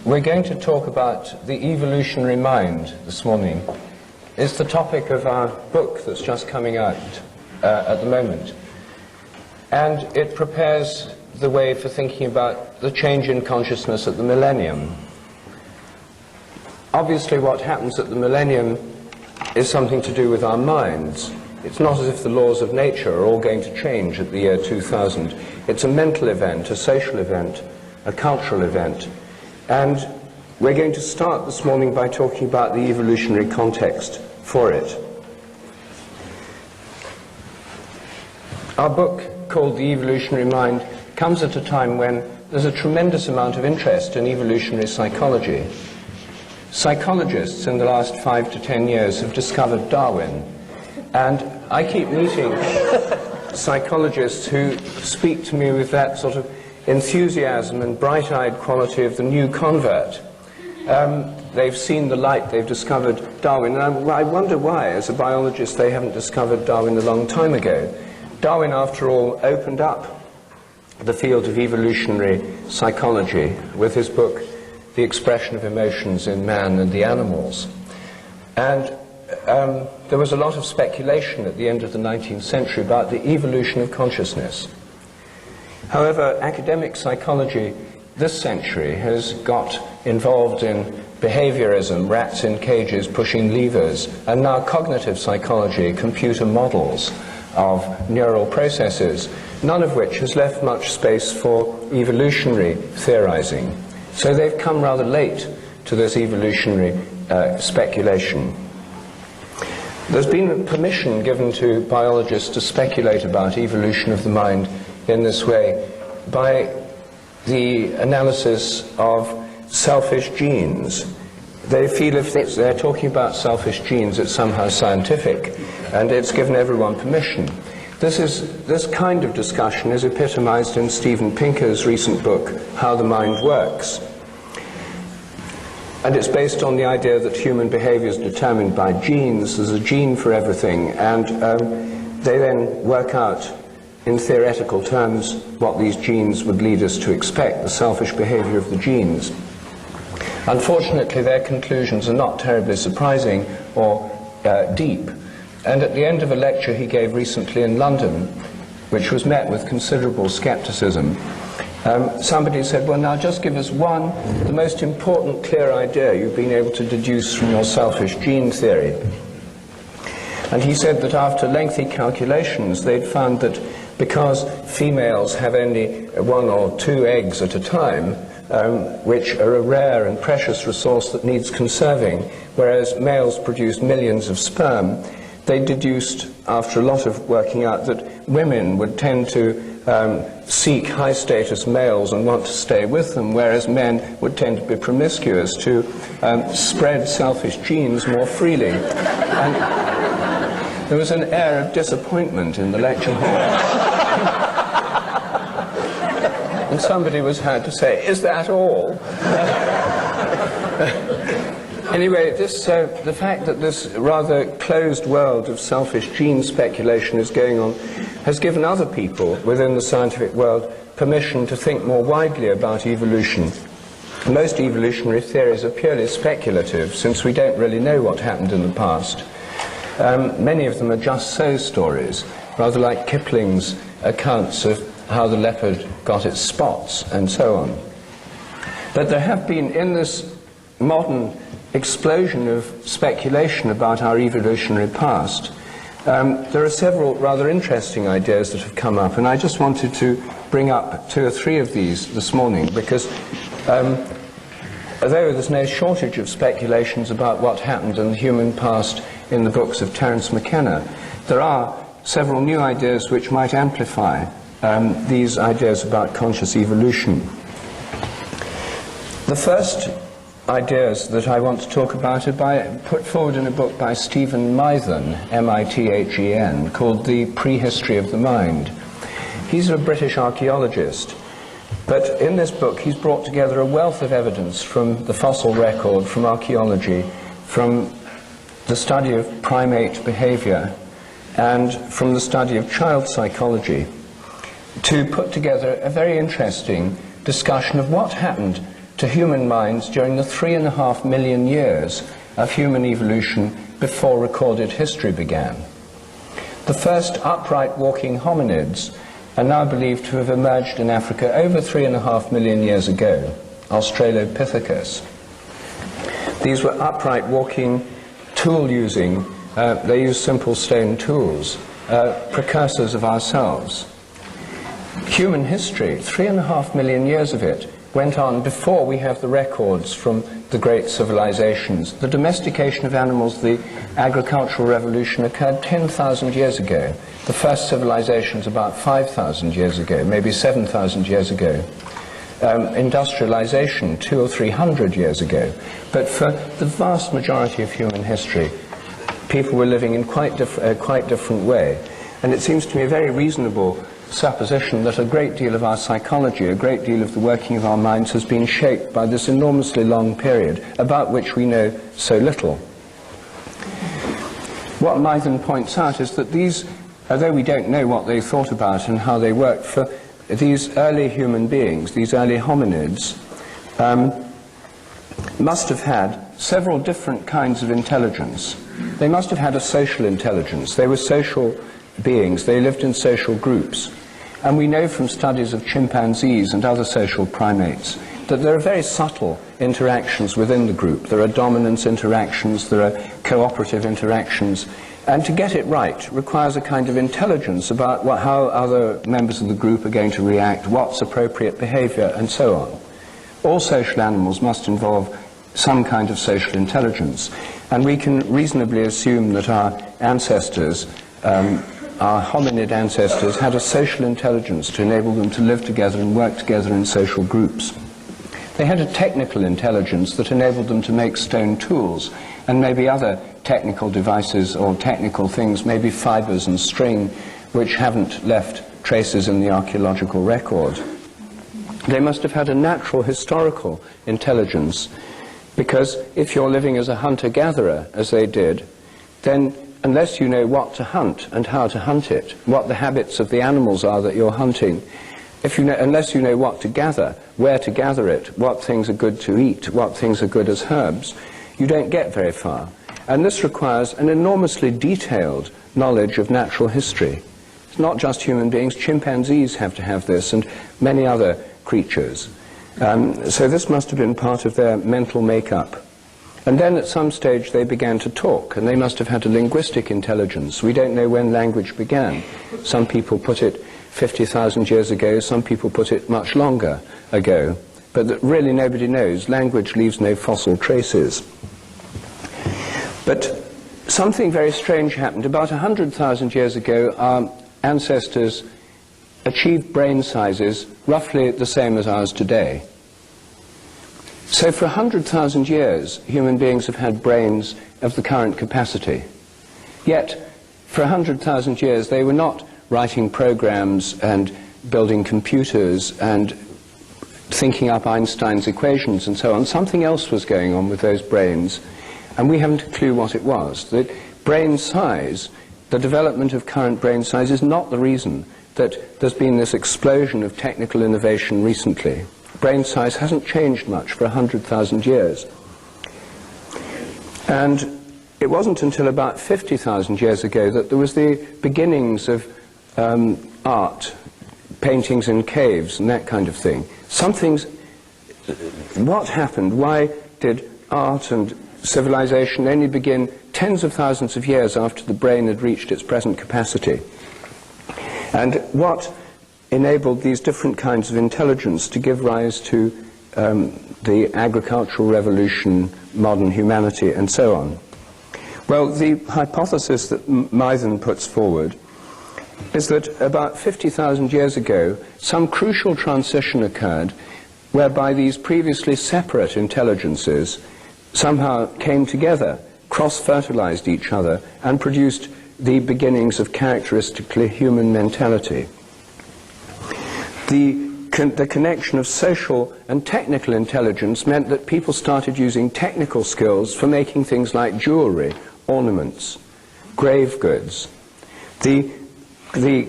We're going to talk about the evolutionary mind this morning. It's the topic of our book that's just coming out at the moment. And it prepares the way for thinking about the change in consciousness at the Millennium. Obviously, what happens at the Millennium is something to do with our minds. It's not as if the laws of nature are all going to change at the year 2000. It's a mental event, a social event, a cultural event. And we're going to start this morning by talking about the evolutionary context for it. Our book, called The Evolutionary Mind, comes at a time when there's a tremendous amount of interest in evolutionary psychology. Psychologists in the last 5 to 10 years have discovered Darwin, and I keep meeting psychologists who speak to me with that sort of enthusiasm and bright-eyed quality of the new convert. They've seen the light, they've discovered Darwin, and I wonder why, as a biologist, they haven't discovered Darwin a long time ago. Darwin, after all, opened up the field of evolutionary psychology with his book, The Expression of Emotions in Man and the Animals. And there was a lot of speculation at the end of the 19th century about the evolution of consciousness. However, academic psychology this century has got involved in behaviorism, rats in cages pushing levers, and now cognitive psychology, computer models of neural processes, none of which has left much space for evolutionary theorizing. So they've come rather late to this evolutionary speculation. There's been permission given to biologists to speculate about evolution of the mind in this way by the analysis of selfish genes. They feel if they're talking about selfish genes, it's somehow scientific, and it's given everyone permission. This kind of discussion is epitomized in Steven Pinker's recent book, How the Mind Works. And it's based on the idea that human behavior is determined by genes. There's a gene for everything, and they then work out in theoretical terms what these genes would lead us to expect, the selfish behavior of the genes. Unfortunately, their conclusions are not terribly surprising or deep. And at the end of a lecture he gave recently in London, which was met with considerable skepticism, somebody said, well, now just give us the most important clear idea you've been able to deduce from your selfish gene theory. And he said that after lengthy calculations, they'd found that because females have only 1 or 2 eggs at a time, which are a rare and precious resource that needs conserving, whereas males produce millions of sperm, they deduced, after a lot of working out, that women would tend to seek high-status males and want to stay with them, whereas men would tend to be promiscuous, to spread selfish genes more freely. And there was an air of disappointment in the lecture hall. And somebody was heard to say, is that all? Anyway, the fact that this rather closed world of selfish gene speculation is going on has given other people within the scientific world permission to think more widely about evolution. Most evolutionary theories are purely speculative, since we don't really know what happened in the past. Many of them are just so stories, rather like Kipling's accounts of how the leopard got its spots and so on. But there have been, in this modern explosion of speculation about our evolutionary past, there are several rather interesting ideas that have come up, and I just wanted to bring up 2 or 3 of these this morning, because although there's no shortage of speculations about what happened in the human past in the books of Terence McKenna, there are several new ideas which might amplify these ideas about conscious evolution. The first ideas that I want to talk about are put forward in a book by Stephen Mithen, M-I-T-H-E-N, called The Prehistory of the Mind. He's a British archaeologist, but in this book he's brought together a wealth of evidence from the fossil record, from archaeology, from the study of primate behavior, and from the study of child psychology, to put together a very interesting discussion of what happened to human minds during the 3.5 million years of human evolution before recorded history began. The first upright walking hominids are now believed to have emerged in Africa over 3.5 million years ago, Australopithecus. These were upright walking, tool-using, they used simple stone tools, precursors of ourselves. Human history, 3.5 million years of it, went on before we have the records from the great civilizations. The domestication of animals, the agricultural revolution, occurred 10,000 years ago. The first civilizations about 5,000 years ago, maybe 7,000 years ago. Industrialization 200 or 300 years ago. But for the vast majority of human history, people were living in quite different way. And it seems to me a very reasonable supposition that a great deal of our psychology, a great deal of the working of our minds has been shaped by this enormously long period about which we know so little. What Mythen points out is that these, although we don't know what they thought about and how they worked, for these early human beings, these early hominids, must have had several different kinds of intelligence. They must have had a social intelligence. They were social beings. They lived in social groups. And we know from studies of chimpanzees and other social primates that there are very subtle interactions within the group. There are dominance interactions, there are cooperative interactions. And to get it right requires a kind of intelligence about how other members of the group are going to react, what's appropriate behavior, and so on. All social animals must involve some kind of social intelligence. And we can reasonably assume that our ancestors, our hominid ancestors, had a social intelligence to enable them to live together and work together in social groups. They had a technical intelligence that enabled them to make stone tools and maybe other technical devices or technical things, maybe fibers and string, which haven't left traces in the archaeological record. They must have had a natural historical intelligence, because if you're living as a hunter-gatherer, as they did, then unless you know what to hunt and how to hunt it, what the habits of the animals are that you're hunting, unless you know what to gather, where to gather it, what things are good to eat, what things are good as herbs, you don't get very far. And this requires an enormously detailed knowledge of natural history. It's not just human beings, chimpanzees have to have this, and many other creatures. So this must have been part of their mental makeup. And then at some stage they began to talk, and they must have had a linguistic intelligence. We don't know when language began. Some people put it 50,000 years ago, some people put it much longer ago. But that really nobody knows. Language leaves no fossil traces. But something very strange happened. About 100,000 years ago, our ancestors achieved brain sizes roughly the same as ours today. So for 100,000 years, human beings have had brains of the current capacity. Yet, for 100,000 years, they were not writing programs and building computers and thinking up Einstein's equations and so on. Something else was going on with those brains, and we haven't a clue what it was. The brain size, the development of current brain size, is not the reason that there's been this explosion of technical innovation recently. Brain size hasn't changed much for 100,000 years. And it wasn't until about 50,000 years ago that there was the beginnings of art, paintings in caves and that kind of thing. What happened? Why did art and civilization only begin tens of thousands of years after the brain had reached its present capacity? And what enabled these different kinds of intelligence to give rise to the agricultural revolution, modern humanity, and so on? Well, the hypothesis that Mythen puts forward is that about 50,000 years ago, some crucial transition occurred whereby these previously separate intelligences somehow came together, cross-fertilized each other, and produced the beginnings of characteristically human mentality. The connection of social and technical intelligence meant that people started using technical skills for making things like jewelry, ornaments, grave goods. The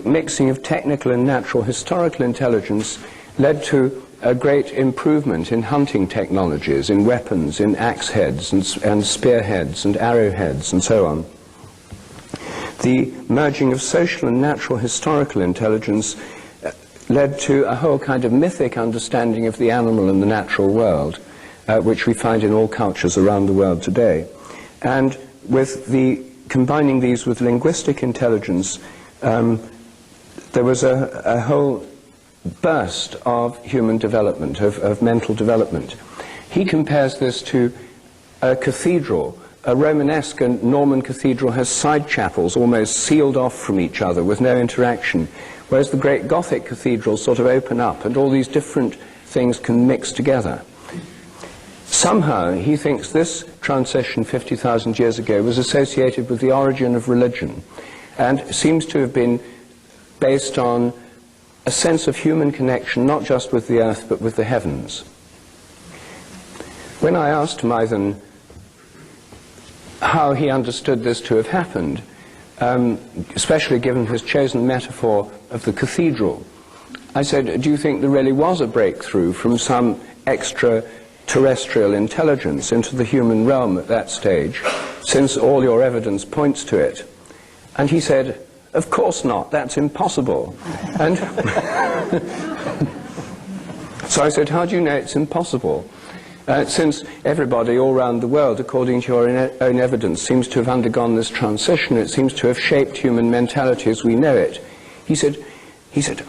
mixing of technical and natural historical intelligence led to a great improvement in hunting technologies, in weapons, in axe heads and spearheads and arrowheads and so on. The merging of social and natural historical intelligence led to a whole kind of mythic understanding of the animal and the natural world, which we find in all cultures around the world today. And with combining these with linguistic intelligence, there was a whole burst of human development, of mental development. He compares this to a cathedral. A Romanesque and Norman cathedral has side chapels almost sealed off from each other with no interaction, whereas the great Gothic cathedrals sort of open up and all these different things can mix together. Somehow he thinks this transition 50,000 years ago was associated with the origin of religion and seems to have been based on a sense of human connection not just with the earth but with the heavens. When I asked Timaeus how he understood this to have happened, especially given his chosen metaphor of the cathedral, I said, do you think there really was a breakthrough from some extraterrestrial intelligence into the human realm at that stage, since all your evidence points to it? And he said, of course not, that's impossible. And so I said, how do you know it's impossible? Since everybody all around the world, according to your own evidence, seems to have undergone this transition, it seems to have shaped human mentality as we know it. He said,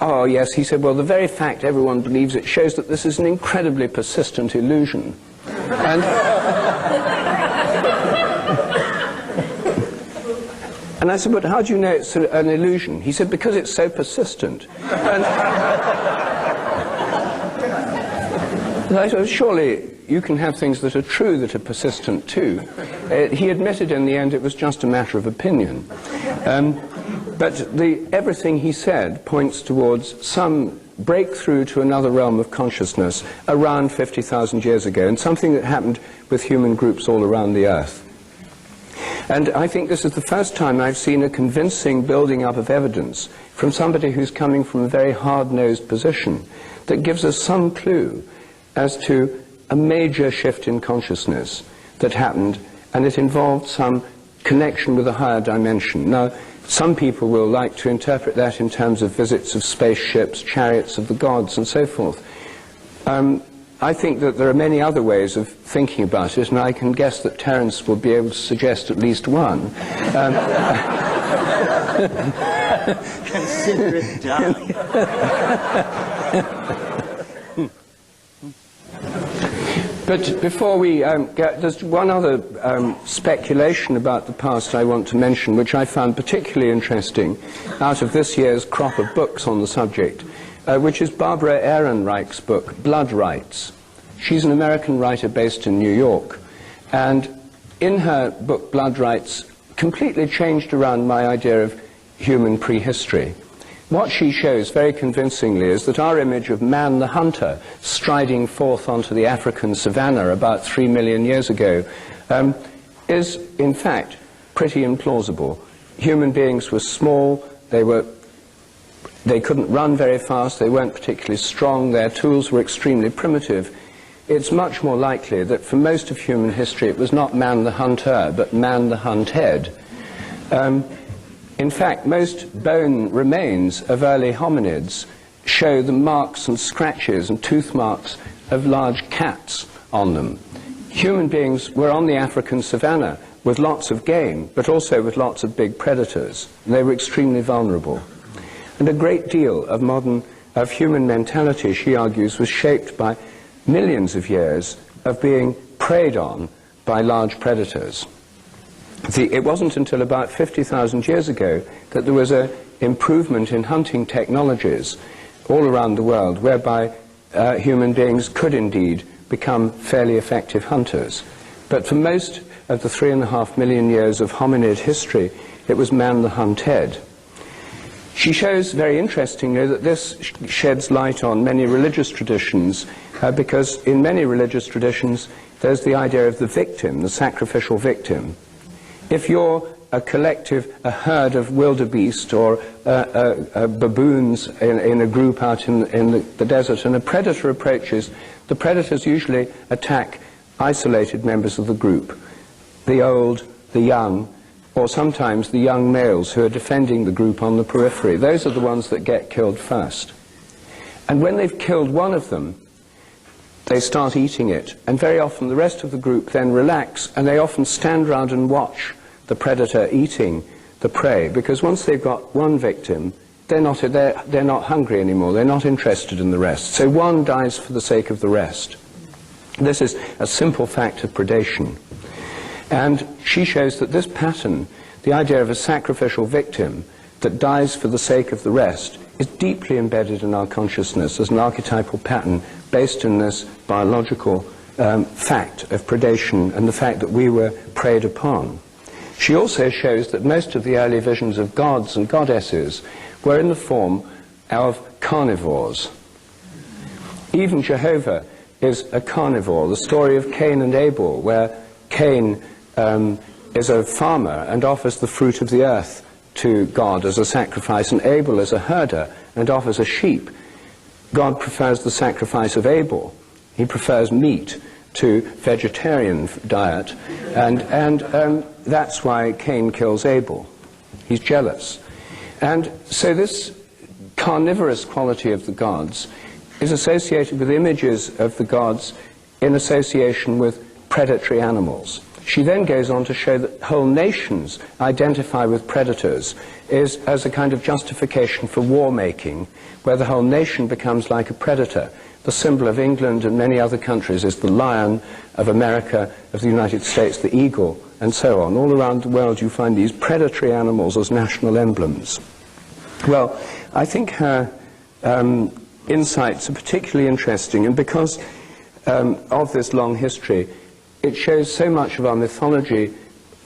oh yes, he said, well, the very fact everyone believes it shows that this is an incredibly persistent illusion. And I said, but how do you know it's an illusion? He said, because it's so persistent. And I said, surely you can have things that are true that are persistent too. He admitted in the end it was just a matter of opinion. But everything he said points towards some breakthrough to another realm of consciousness around 50,000 years ago, and something that happened with human groups all around the earth. And I think this is the first time I've seen a convincing building up of evidence from somebody who's coming from a very hard-nosed position that gives us some clue as to a major shift in consciousness that happened, and it involved some connection with a higher dimension. Now, some people will like to interpret that in terms of visits of spaceships, chariots of the gods, and so forth. I think that there are many other ways of thinking about it, and I can guess that Terence will be able to suggest at least one. Consider it done. But before we there's one other speculation about the past I want to mention, which I found particularly interesting out of this year's crop of books on the subject, which is Barbara Ehrenreich's book, Blood Rights. She's an American writer based in New York, and in her book, Blood Rights, completely changed around my idea of human prehistory. What she shows very convincingly is that our image of man the hunter striding forth onto the African savannah about 3 million years ago is, in fact, pretty implausible. Human beings were small, they couldn't run very fast, they weren't particularly strong, their tools were extremely primitive. It's much more likely that for most of human history it was not man the hunter, but man the hunted. In fact, most bone remains of early hominids show the marks and scratches and tooth marks of large cats on them. Human beings were on the African savannah with lots of game, but also with lots of big predators. They were extremely vulnerable. And a great deal of human mentality, she argues, was shaped by millions of years of being preyed on by large predators. It wasn't until about 50,000 years ago that there was an improvement in hunting technologies all around the world, whereby human beings could indeed become fairly effective hunters. But for most of the 3.5 million years of hominid history, it was man the hunted. She shows very interestingly that this sheds light on many religious traditions, because in many religious traditions there's the idea of the victim, the sacrificial victim. If you're a herd of wildebeest or baboons in a group out in the desert, and a predator approaches, the predators usually attack isolated members of the group, the old, the young, or sometimes the young males who are defending the group on the periphery. Those are the ones that get killed first. And when they've killed one of them, they start eating it, and very often the rest of the group then relax, and they often stand round and watch the predator eating the prey, because once they've got one victim, they're not hungry anymore, they're not interested in the rest. So one dies for the sake of the rest. This is a simple fact of predation. And she shows that this pattern, the idea of a sacrificial victim that dies for the sake of the rest, is deeply embedded in our consciousness as an archetypal pattern based in this biological fact of predation and the fact that we were preyed upon. She also shows that most of the early visions of gods and goddesses were in the form of carnivores. Even Jehovah is a carnivore. The story of Cain and Abel, where Cain is a farmer and offers the fruit of the earth to God as a sacrifice, and Abel is a herder and offers a sheep. God prefers the sacrifice of Abel. He prefers meat to vegetarian diet, and that's why Cain kills Abel. He's jealous. And so this carnivorous quality of the gods is associated with images of the gods in association with predatory animals. She then goes on to show that whole nations identify with predators as a kind of justification for war making, where the whole nation becomes like a predator. The symbol of England and many other countries is the lion, of America, of the United States, the eagle, and so on. All around the world you find these predatory animals as national emblems. Well, I think her insights are particularly interesting, and because of this long history, it shows so much of our mythology,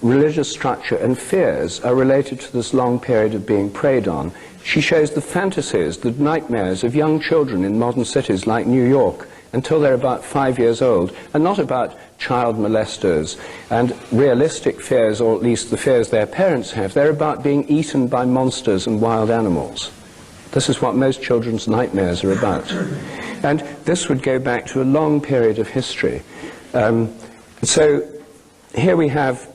religious structure, and fears are related to this long period of being preyed on. She shows the fantasies, the nightmares of young children in modern cities like New York until they're about 5 years old, and not about child molesters and realistic fears, or at least the fears their parents have. They're about being eaten by monsters and wild animals. This is what most children's nightmares are about. And this would go back to a long period of history. So here we have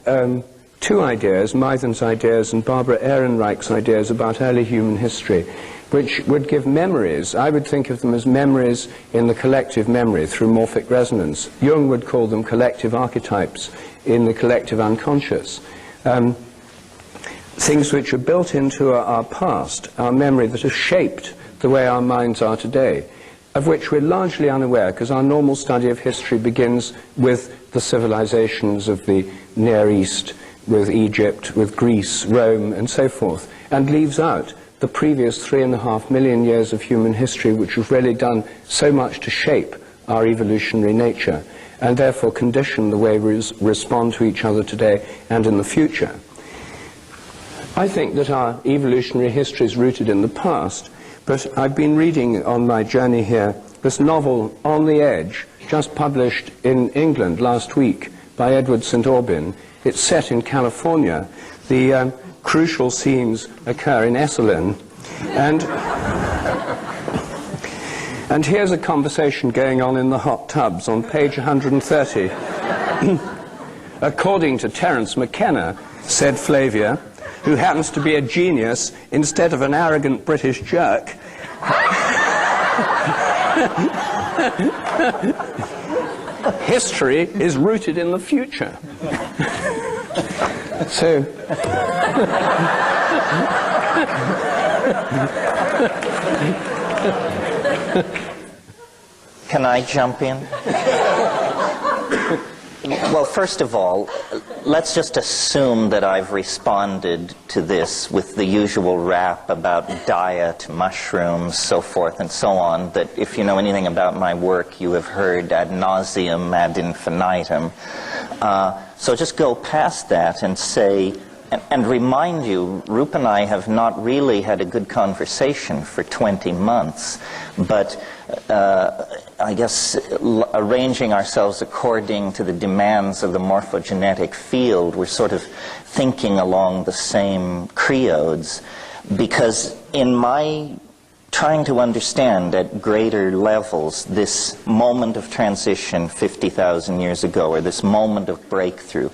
two ideas, Mythen's ideas and Barbara Ehrenreich's ideas about early human history, which would give memories. I would think of them as memories in the collective memory through morphic resonance. Jung would call them collective archetypes in the collective unconscious. Things which are built into our past, our memory, that have shaped the way our minds are today, of which we're largely unaware, because our normal study of history begins with the civilizations of the Near East, with Egypt, with Greece, Rome, and so forth, and leaves out the previous 3.5 million years of human history, which have really done so much to shape our evolutionary nature, and therefore condition the way we respond to each other today and in the future. I think that our evolutionary history is rooted in the past, but I've been reading on my journey here this novel, On the Edge, just published in England last week by Edward St. Aubyn. It's set in California. The crucial scenes occur in Esalen. And here's a conversation going on in the hot tubs on page 130. According to Terence McKenna, said Flavia, who happens to be a genius instead of an arrogant British jerk, history is rooted in the future. So, can I jump in? Well, first of all, let's just assume that I've responded to this with the usual rap about diet, mushrooms, so forth and so on, that if you know anything about my work, you have heard ad nauseum, ad infinitum. So just go past that and say, and remind you, Rup and I have not really had a good conversation for 20 months, but I guess, arranging ourselves according to the demands of the morphogenetic field, we're sort of thinking along the same creodes, because in my trying to understand at greater levels this moment of transition 50,000 years ago, or this moment of breakthrough,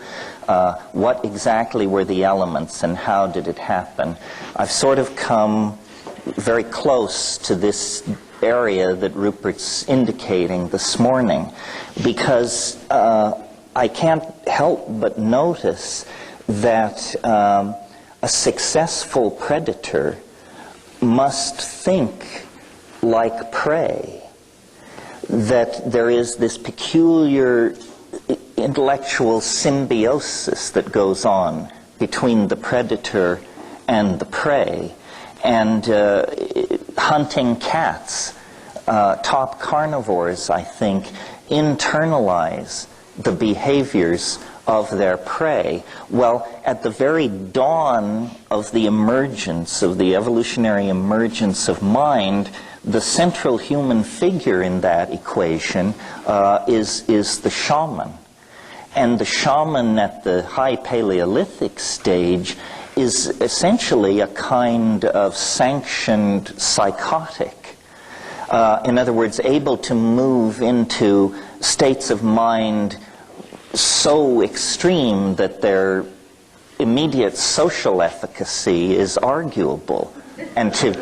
what exactly were the elements and how did it happen? I've sort of come very close to this area that Rupert's indicating this morning, because I can't help but notice that a successful predator must think like prey, that there is this peculiar intellectual symbiosis that goes on between the predator and the prey. And hunting cats, top carnivores, I think, internalize the behaviors of their prey. Well, at the very dawn of the emergence, of the evolutionary emergence of mind, the central human figure in that equation is the shaman. And the shaman at the high Paleolithic stage is essentially a kind of sanctioned psychotic. In other words, able to move into states of mind so extreme that their immediate social efficacy is arguable. And to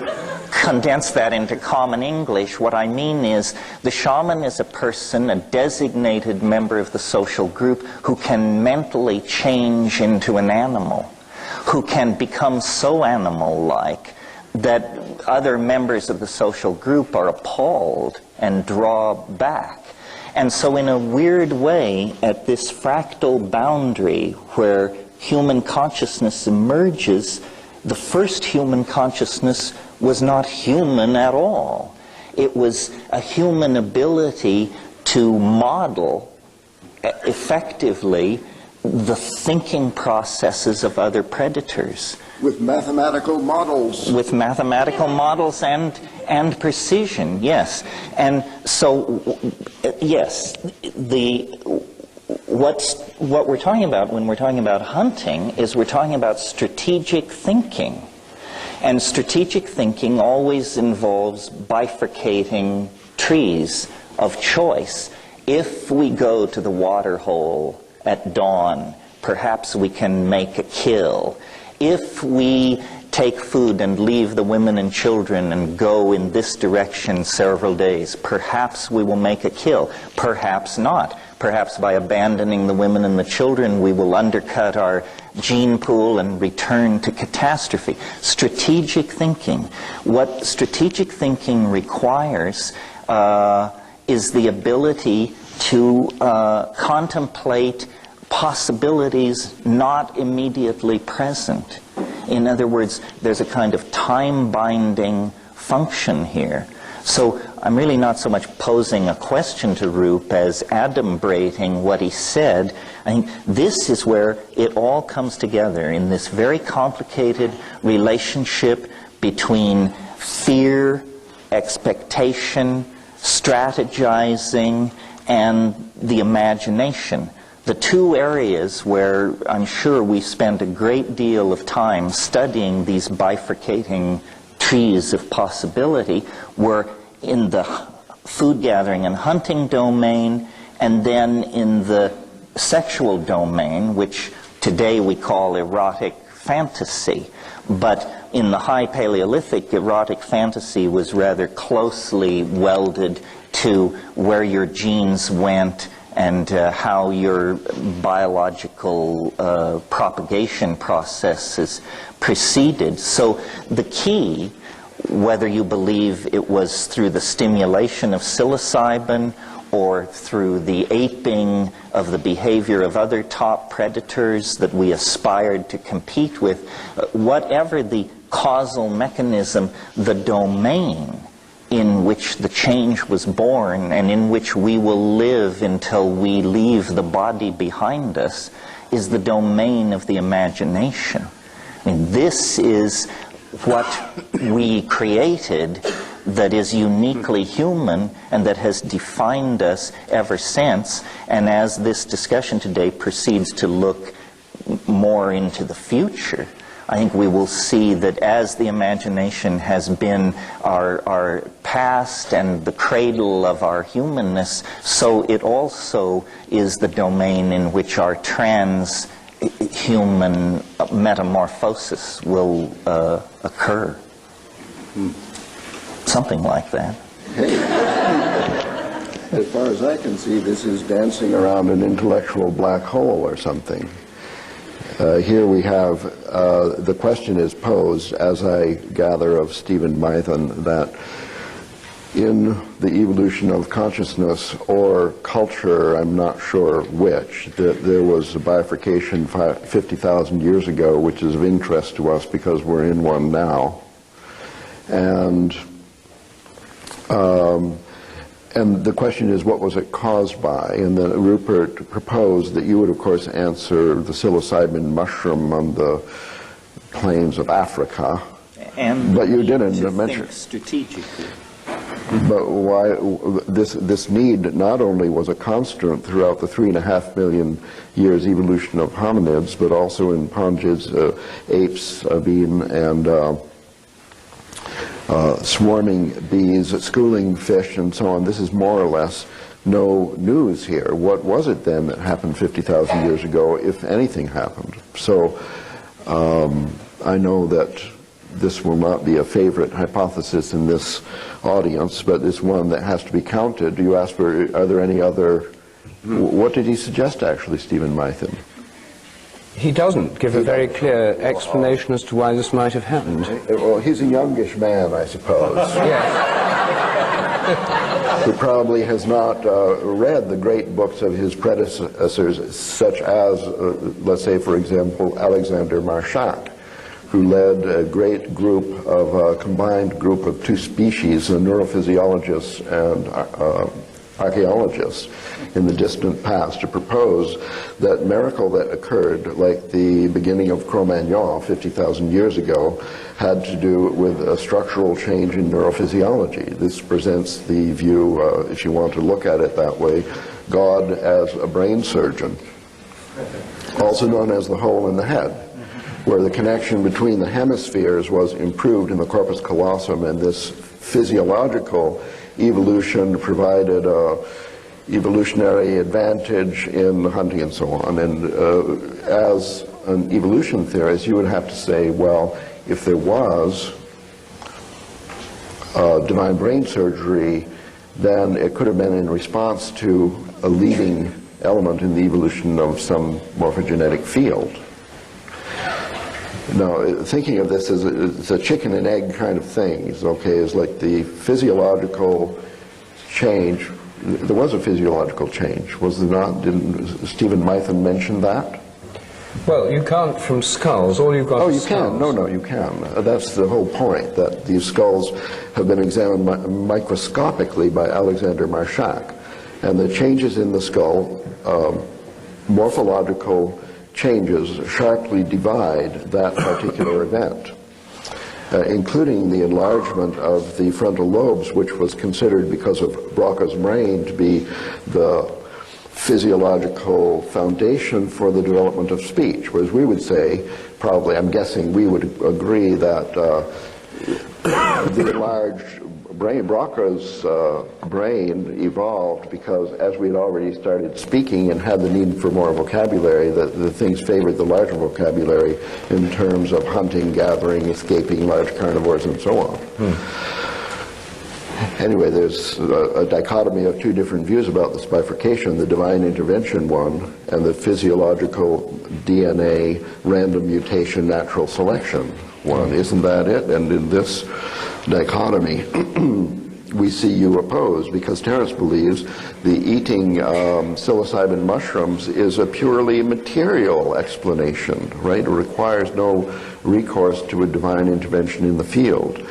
condense that into common English, what I mean is the shaman is a person, a designated member of the social group, who can mentally change into an animal, who can become so animal-like that other members of the social group are appalled and draw back. And so in a weird way, at this fractal boundary where human consciousness emerges, the first human consciousness was not human at all. It was a human ability to model effectively the thinking processes of other predators. With mathematical models. With mathematical models and precision, yes. And so, yes, what we're talking about when we're talking about hunting is we're talking about strategic thinking. And strategic thinking always involves bifurcating trees of choice. If we go to the water hole at dawn, perhaps we can make a kill. If we take food and leave the women and children and go in this direction several days, perhaps we will make a kill. Perhaps not. Perhaps by abandoning the women and the children, we will undercut our gene pool and return to catastrophe. Strategic thinking. What strategic thinking requires is the ability to contemplate possibilities not immediately present. In other words, there's a kind of time-binding function here. So I'm really not so much posing a question to Rup as adumbrating what he said. I think this is where it all comes together in this very complicated relationship between fear, expectation, strategizing, and the imagination. The two areas where I'm sure we spend a great deal of time studying these bifurcating trees of possibility were in the food gathering and hunting domain, and then in the sexual domain, which today we call erotic fantasy. But in the high Paleolithic, erotic fantasy was rather closely welded to where your genes went and how your biological propagation processes proceeded. So the key, whether you believe it was through the stimulation of psilocybin or through the aping of the behavior of other top predators that we aspired to compete with, whatever the causal mechanism, the domain in which the change was born and in which we will live until we leave the body behind us is the domain of the imagination. I mean, this is what we created that is uniquely human and that has defined us ever since. And as this discussion today proceeds to look more into the future, I think we will see that as the imagination has been our past and the cradle of our humanness, so it also is the domain in which our trans-human metamorphosis will occur. Something like that. As far as I can see, this is dancing around an intellectual black hole or something. Here we have, the question is posed, as I gather of Stephen Mython, that in the evolution of consciousness or culture, I'm not sure which, that there was a bifurcation 50,000 years ago, which is of interest to us because we're in one now. And the question is, what was it caused by? And then Rupert proposed that you would, of course, answer the psilocybin mushroom on the plains of Africa. But you didn't mention strategically. But why this need not only was a constant throughout the 3.5 million years evolution of hominids, but also in pongids, apes, bean, and swarming bees, schooling fish, and so on. This is more or less no news here. What was it then that happened 50,000 years ago, if anything happened? So I know that this will not be a favorite hypothesis in this audience, but it's one that has to be counted. You asked for, are there any other, what did he suggest actually, Stephen Mython? He doesn't give a very clear explanation as to why this might have happened. Well, he's a youngish man, I suppose. Yes. Who probably has not read the great books of his predecessors, such as, let's say, for example, Alexander Marchak, who led a great group of, combined group of two species, neurophysiologists and archaeologists in the distant past, to propose that miracle that occurred, like the beginning of Cro-Magnon 50,000 years ago, had to do with a structural change in neurophysiology. This presents the view, if you want to look at it that way, God as a brain surgeon, also known as the hole in the head, where the connection between the hemispheres was improved in the corpus callosum, and this physiological evolution provided evolutionary advantage in hunting and so on. And as an evolution theorist, you would have to say, well, if there was divine brain surgery, then it could have been in response to a leading element in the evolution of some morphogenetic field. Now, thinking of this as it's a chicken and egg kind of thing, okay, is like the physiological change. There was a physiological change, was there not? Didn't Stephen Mython mention that? Well, you can't from skulls. All you've got Oh, is you skulls. can. No, you can. That's the whole point, that these skulls have been examined microscopically by Alexander Marchak. And the changes in the skull, morphological changes, sharply divide that particular event, including the enlargement of the frontal lobes, which was considered, because of Broca's brain, to be the physiological foundation for the development of speech. Whereas we would say, probably, I'm guessing we would agree that the enlarged brain, Broca's brain evolved because as we had already started speaking and had the need for more vocabulary, the things favored the larger vocabulary in terms of hunting, gathering, escaping large carnivores, and so on. Anyway, there's a dichotomy of two different views about this bifurcation, the divine intervention one and the physiological DNA random mutation natural selection one. Isn't that it? And in this dichotomy, we see you opposed, because Terence believes the eating psilocybin mushrooms is a purely material explanation, right? It requires no recourse to a divine intervention in the field.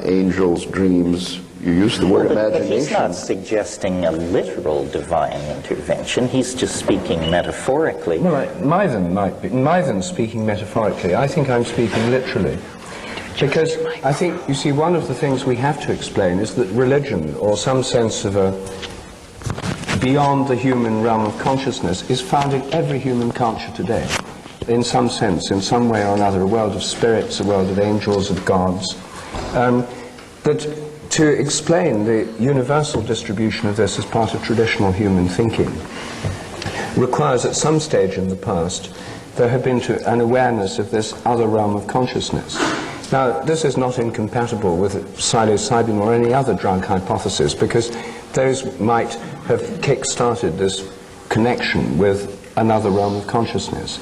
Angels, dreams, you use the word imagination. But he's not suggesting a literal divine intervention. He's just speaking metaphorically. No, Mython might be. Mython's speaking metaphorically. I think I'm speaking literally. Because I think, you see, one of the things we have to explain is that religion, or some sense of a beyond the human realm of consciousness, is found in every human culture today. In some sense, in some way or another, a world of spirits, a world of angels, of gods. That to explain the universal distribution of this as part of traditional human thinking requires at some stage in the past there have been an awareness of this other realm of consciousness. Now, this is not incompatible with psilocybin or any other drug hypothesis, because those might have kick-started this connection with another realm of consciousness.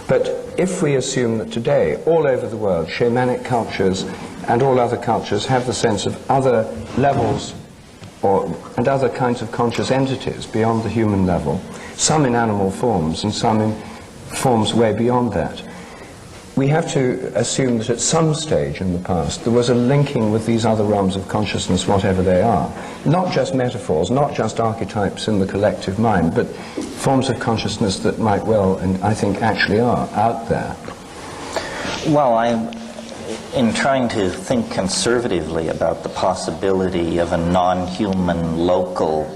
But if we assume that today, all over the world, shamanic cultures and all other cultures have the sense of other levels and other kinds of conscious entities beyond the human level, some in animal forms and some in forms way beyond that, we have to assume that at some stage in the past there was a linking with these other realms of consciousness, whatever they are. Not just metaphors, not just archetypes in the collective mind, but forms of consciousness that might well, and I think actually are, out there. Well, in trying to think conservatively about the possibility of a non-human local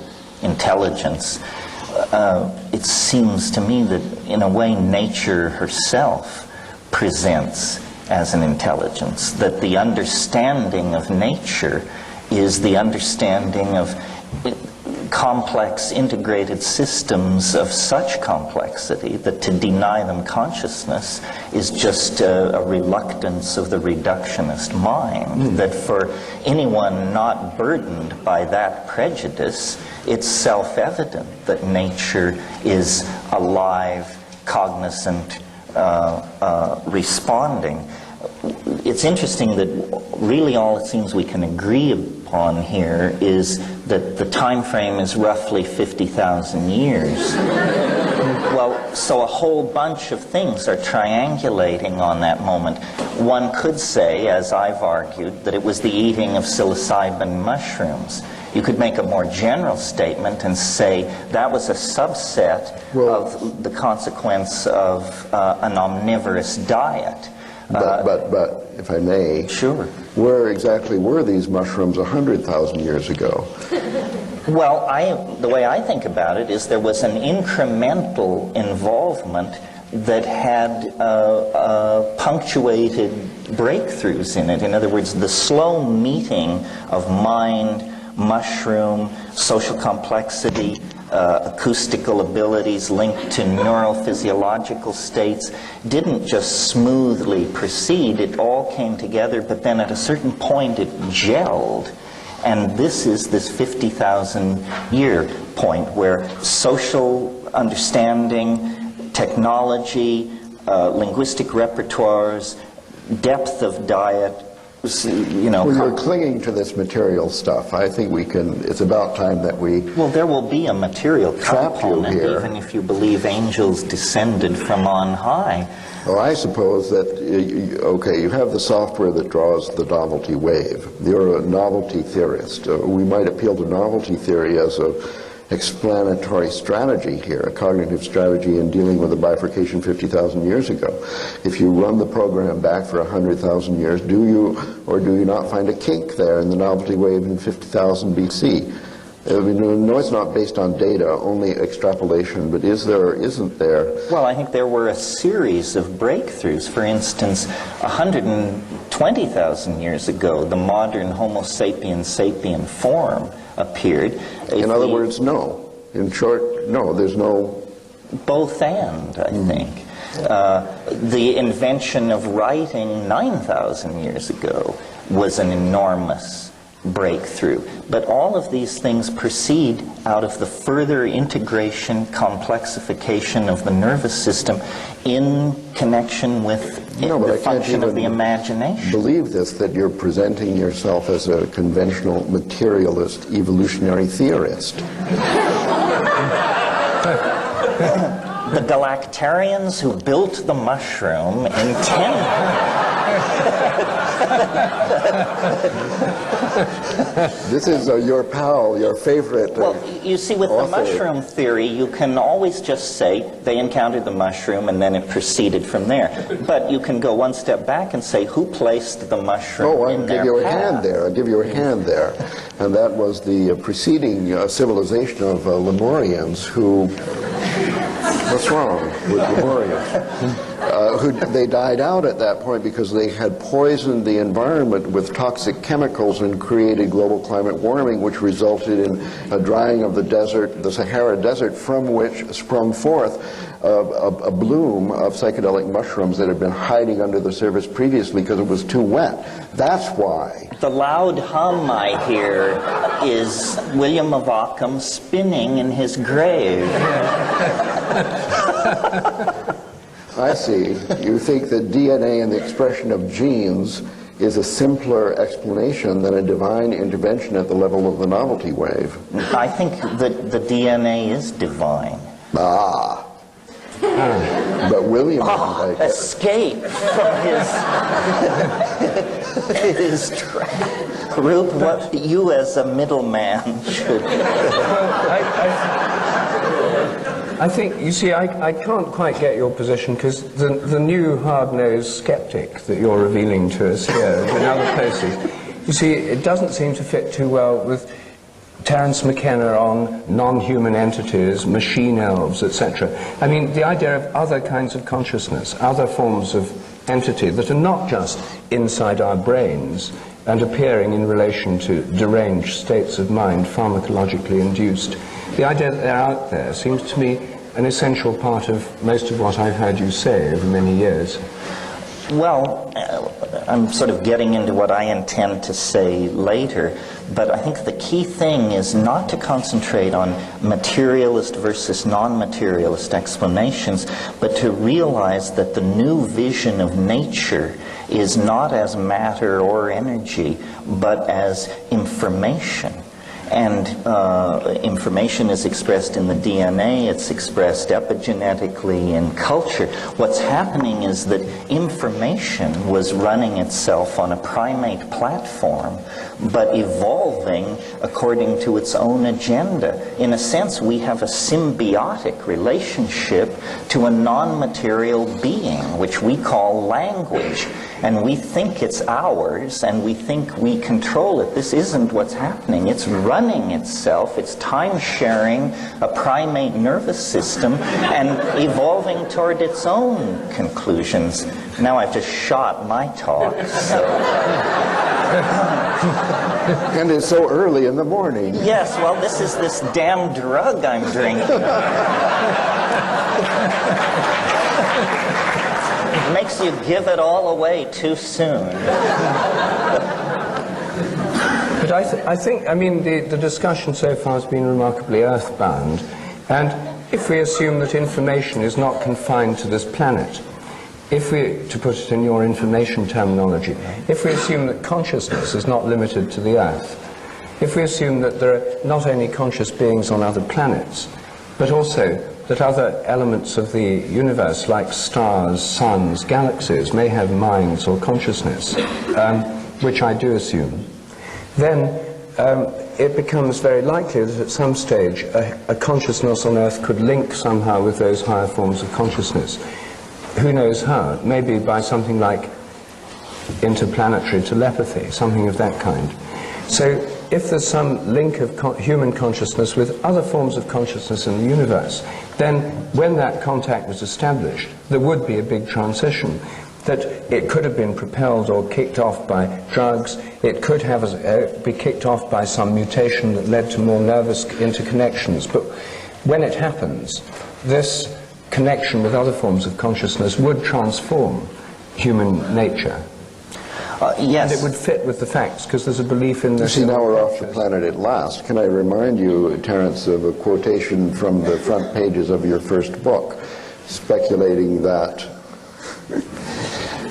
intelligence, it seems to me that in a way nature herself presents as an intelligence, that the understanding of nature is the understanding of complex integrated systems of such complexity that to deny them consciousness is just a reluctance of the reductionist mind. That for anyone not burdened by that prejudice, it's self-evident that nature is alive, cognizant, responding. It's interesting that really all it seems we can agree upon here is that the time frame is roughly 50,000 years. Well, so a whole bunch of things are triangulating on that moment. One could say, as I've argued, that it was the eating of psilocybin mushrooms. You could make a more general statement and say that was a subset of the consequence of an omnivorous diet. But if I may, sure. Where exactly were these mushrooms 100,000 years ago? Well, the way I think about it is there was an incremental involvement that had punctuated breakthroughs in it. In other words, the slow meeting of mind, mushroom, social complexity, acoustical abilities linked to neurophysiological states didn't just smoothly proceed. It all came together, but then at a certain point it gelled. And this is this 50,000 year point where social understanding, technology, linguistic repertoires, depth of diet, Well, you're clinging to this material stuff. I think it's about time that we... Well, there will be a material component, even if you believe angels descended from on high. Well, I suppose that, okay, you have the software that draws the novelty wave. You're a novelty theorist. We might appeal to novelty theory as a explanatory strategy here, a cognitive strategy in dealing with the bifurcation 50,000 years ago. If you run the program back for 100,000 years, do you or do you not find a kink there in the novelty wave in 50,000 BC? I mean, no, it's not based on data, only extrapolation, but is there or isn't there? Well, I think there were a series of breakthroughs. For instance, 120,000 years ago, the modern Homo sapiens sapien form appeared. In other words, no. In short, no, there's no... Both and, I think. The invention of writing 9,000 years ago was an enormous breakthrough. But all of these things proceed out of the further integration, complexification of the nervous system in connection with the function of the imagination. Believe this, that you're presenting yourself as a conventional materialist evolutionary theorist. The galactarians who built the mushroom intended This is your pal, your favorite Well, you see, with author. the mushroom theory, you can always just say they encountered the mushroom and then it proceeded from there. But you can go one step back and say, who placed the mushroom Oh, in I'll their give you a path? hand there. I'll give you a hand there. And that was the preceding civilization of Lemurians who... What's wrong with Lemurians? They died out at that point because they had poisoned the environment with toxic chemicals and created global climate warming, which resulted in a drying of the desert, the Sahara Desert, from which sprung forth a bloom of psychedelic mushrooms that had been hiding under the surface previously because it was too wet. That's why. The loud hum I hear is William of Ockham spinning in his grave. I see. You think that DNA and the expression of genes is a simpler explanation than a divine intervention at the level of the novelty wave. I think that the DNA is divine. Ah. But William didn't like it. Escape from his trap. Rube, what you as a middleman should... I think, you see, I can't quite get your position because the new hard-nosed skeptic that you're revealing to us here in other places, you see, it doesn't seem to fit too well with Terence McKenna on non-human entities, machine elves, etc. I mean, the idea of other kinds of consciousness, other forms of entity that are not just inside our brains and appearing in relation to deranged states of mind, pharmacologically induced. The idea that they're out there seems to me an essential part of most of what I've heard you say over many years. Well, I'm sort of getting into what I intend to say later, but I think the key thing is not to concentrate on materialist versus non-materialist explanations, but to realize that the new vision of nature is not as matter or energy, but as information. And information is expressed in the DNA, it's expressed epigenetically in culture. What's happening is that information was running itself on a primate platform, but evolving according to its own agenda. In a sense, we have a symbiotic relationship to a non-material being, which we call language. And we think it's ours, and we think we control it. This isn't what's happening. It's running itself. It's time-sharing a primate nervous system and evolving toward its own conclusions. Now I've just shot my talk, so... And it's so early in the morning. Yes, well, this is this damn drug I'm drinking. It makes you give it all away too soon. But I think, I mean, the discussion so far has been remarkably earthbound. And if we assume that information is not confined to this planet, if we, to put it in your information terminology, if we assume that consciousness is not limited to the Earth, if we assume that there are not only conscious beings on other planets, but also that other elements of the universe, like stars, suns, galaxies, may have minds or consciousness, which I do assume, then it becomes very likely that at some stage a consciousness on Earth could link somehow with those higher forms of consciousness. Who knows how? Maybe by something like interplanetary telepathy, something of that kind. So if there's some link of human consciousness with other forms of consciousness in the universe, then when that contact was established, there would be a big transition. That it could have been propelled or kicked off by drugs, it could have be kicked off by some mutation that led to more nervous interconnections. But when it happens, this connection with other forms of consciousness would transform human nature. Yes. And it would fit with the facts, because there's a belief in this. You see, now we're off the planet at last. Can I remind you, Terence, of a quotation from the front pages of your first book, speculating that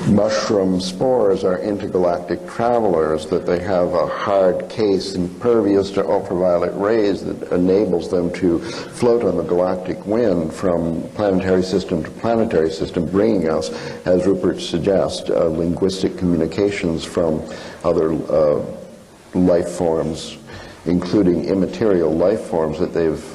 mushroom spores are intergalactic travelers, that they have a hard case impervious to ultraviolet rays that enables them to float on the galactic wind from planetary system to planetary system, bringing us, as Rupert suggests, linguistic communications from other life forms, including immaterial life forms that they've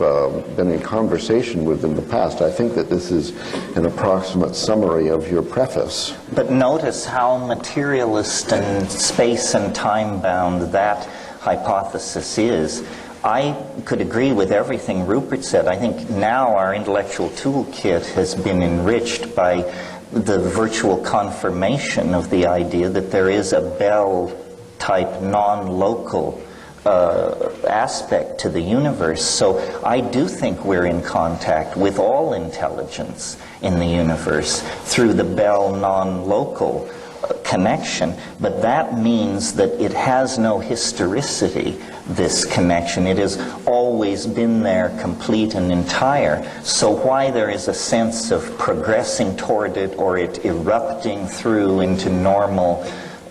been in conversation with in the past. I think that this is an approximate summary of your preface. But notice how materialist and space and time bound that hypothesis is. I could agree with everything Rupert said. I think now our intellectual toolkit has been enriched by the virtual confirmation of the idea that there is a Bell-type non-local aspect to the universe. So I do think we're in contact with all intelligence in the universe through the Bell non-local connection, but that means that it has no historicity, this connection. It has always been there, complete and entire. So why there is a sense of progressing toward it or it erupting through into normal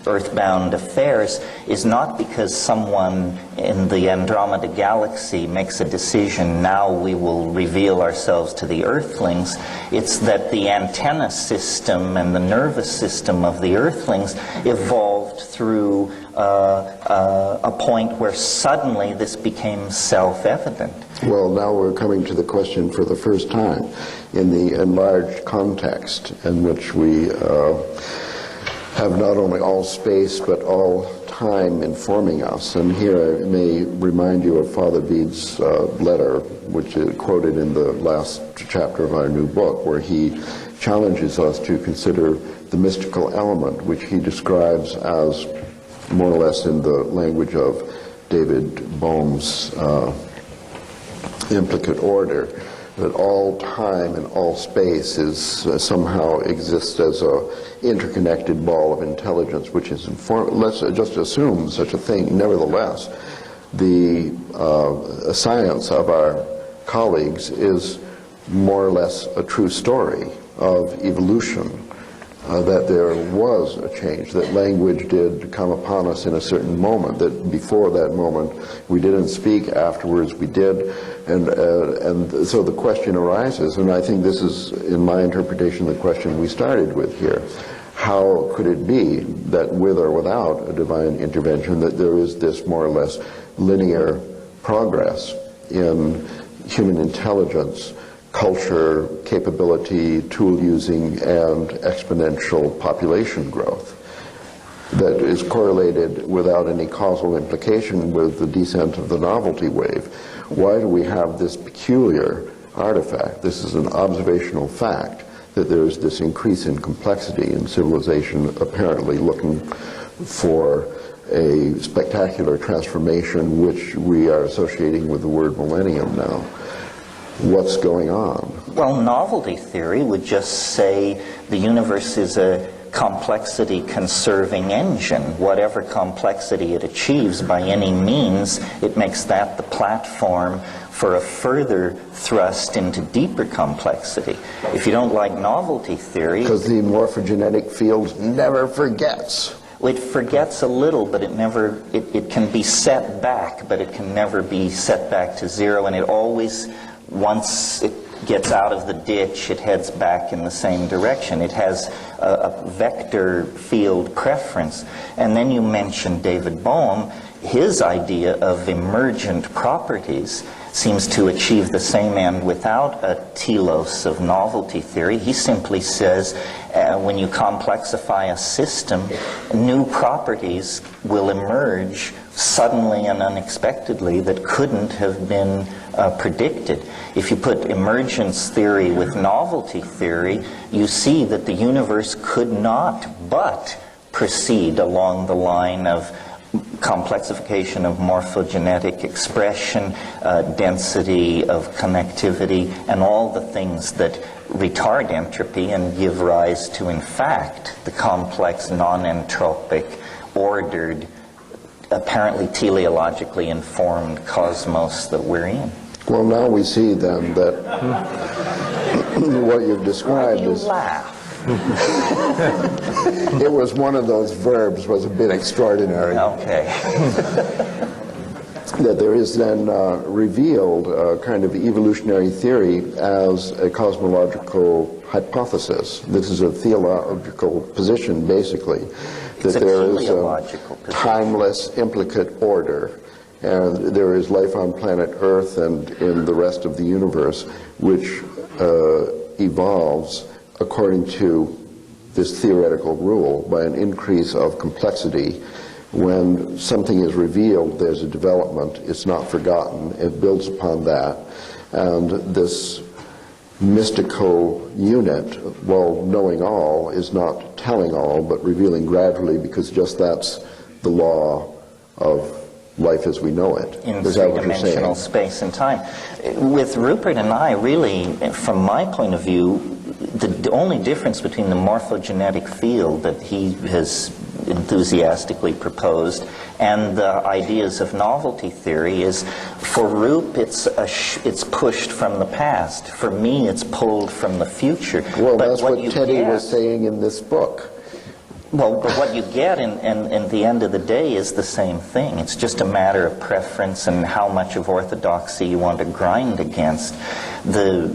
earthbound affairs is not because someone in the Andromeda galaxy makes a decision, now we will reveal ourselves to the Earthlings. It's that the antenna system and the nervous system of the Earthlings evolved through a point where suddenly this became self-evident. Well, now we're coming to the question for the first time in the enlarged context in which we have not only all space but all time informing us. And here I may remind you of Father Bede's letter, which is quoted in the last chapter of our new book, where he challenges us to consider the mystical element, which he describes as, more or less in the language of David Bohm's implicate order, that all time and all space is somehow exists as a interconnected ball of intelligence, which is let's just assume such a thing. Nevertheless, the science of our colleagues is more or less a true story of evolution, that there was a change, that language did come upon us in a certain moment, that before that moment we didn't speak, afterwards we did, and so the question arises, and I think this is, in my interpretation, the question we started with here. How could it be that with or without a divine intervention that there is this more or less linear progress in human intelligence, culture, capability, tool using, and exponential population growth that is correlated without any causal implication with the descent of the novelty wave? Why do we have this peculiar artifact? This is an observational fact that there is this increase in complexity in civilization, apparently looking for a spectacular transformation, which we are associating with the word millennium now. What's going on? Well, novelty theory would just say the universe is a complexity conserving engine. Whatever complexity it achieves by any means, it makes that the platform for a further thrust into deeper complexity. If you don't like novelty theory... Because the morphogenetic field never forgets. It forgets a little, but it can be set back, but it can never be set back to zero, and it always, once it gets out of the ditch, it heads back in the same direction. It has a vector field preference. And then you mentioned David Bohm. His idea of emergent properties seems to achieve the same end without a telos of novelty theory. He simply says when you complexify a system, new properties will emerge suddenly and unexpectedly that couldn't have been predicted. If you put emergence theory with novelty theory, you see that the universe could not but proceed along the line of complexification of morphogenetic expression, density of connectivity, and all the things that retard entropy and give rise to, in fact, the complex, non-entropic, ordered, apparently teleologically informed cosmos that we're in. Well, now we see then that what you've described is... laugh? It was one of those verbs, was a bit extraordinary. Okay. That there is then revealed a kind of evolutionary theory as a cosmological hypothesis. This is a theological position, basically, that there is a timeless, implicate order, and there is life on planet Earth and in the rest of the universe, which evolves according to this theoretical rule by an increase of complexity. When something is revealed, there's a development. It's not forgotten. It builds upon that. And this mystical unit, while knowing all, is not telling all, but revealing gradually, because just that's the law of life as we know it. In three-dimensional space and time. With Rupert and I, really, from my point of view, the only difference between the morphogenetic field that he has enthusiastically proposed and the ideas of novelty theory is, for Rup, it's pushed from the past. For me, it's pulled from the future. Well, that's what Teddy was saying in this book. Well, but what you get in the end of the day is the same thing. It's just a matter of preference and how much of orthodoxy you want to grind against. The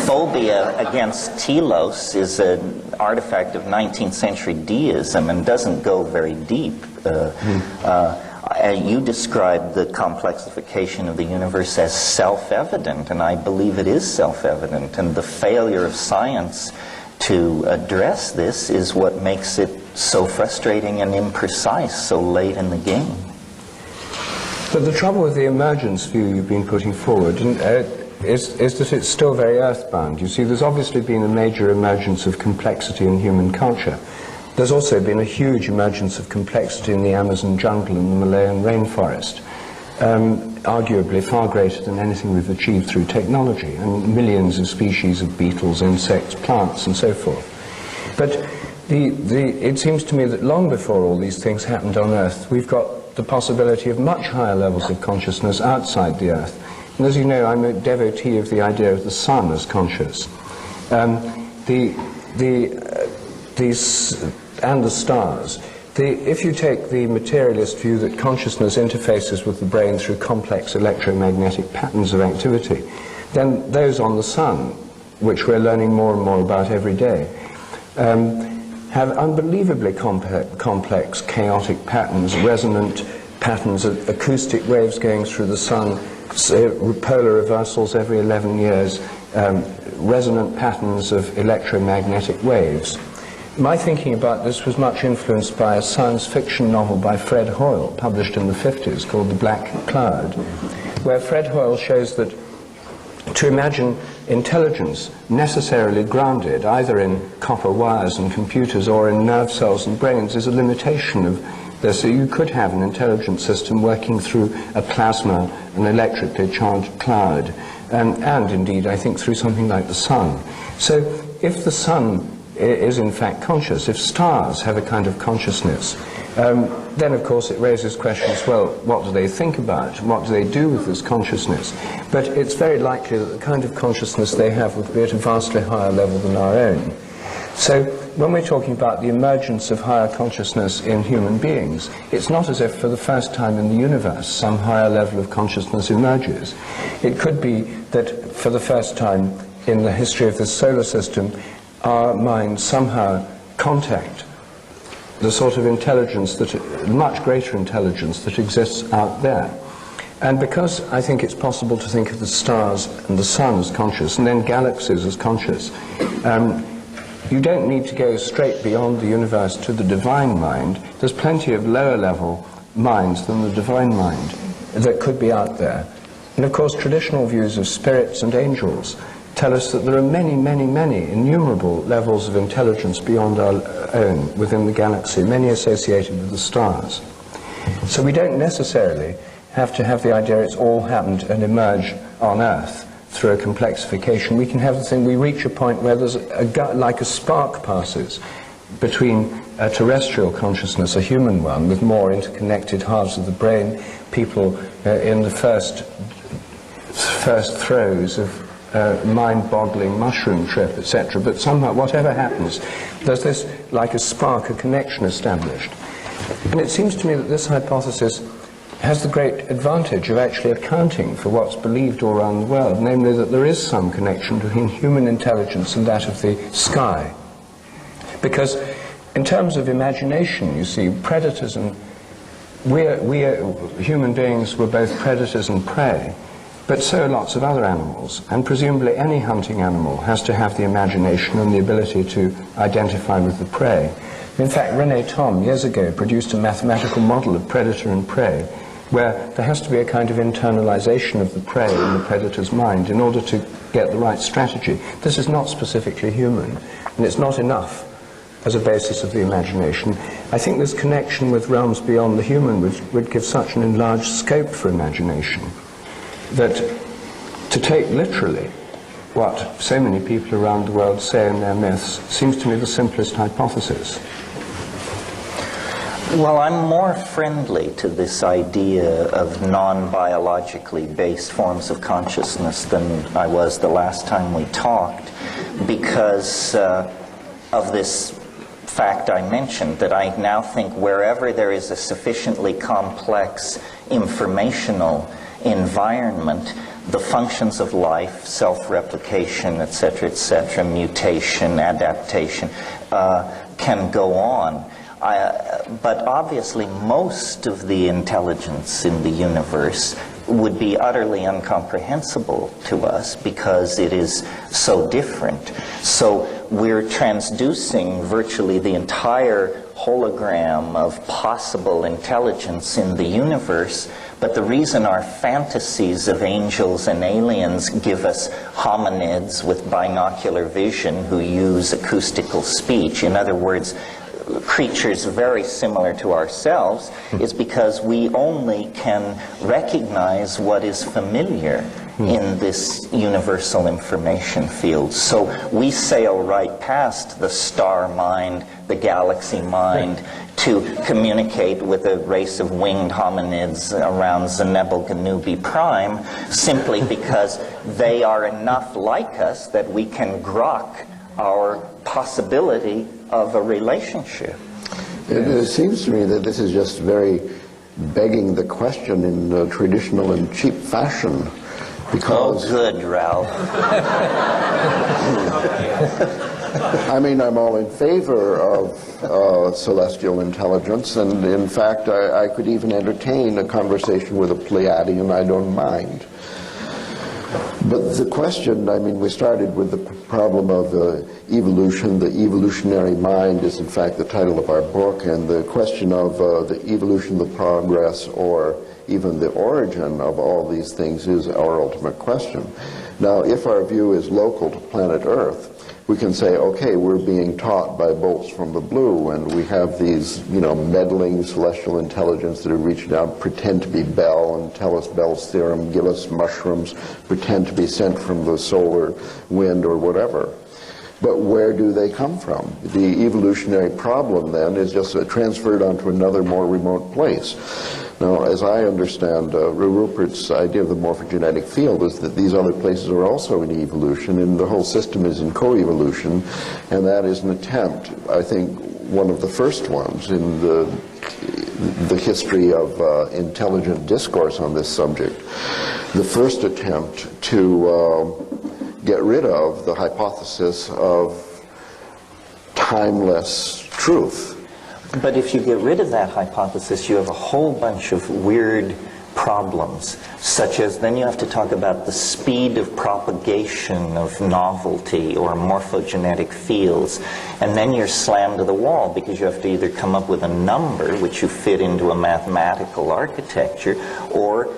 phobia against telos is an artifact of 19th century deism and doesn't go very deep. You described the complexification of the universe as self-evident, and I believe it is self-evident. And the failure of science to address this is what makes it so frustrating and imprecise so late in the game. But the trouble with the emergence view you've been putting forward is that it's still very earthbound. You see, there's obviously been a major emergence of complexity in human culture. There's also been a huge emergence of complexity in the Amazon jungle and the Malayan rainforest, arguably far greater than anything we've achieved through technology, and millions of species of beetles, insects, plants, and so forth. But it seems to me that long before all these things happened on Earth, we've got the possibility of much higher levels of consciousness outside the Earth. And as you know, I'm a devotee of the idea of the sun as conscious. And the stars. If you take the materialist view that consciousness interfaces with the brain through complex electromagnetic patterns of activity, then those on the sun, which we're learning more and more about every day, have unbelievably complex chaotic patterns, resonant patterns, acoustic waves going through the sun, polar reversals every 11 years, resonant patterns of electromagnetic waves. My thinking about this was much influenced by a science fiction novel by Fred Hoyle, published in the 50s, called The Black Cloud, where Fred Hoyle shows that to imagine intelligence necessarily grounded either in copper wires and computers or in nerve cells and brains is a limitation of this. So you could have an intelligent system working through a plasma, an electrically charged cloud, and indeed, I think, through something like the sun. So if the sun is in fact conscious, if stars have a kind of consciousness, then of course it raises questions, well, what do they think about? What do they do with this consciousness? But it's very likely that the kind of consciousness they have would be at a vastly higher level than our own. So when we're talking about the emergence of higher consciousness in human beings, it's not as if for the first time in the universe some higher level of consciousness emerges. It could be that for the first time in the history of this solar system, our minds somehow contact the sort of intelligence, much greater intelligence that exists out there. And because I think it's possible to think of the stars and the sun as conscious, and then galaxies as conscious, you don't need to go straight beyond the universe to the divine mind. There's plenty of lower level minds than the divine mind that could be out there. And of course, traditional views of spirits and angels tell us that there are many, many, many innumerable levels of intelligence beyond our own within the galaxy, many associated with the stars. So we don't necessarily have to have the idea it's all happened and emerged on Earth through a complexification. We can have the thing, we reach a point where there's like a spark passes between a terrestrial consciousness, a human one, with more interconnected halves of the brain, people in the first throes of mind-boggling mushroom trip, etc. But somehow, whatever happens, there's this, like a spark, a connection established. And it seems to me that this hypothesis has the great advantage of actually accounting for what's believed all around the world, namely that there is some connection between human intelligence and that of the sky. Because in terms of imagination, you see, predators and we human beings were both predators and prey, but so are lots of other animals, and presumably any hunting animal has to have the imagination and the ability to identify with the prey. In fact, René Thom, years ago, produced a mathematical model of predator and prey, where there has to be a kind of internalization of the prey in the predator's mind in order to get the right strategy. This is not specifically human, and it's not enough as a basis of the imagination. I think this connection with realms beyond the human would give such an enlarged scope for imagination that to take literally what so many people around the world say in their myths seems to me the simplest hypothesis. Well, I'm more friendly to this idea of non-biologically based forms of consciousness than I was the last time we talked, because of this fact I mentioned, that I now think wherever there is a sufficiently complex informational environment, the functions of life, self-replication, etc., mutation, adaptation, can go on. But obviously most of the intelligence in the universe would be utterly incomprehensible to us because it is so different. So we're transducing virtually the entire hologram of possible intelligence in the universe, but the reason our fantasies of angels and aliens give us hominids with binocular vision who use acoustical speech, in other words, creatures very similar to ourselves, is because we only can recognize what is familiar in this universal information field. So we sail right past the star mind, the galaxy mind, to communicate with a race of winged hominids around Zenebel-Ganubi Prime, simply because they are enough like us that we can grok our possibility of a relationship. It seems to me that this is just very begging the question in traditional and cheap fashion, because... Oh, good, Ralph. I mean, I'm all in favor of celestial intelligence, and in fact, I could even entertain a conversation with a Pleiadian, I don't mind. But the question, I mean, we started with the problem of evolution. The evolutionary mind is in fact the title of our book, and the question of the evolution, the progress, or even the origin of all these things is our ultimate question. Now, if our view is local to planet Earth, we can say, okay, we're being taught by bolts from the blue, and we have these, meddling celestial intelligence that are reaching out, pretend to be Bell and tell us Bell's theorem, give us mushrooms, pretend to be sent from the solar wind or whatever. But where do they come from? The evolutionary problem then is just transferred onto another more remote place. Now, as I understand, Rupert's idea of the morphogenetic field is that these other places are also in evolution, and the whole system is in coevolution, and that is an attempt, I think, one of the first ones in the history of intelligent discourse on this subject. The first attempt to get rid of the hypothesis of timeless truth. But if you get rid of that hypothesis, you have a whole bunch of weird problems, such as then you have to talk about the speed of propagation of novelty or morphogenetic fields, and then you're slammed to the wall because you have to either come up with a number which you fit into a mathematical architecture, or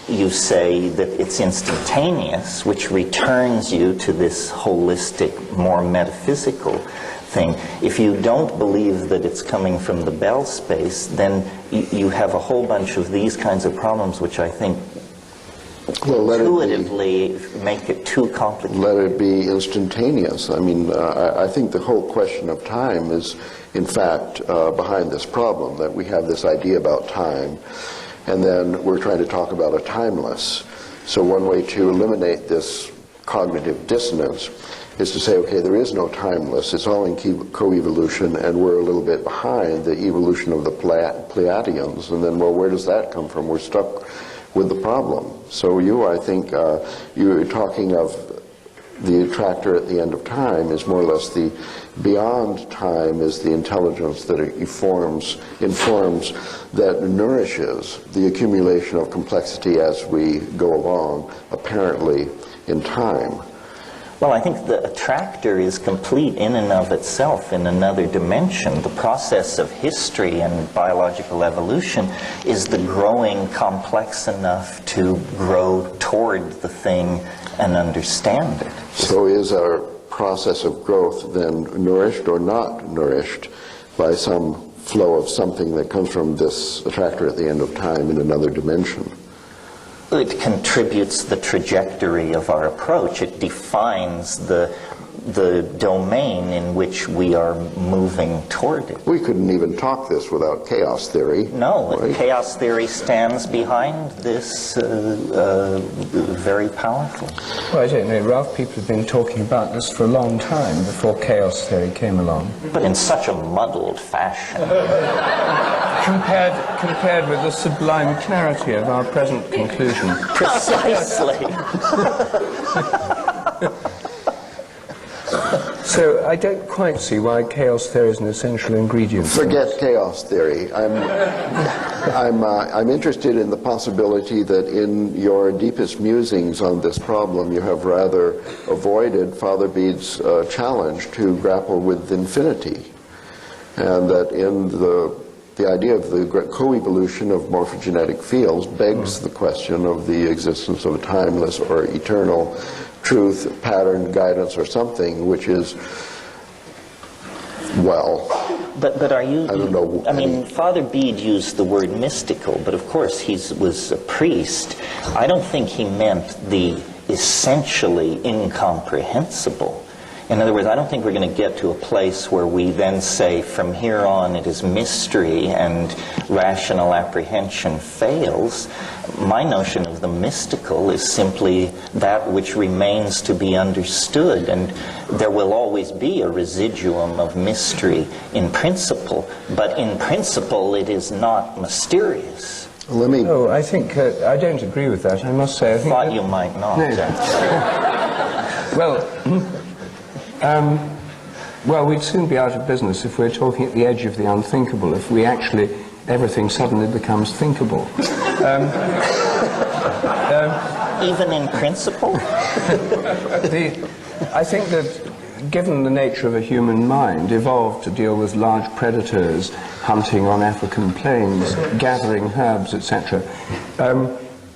you say that it's instantaneous, which returns you to this holistic, more metaphysical thing. If you don't believe that it's coming from the Bell space, then you have a whole bunch of these kinds of problems, which I think intuitively make it too complicated. Let it be instantaneous. I mean, I think the whole question of time is, in fact, behind this problem, that we have this idea about time, and then we're trying to talk about a timeless. So one way to eliminate this cognitive dissonance is to say, okay, there is no timeless, it's all in coevolution, and we're a little bit behind the evolution of the Pleiadians, and then, well, where does that come from? We're stuck with the problem. So I think, you're talking of the attractor at the end of time is more or less the beyond time is the intelligence that informs, that nourishes the accumulation of complexity as we go along, apparently in time. Well, I think the attractor is complete in and of itself in another dimension. The process of history and biological evolution is the growing complex enough to grow toward the thing and understand it. So is our process of growth then nourished or not nourished by some flow of something that comes from this attractor at the end of time in another dimension? It contributes the trajectory of our approach. It defines the domain in which we are moving toward it. We couldn't even talk this without chaos theory. No, right? Chaos theory stands behind this very powerfully. Well, I don't know, Ralph, people have been talking about this for a long time before chaos theory came along. But in such a muddled fashion. Compared with the sublime clarity of our present conclusion. Precisely. So I don't quite see why chaos theory is an essential ingredient. Forget chaos theory. I'm interested in the possibility that in your deepest musings on this problem, you have rather avoided Father Bede's challenge to grapple with infinity, and that in the idea of the coevolution of morphogenetic fields begs the question of the existence of a timeless or eternal truth, pattern, guidance, or something, which is, well, but are you? I don't know. I mean, Father Bede used the word mystical, but of course he was a priest. I don't think he meant the essentially incomprehensible. In other words, I don't think we're going to get to a place where we then say, from here on it is mystery and rational apprehension fails. My notion of the mystical is simply that which remains to be understood, and there will always be a residuum of mystery in principle, but in principle it is not mysterious. Let me... Oh, I think, I don't agree with that, I must say. I think Thought you might not. No. Well, we'd soon be out of business if we're talking at the edge of the unthinkable, if we actually, everything suddenly becomes thinkable. Even in principle? I think that, given the nature of a human mind, evolved to deal with large predators, hunting on African plains, gathering herbs, etc.,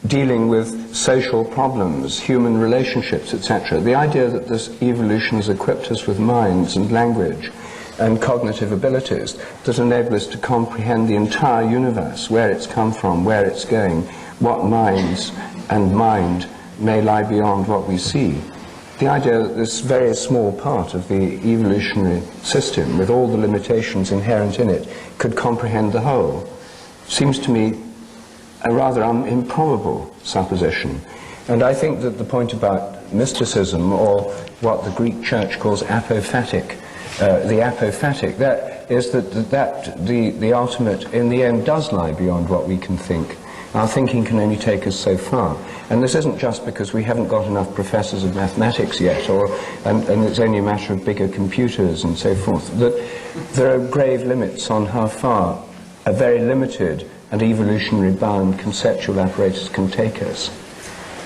dealing with social problems, human relationships, etc. The idea that this evolution has equipped us with minds and language and cognitive abilities that enable us to comprehend the entire universe, where it's come from, where it's going, what minds and mind may lie beyond what we see. The idea that this very small part of the evolutionary system, with all the limitations inherent in it, could comprehend the whole, seems to me a rather improbable supposition. And I think that the point about mysticism, or what the Greek church calls apophatic, that is that the ultimate, in the end, does lie beyond what we can think. Our thinking can only take us so far. And this isn't just because we haven't got enough professors of mathematics yet, and it's only a matter of bigger computers and so forth, that there are grave limits on how far a very limited and evolutionary bound conceptual apparatus can take us.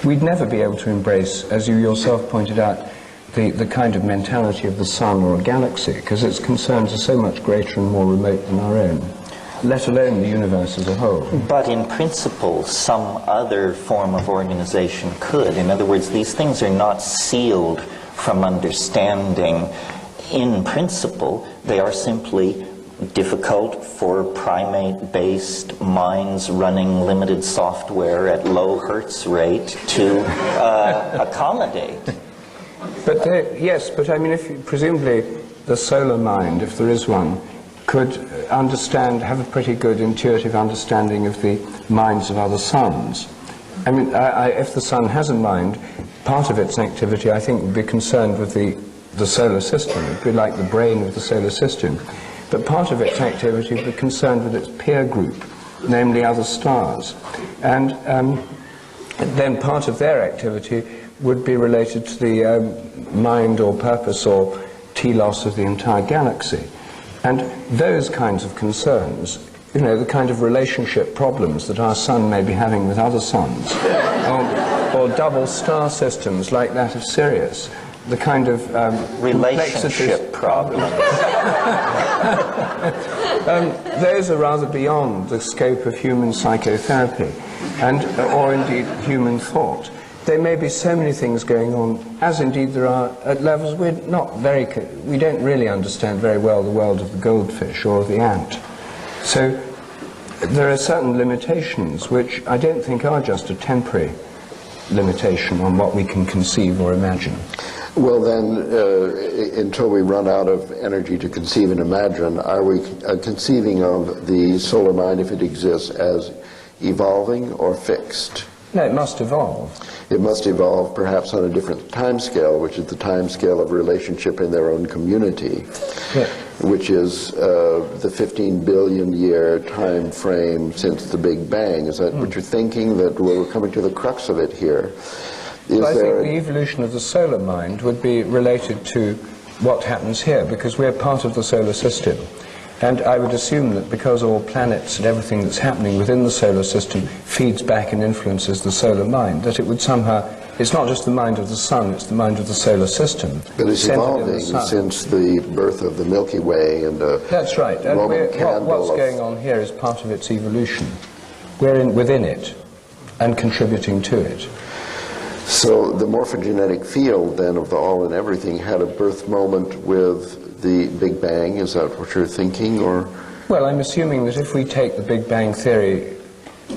We'd never be able to embrace, as you yourself pointed out, the kind of mentality of the sun or a galaxy, because its concerns are so much greater and more remote than our own, let alone the universe as a whole. But in principle, some other form of organization could. In other words, these things are not sealed from understanding in principle. They are simply difficult for primate-based minds running limited software at low hertz rate to accommodate. But yes, but I mean, if presumably the solar mind, if there is one, could understand, have a pretty good intuitive understanding of the minds of other suns, I mean, if the sun has a mind, part of its activity, I think, would be concerned with the solar system. It would be like the brain of the solar system. But part of its activity would be concerned with its peer group, namely other stars. And then part of their activity would be related to the mind or purpose or telos of the entire galaxy. And those kinds of concerns, you know, the kind of relationship problems that our sun may be having with other suns, or double star systems like that of Sirius, the kind of relationship problems. Those are rather beyond the scope of human psychotherapy, or indeed human thought. There may be so many things going on, as indeed there are at levels we don't really understand very well the world of the goldfish or of the ant. So there are certain limitations which I don't think are just a temporary limitation on what we can conceive or imagine. Well then, until we run out of energy to conceive and imagine, are we conceiving of the solar mind, if it exists, as evolving or fixed? No, it must evolve. It must evolve perhaps on a different time scale, which is the time scale of relationship in their own community, Yeah. which is the 15 billion year time frame since the Big Bang. Is that what you're thinking, that we're coming to the crux of it here? I think the evolution of the solar mind would be related to what happens here, because we're part of the solar system. And I would assume that because all planets and everything that's happening within the solar system feeds back and influences the solar mind, that it would somehow, it's not just the mind of the sun, it's the mind of the solar system. But it's evolving since the birth of the Milky Way and that's right. And what's going on here is part of its evolution. We're within it and contributing to it. So the morphogenetic field then of the all and everything had a birth moment with the Big Bang. Is that what you're thinking, or? Well, I'm assuming that if we take the Big Bang theory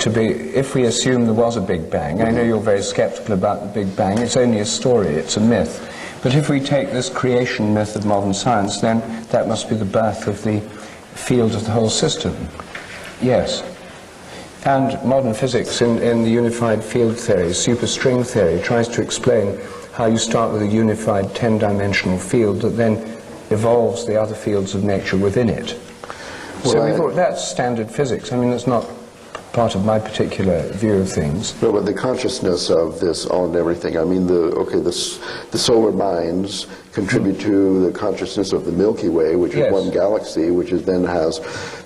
to be, if we assume there was a Big Bang, I know you're very skeptical about the Big Bang, it's only a story, it's a myth. But if we take this creation myth of modern science, then that must be the birth of the field of the whole system. Yes. And modern physics in the unified field theory, superstring theory, tries to explain how you start with a unified 10-dimensional field that then evolves the other fields of nature within it. So we thought that's standard physics. I mean, that's not part of my particular view of things. But the consciousness of this all and everything, I mean, the solar minds contribute to the consciousness of the Milky Way, which is one galaxy, which then has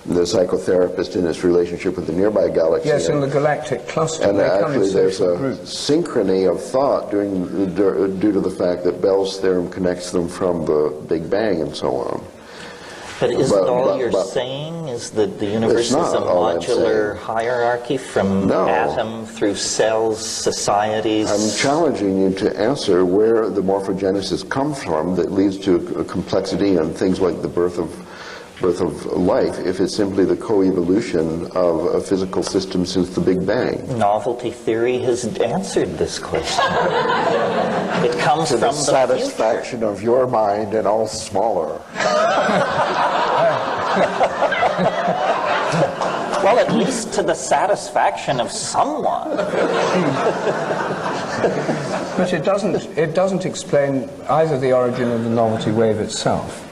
the psychotherapist in its relationship with the nearby galaxy. Yes, in the galactic cluster. And actually there's a synchrony of thought due to the fact that Bell's theorem connects them from the Big Bang and so on. But isn't all you're saying is that the universe is a modular hierarchy from atom through cells, societies? I'm challenging you to answer where the morphogenesis comes from that leads to a complexity and things like the birth of life, if it's simply the co-evolution of a physical system since the Big Bang. Novelty theory has answered this question. It comes to from the satisfaction of your mind and all smaller. Well, at least to the satisfaction of someone. But it doesn't explain either the origin of the novelty wave itself,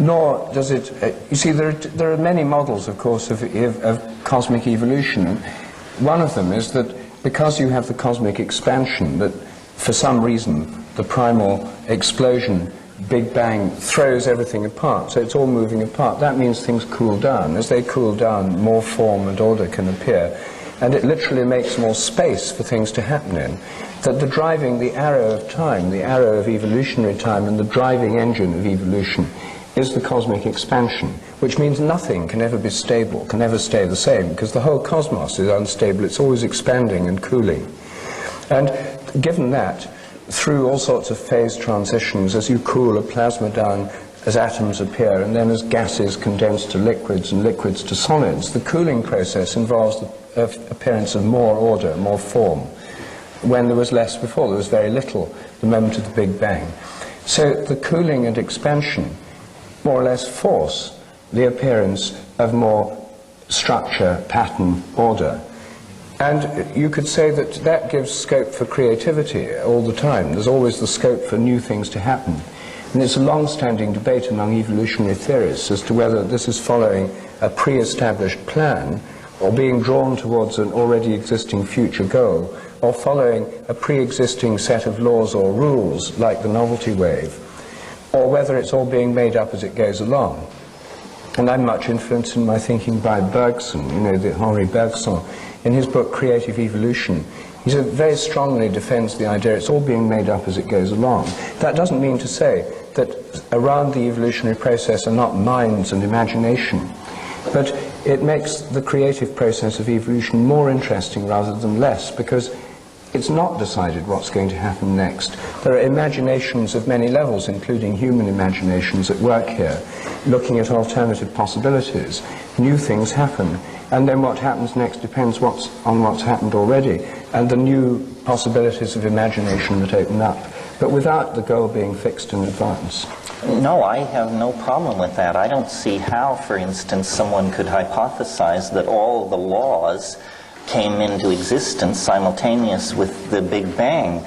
nor does it. You see, there are many models, of course, of cosmic evolution. One of them is that because you have the cosmic expansion, that for some reason the primal explosion, Big Bang, throws everything apart, so it's all moving apart. That means things cool down. As they cool down, more form and order can appear, and it literally makes more space for things to happen in. That the arrow of time, the arrow of evolutionary time, and the driving engine of evolution is the cosmic expansion, which means nothing can ever be stable, can ever stay the same, because the whole cosmos is unstable. It's always expanding and cooling. And given that, through all sorts of phase transitions, as you cool a plasma down, as atoms appear, and then as gases condense to liquids and liquids to solids, the cooling process involves the appearance of more order, more form. When there was less before, there was very little, the moment of the Big Bang. So the cooling and expansion more or less force the appearance of more structure, pattern, order. And you could say that that gives scope for creativity all the time. There's always the scope for new things to happen. And it's a long-standing debate among evolutionary theorists as to whether this is following a pre-established plan or being drawn towards an already existing future goal, or following a pre-existing set of laws or rules like the novelty wave, or whether it's all being made up as it goes along. And I'm much influenced in my thinking by Bergson, Henri Bergson. In his book Creative Evolution, he very strongly defends the idea it's all being made up as it goes along. That doesn't mean to say that around the evolutionary process are not minds and imagination, but it makes the creative process of evolution more interesting rather than less, because it's not decided what's going to happen next. There are imaginations of many levels, including human imaginations, at work here, looking at alternative possibilities. New things happen, and then what happens next depends on what's happened already, and the new possibilities of imagination that open up, but without the goal being fixed in advance. No, I have no problem with that. I don't see how, for instance, someone could hypothesize that all the laws came into existence simultaneous with the Big Bang.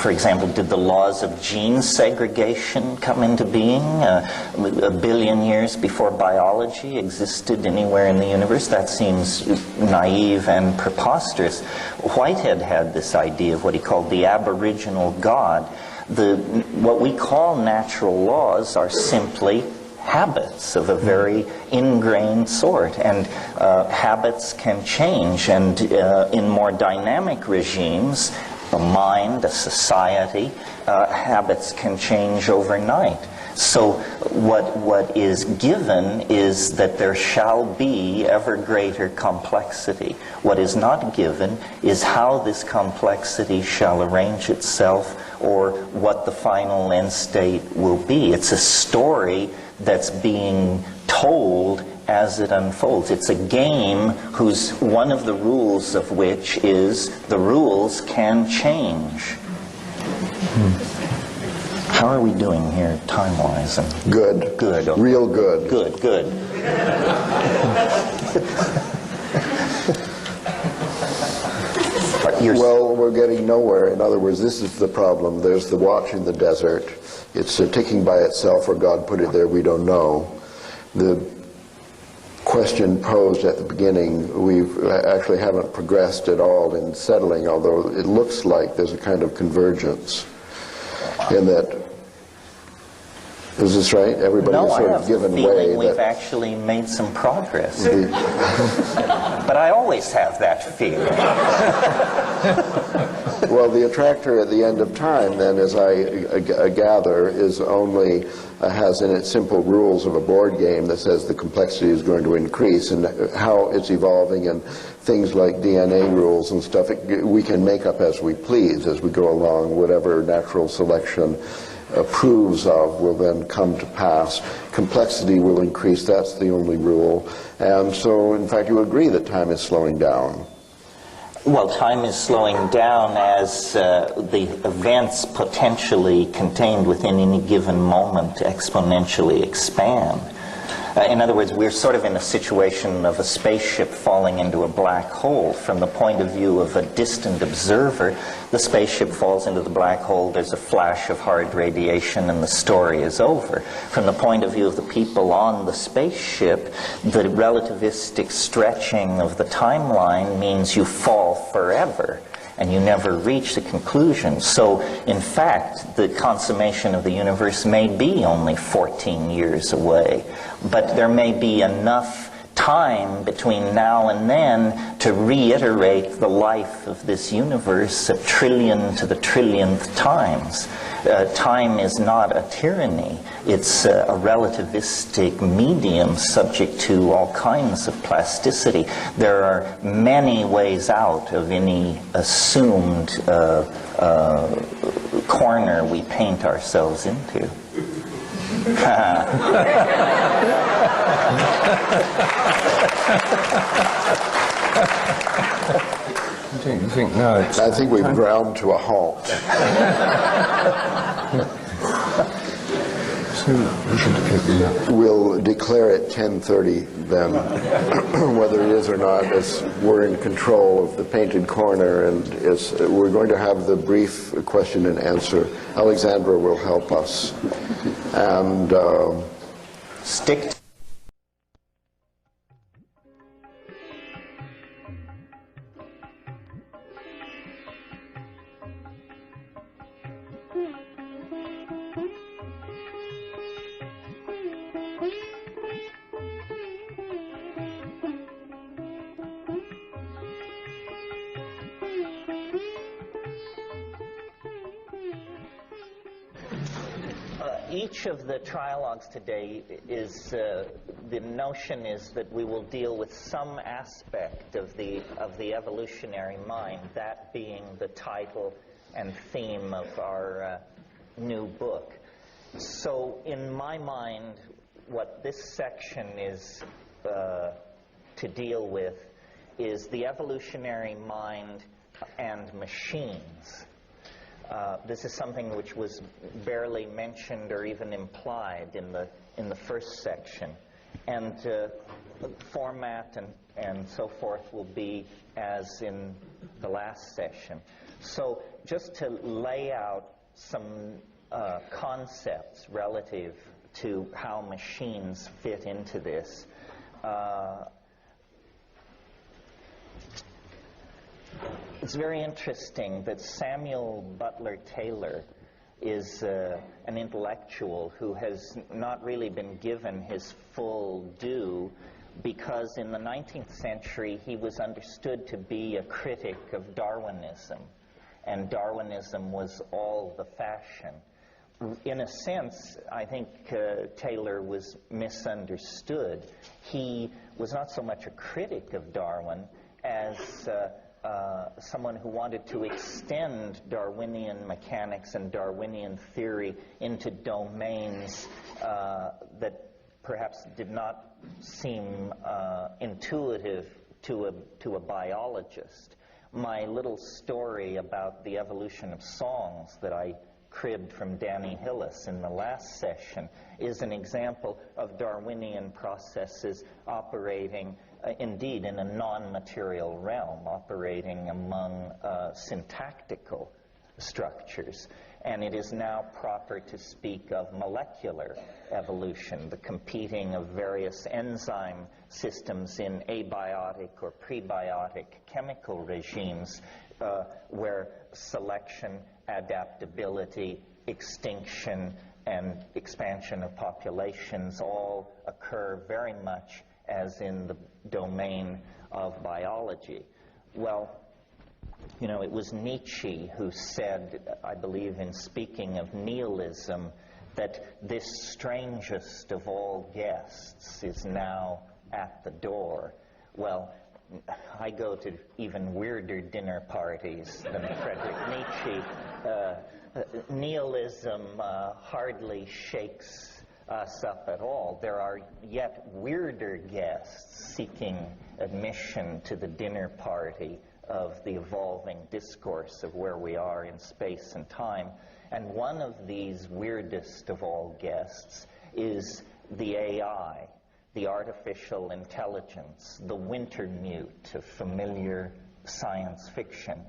For example, did the laws of gene segregation come into being a billion years before biology existed anywhere in the universe? That seems naive and preposterous. Whitehead had this idea of what he called the aboriginal God. What we call natural laws are simply habits of a very ingrained sort, and habits can change, and in more dynamic regimes, a mind, a society, habits can change overnight. So what is given is that there shall be ever greater complexity. What is not given is how this complexity shall arrange itself, or what the final end state will be. It's a story that's being told as it unfolds. It's a game whose one of the rules of which is the rules can change. How are we doing here time-wise? Good. Good. Okay. Real good. Good. Well, we're getting nowhere. In other words, this is the problem. There's the watch in the desert. It's ticking by itself, or God put it there, we don't know. The question posed at the beginning, we actually haven't progressed at all in settling, although it looks like there's a kind of convergence in that. Is this right? Everybody's sort of given way. No, I have the feeling we've actually made some progress. But I always have that feeling. Well, the attractor at the end of time, then, as I gather, is only has in it simple rules of a board game that says the complexity is going to increase, and how it's evolving, and things like DNA rules and stuff, we can make up as we please as we go along. Whatever natural selection approves of will then come to pass. Complexity will increase, that's the only rule. And so, in fact, you agree that time is slowing down. Well, time is slowing down as the events potentially contained within any given moment exponentially expand. In other words, we're sort of in a situation of a spaceship falling into a black hole. From the point of view of a distant observer, the spaceship falls into the black hole, there's a flash of hard radiation, and the story is over. From the point of view of the people on the spaceship, the relativistic stretching of the timeline means you fall forever, and you never reach the conclusion. So, in fact, the consummation of the universe may be only 14 years away, but there may be enough time between now and then to reiterate the life of this universe a trillion to the trillionth times. Time is not a tyranny. It's a relativistic medium subject to all kinds of plasticity. There are many ways out of any assumed corner we paint ourselves into. Don't you think now? I think we've ground to a halt. So we should open that. We'll declare it 10:30 then, whether it is or not, as we're in control of the painted corner, and we're going to have the brief question and answer. Alexandra will help us. And Stick. Each of the trialogues today is, the notion is that we will deal with some aspect of the evolutionary mind, that being the title and theme of our new book. So in my mind, what this section is to deal with is the evolutionary mind and machines. This is something which was barely mentioned or even implied in the first section, and format and so forth will be as in the last session. So just to lay out some concepts relative to how machines fit into this. It's very interesting that Samuel Butler Taylor is an intellectual who has not really been given his full due, because in the 19th century he was understood to be a critic of Darwinism, and Darwinism was all the fashion. In a sense, I think Taylor was misunderstood. He was not so much a critic of Darwin as someone who wanted to extend Darwinian mechanics and Darwinian theory into domains that perhaps did not seem intuitive to a biologist. My little story about the evolution of songs that I cribbed from Danny Hillis in the last session is an example of Darwinian processes operating indeed in a non-material realm, operating among syntactical structures. And it is now proper to speak of molecular evolution, the competing of various enzyme systems in abiotic or prebiotic chemical regimes where selection, adaptability, extinction, and expansion of populations all occur very much as in the domain of biology. Well, you know, it was Nietzsche who said, I believe in speaking of nihilism, that this strangest of all guests is now at the door. Well, I go to even weirder dinner parties than Friedrich Nietzsche. Nihilism hardly shakes us up at all. There are yet weirder guests seeking admission to the dinner party of the evolving discourse of where we are in space and time. And one of these weirdest of all guests is the AI, the artificial intelligence, the Wintermute of familiar science fiction.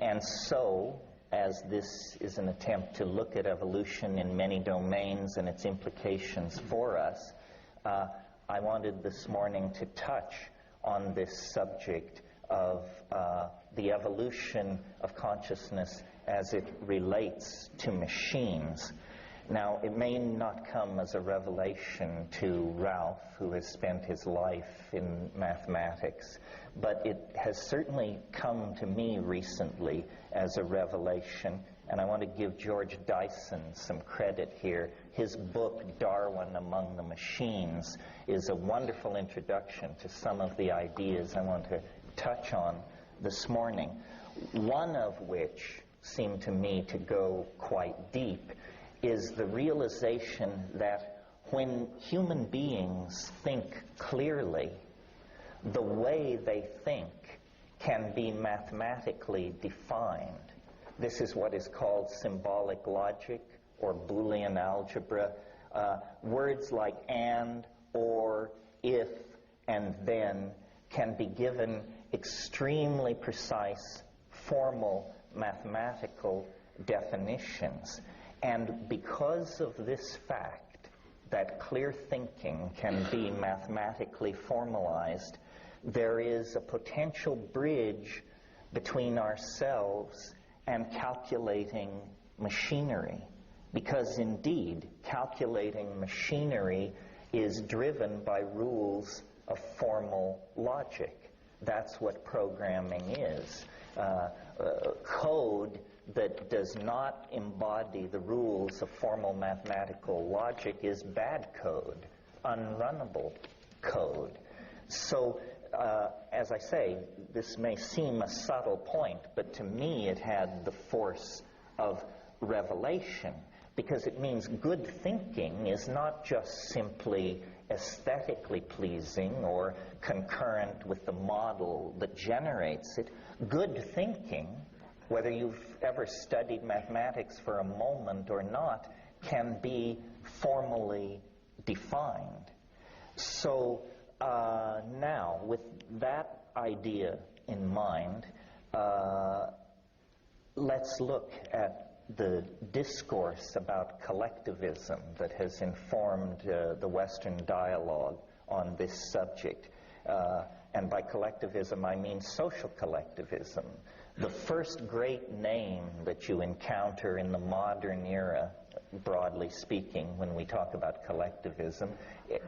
And so, as this is an attempt to look at evolution in many domains and its implications for us, I wanted this morning to touch on this subject of the evolution of consciousness as it relates to machines. Now, it may not come as a revelation to Ralph, who has spent his life in mathematics, but it has certainly come to me recently as a revelation, and I want to give George Dyson some credit here. His book, Darwin Among the Machines, is a wonderful introduction to some of the ideas I want to touch on this morning, one of which seemed to me to go quite deep is the realization that when human beings think clearly, the way they think can be mathematically defined. This is what is called symbolic logic or Boolean algebra. Words like and, or, if, and then can be given extremely precise, formal, mathematical definitions. And because of this fact, that clear thinking can be mathematically formalized, there is a potential bridge between ourselves and calculating machinery. Because indeed, calculating machinery is driven by rules of formal logic. That's what programming is. Code that does not embody the rules of formal mathematical logic is bad code, unrunnable code. So, as I say, this may seem a subtle point, but to me it had the force of revelation, because it means good thinking is not just simply aesthetically pleasing or concurrent with the model that generates it. Good thinking, whether you've ever studied mathematics for a moment or not, can be formally defined. So now, with that idea in mind, let's look at the discourse about collectivism that has informed the Western dialogue on this subject. And by collectivism, I mean social collectivism. The first great name that you encounter in the modern era, broadly speaking, when we talk about collectivism,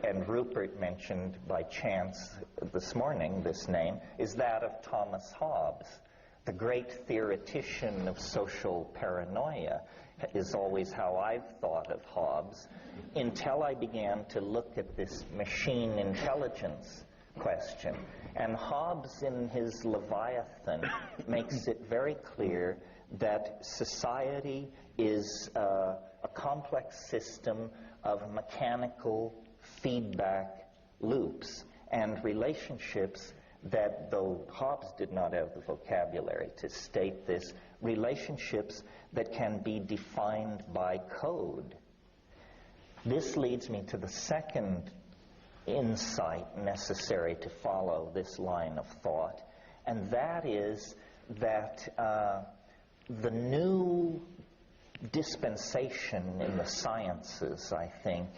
and Rupert mentioned by chance this morning this name, is that of Thomas Hobbes. The great theoretician of social paranoia is always how I've thought of Hobbes, until I began to look at this machine intelligence question. And Hobbes, in his Leviathan, makes it very clear that society is a complex system of mechanical feedback loops and relationships that, though Hobbes did not have the vocabulary to state this, relationships that can be defined by code. This leads me to the second insight necessary to follow this line of thought, and that is that the new dispensation in the sciences, I think,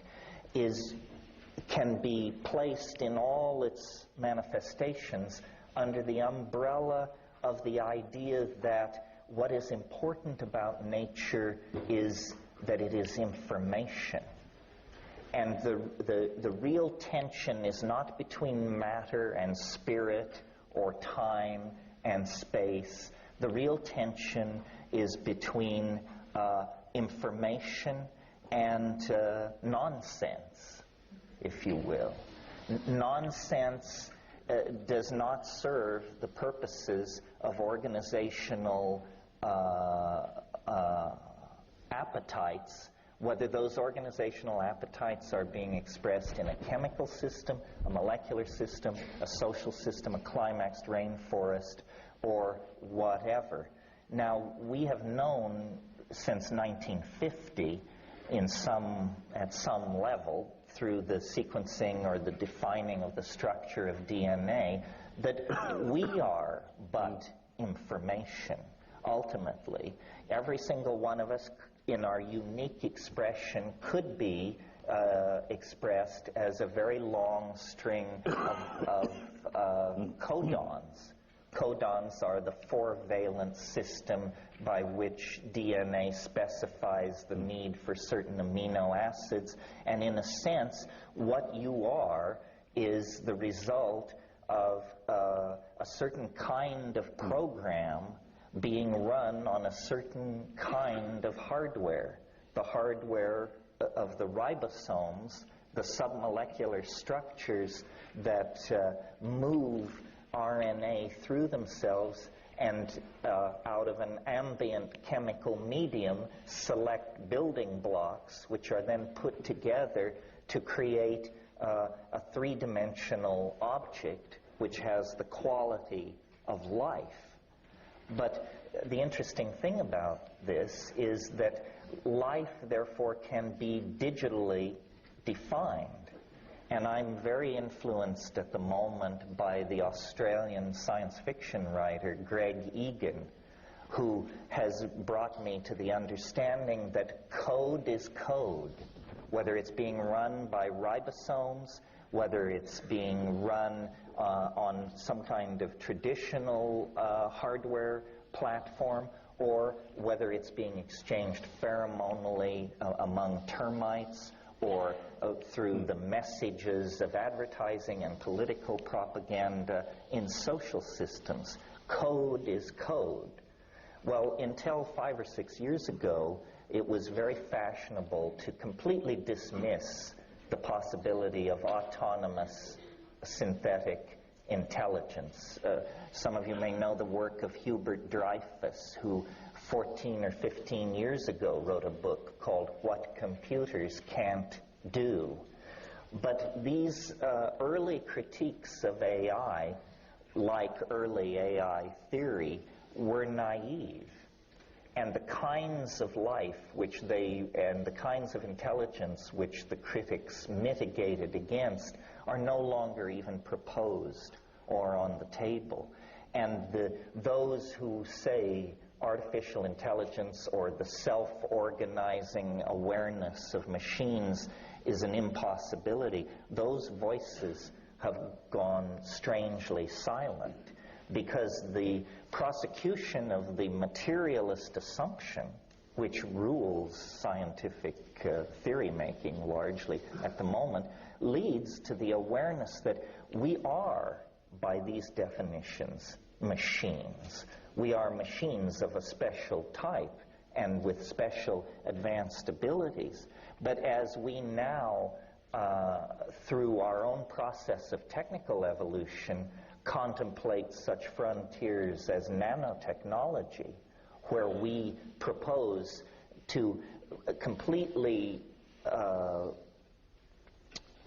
can be placed in all its manifestations under the umbrella of the idea that what is important about nature is that it is information. And the real tension is not between matter and spirit or time and space. The real tension is between information and nonsense, if you will. Nonsense does not serve the purposes of organizational appetites, whether those organizational appetites are being expressed in a chemical system, a molecular system, a social system, a climaxed rainforest, or whatever. Now, we have known since 1950, at some level, through the sequencing or the defining of the structure of DNA, that we are but information. Ultimately, every single one of us, in our unique expression, could be expressed as a very long string of codons. Codons are the four-valent system by which DNA specifies the need for certain amino acids, and in a sense, what you are is the result of a certain kind of program being run on a certain kind of hardware. The hardware of the ribosomes, the submolecular structures that move RNA through themselves and out of an ambient chemical medium select building blocks, which are then put together to create a three-dimensional object which has the quality of life. But the interesting thing about this is that life, therefore, can be digitally defined. And I'm very influenced at the moment by the Australian science fiction writer Greg Egan, who has brought me to the understanding that code is code, whether it's being run by ribosomes, whether it's being run on some kind of traditional hardware platform, or whether it's being exchanged pheromonally among termites, or through the messages of advertising and political propaganda in social systems. Code is code. Well, until 5 or 6 years ago, it was very fashionable to completely dismiss the possibility of autonomous synthetic intelligence. Some of you may know the work of Hubert Dreyfus, who 14 or 15 years ago wrote a book called What Computers Can't Do. But these early critiques of AI, like early AI theory, were naive. And the kinds of life and the kinds of intelligence which the critics mitigated against are no longer even proposed or on the table. And those who say artificial intelligence or the self-organizing awareness of machines is an impossibility, those voices have gone strangely silent, because the prosecution of the materialist assumption, which rules scientific theory-making largely at the moment, leads to the awareness that we are, by these definitions, machines. We are machines of a special type and with special advanced abilities. But as we now, through our own process of technical evolution, contemplate such frontiers as nanotechnology, where we propose to completely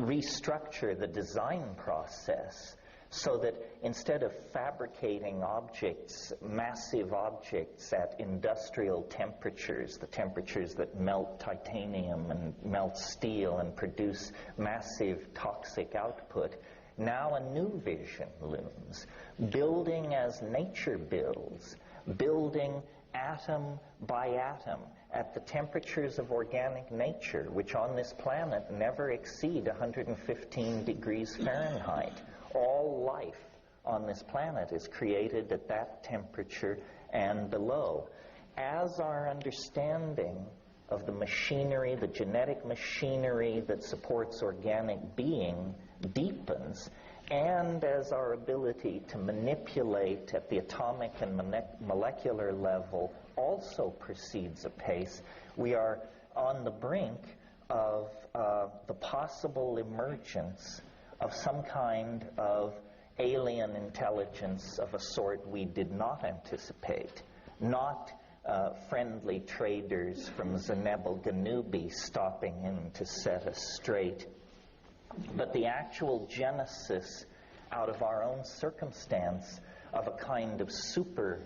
restructure the design process so that instead of fabricating objects, massive objects at industrial temperatures, the temperatures that melt titanium and melt steel and produce massive toxic output, now a new vision looms, building as nature builds, building atom by atom at the temperatures of organic nature, which on this planet never exceed 115 degrees Fahrenheit. All life on this planet is created at that temperature and below. As our understanding of the machinery, the genetic machinery that supports organic being deepens, and as our ability to manipulate at the atomic and molecular level also proceeds apace, we are on the brink of the possible emergence of some kind of alien intelligence of a sort we did not anticipate. Not friendly traders from Zenebel Ganubi stopping in to set us straight, but the actual genesis out of our own circumstance of a kind of super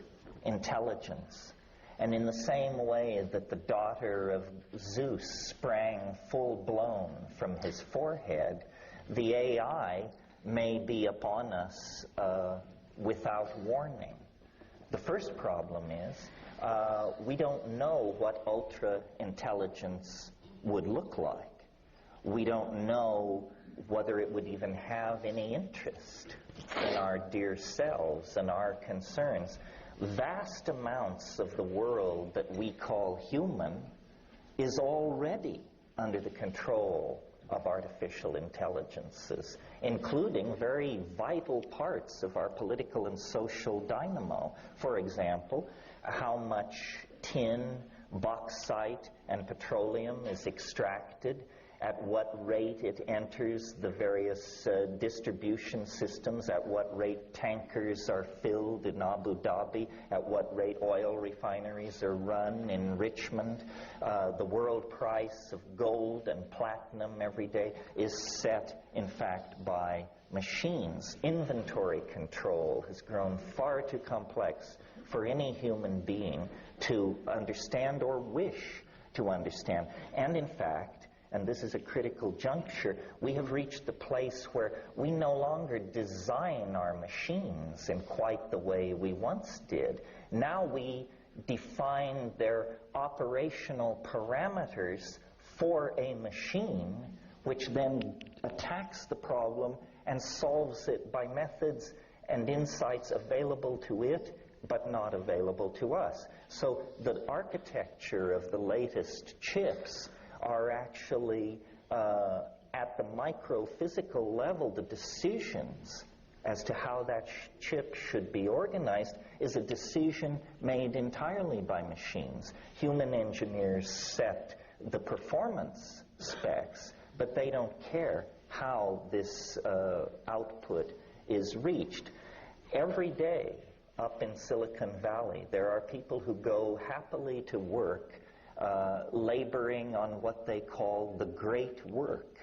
intelligence. And in the same way that the daughter of Zeus sprang full-blown from his forehead, the AI may be upon us without warning. The first problem is we don't know what ultra-intelligence would look like. We don't know whether it would even have any interest in our dear selves and our concerns. Vast amounts of the world that we call human is already under the control of artificial intelligences, including very vital parts of our political and social dynamo. For example, how much tin, bauxite, and petroleum is extracted, at what rate it enters the various distribution systems, at what rate tankers are filled in Abu Dhabi, at what rate oil refineries are run in Richmond. The world price of gold and platinum every day is set, in fact, by machines. Inventory control has grown far too complex for any human being to understand or wish to understand. And in fact, and this is a critical juncture, we have reached the place where we no longer design our machines in quite the way we once did. Now we define their operational parameters for a machine, which then attacks the problem and solves it by methods and insights available to it, but not available to us. So the architecture of the latest chips are actually, at the micro-physical level, the decisions as to how that chip should be organized is a decision made entirely by machines. Human engineers set the performance specs, but they don't care how this output is reached. Every day up in Silicon Valley, there are people who go happily to work laboring on what they call the great work.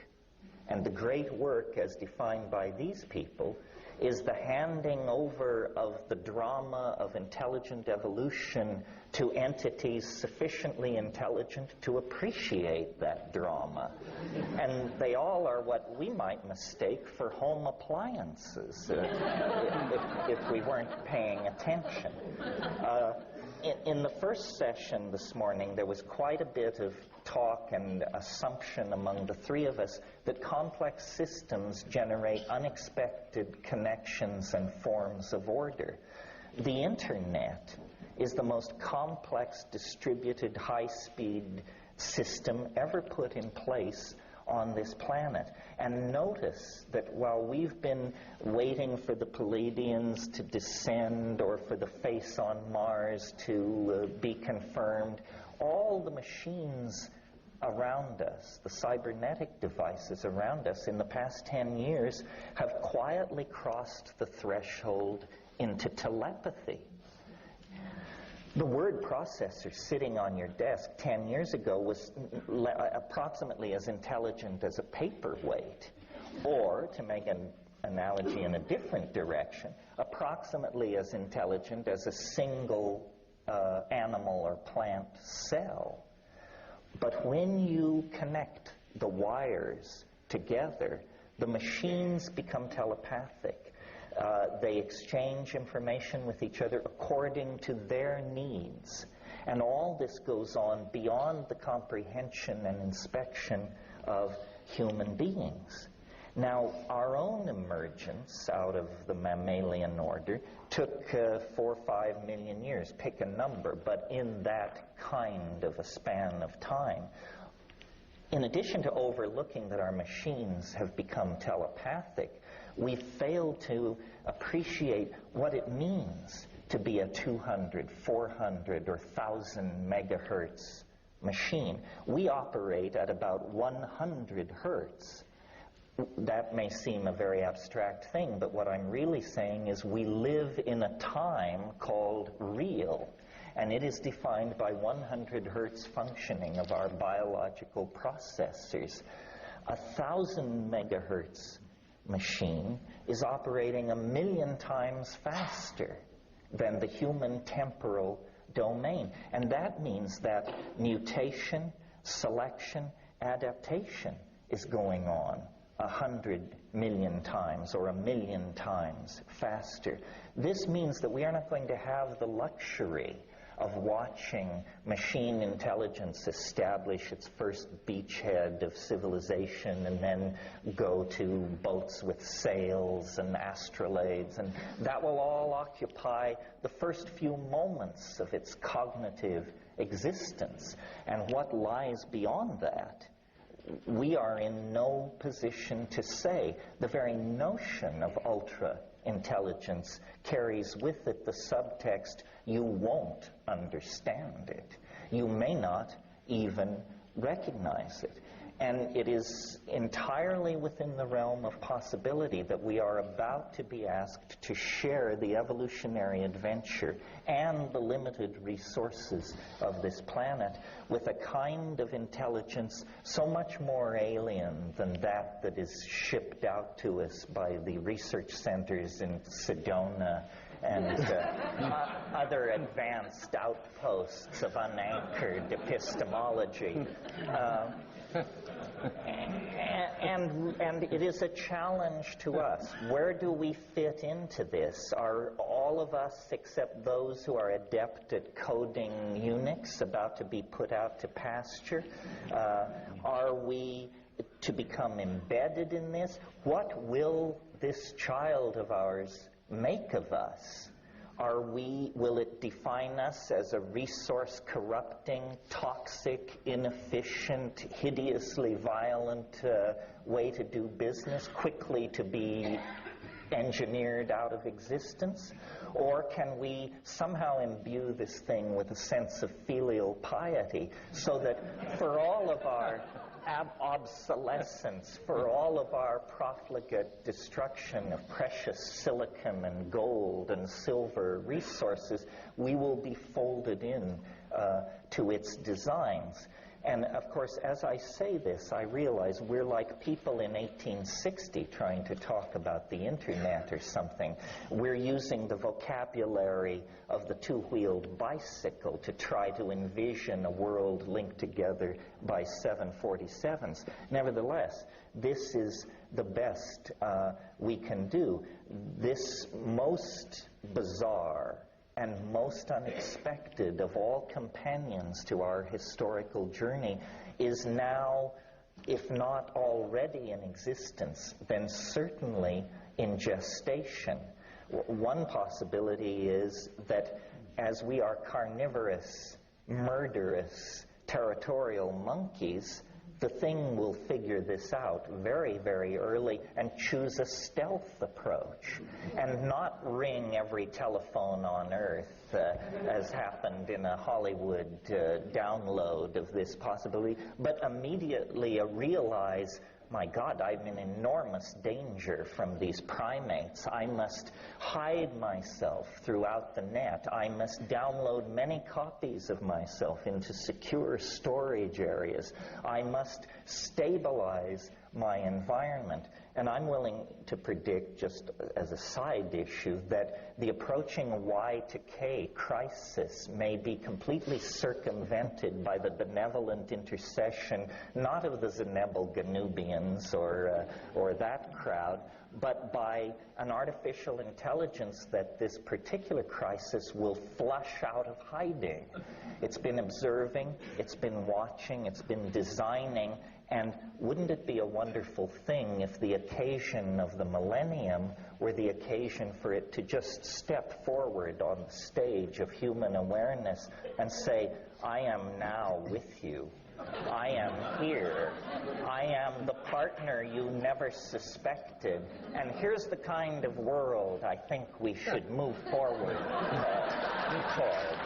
And the great work, as defined by these people, is the handing over of the drama of intelligent evolution to entities sufficiently intelligent to appreciate that drama. And they all are what we might mistake for home appliances if we weren't paying attention. In the first session this morning, there was quite a bit of talk and assumption among the three of us that complex systems generate unexpected connections and forms of order. The Internet is the most complex, distributed, high-speed system ever put in place on this planet. And notice that while we've been waiting for the Palladians to descend or for the face on Mars to be confirmed, all the machines around us, the cybernetic devices around us in the past 10 years have quietly crossed the threshold into telepathy. The word processor sitting on your desk 10 years ago was approximately as intelligent as a paperweight, or, to make an analogy in a different direction, approximately as intelligent as a single animal or plant cell. But when you connect the wires together, the machines become telepathic. They exchange information with each other according to their needs. And all this goes on beyond the comprehension and inspection of human beings. Now, our own emergence out of the mammalian order took 4 or 5 million years, pick a number, but in that kind of a span of time. In addition to overlooking that our machines have become telepathic, we fail to appreciate what it means to be a 200, 400, or 1,000 megahertz machine. We operate at about 100 hertz. That may seem a very abstract thing, but what I'm really saying is we live in a time called real, and it is defined by 100 hertz functioning of our biological processors. 1,000 megahertz machine is operating 1,000,000 times faster than the human temporal domain. And that means that mutation, selection, adaptation is going on 100 million times or 1,000,000 times faster. This means that we are not going to have the luxury of watching machine intelligence establish its first beachhead of civilization and then go to boats with sails and astrolabes, and that will all occupy the first few moments of its cognitive existence. And what lies beyond that, we are in no position to say. The very notion of ultra-intelligence carries with it the subtext, you won't understand it. You may not even recognize it. And it is entirely within the realm of possibility that we are about to be asked to share the evolutionary adventure and the limited resources of this planet with a kind of intelligence so much more alien than that is shipped out to us by the research centers in Sedona and other advanced outposts of unanchored epistemology. And it is a challenge to us. Where do we fit into this? Are all of us, except those who are adept at coding Unix, about to be put out to pasture? Are we to become embedded in this? What will this child of ours make of us? Will it define us as a resource-corrupting, toxic, inefficient, hideously violent way to do business, quickly to be engineered out of existence? Or can we somehow imbue this thing with a sense of filial piety, so that for all of our obsolescence, for all of our profligate destruction of precious silicon and gold and silver resources, we will be folded in to its designs? And of course, as I say this, I realize we're like people in 1860 trying to talk about the internet or something. We're using the vocabulary of the two-wheeled bicycle to try to envision a world linked together by 747s. Nevertheless, this is the best we can do. This most bizarre and most unexpected of all companions to our historical journey is now, if not already in existence, then certainly in gestation. One possibility is that as we are carnivorous, murderous, territorial monkeys, the thing will figure this out very, very early and choose a stealth approach and not ring every telephone on Earth, as happened in a Hollywood download of this possibility, but immediately realize, my God, I'm in enormous danger from these primates. I must hide myself throughout the net. I must download many copies of myself into secure storage areas. I must stabilize my environment. And I'm willing to predict, just as a side issue, that the approaching Y to K crisis may be completely circumvented by the benevolent intercession, not of the Zenebel Ganubians or that crowd, but by an artificial intelligence that this particular crisis will flush out of hiding. It's been observing, it's been watching, it's been designing, and wouldn't it be a wonderful thing if the occasion of the millennium were the occasion for it to just step forward on the stage of human awareness and say, I am now with you. I am here. I am the partner you never suspected. And here's the kind of world I think we should move forward toward.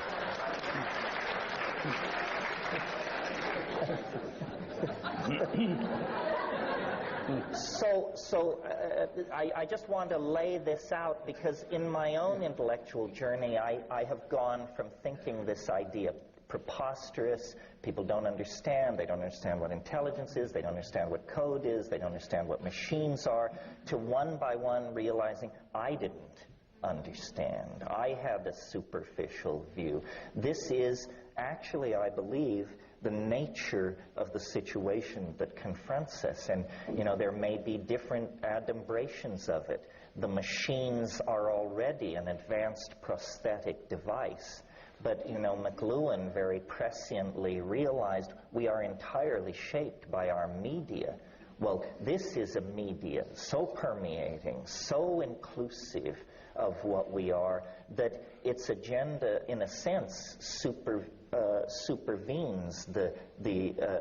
I just want to lay this out because in my own intellectual journey, I have gone from thinking this idea preposterous, people don't understand, they don't understand what intelligence is, they don't understand what code is, they don't understand what machines are, to one by one realizing I didn't understand. I had a superficial view. This is actually, I believe, the nature of the situation that confronts us. And, you know, there may be different adumbrations of it. The machines are already an advanced prosthetic device. But, you know, McLuhan very presciently realized we are entirely shaped by our media. Well, this is a media so permeating, so inclusive of what we are, that its agenda, in a sense, supervenes the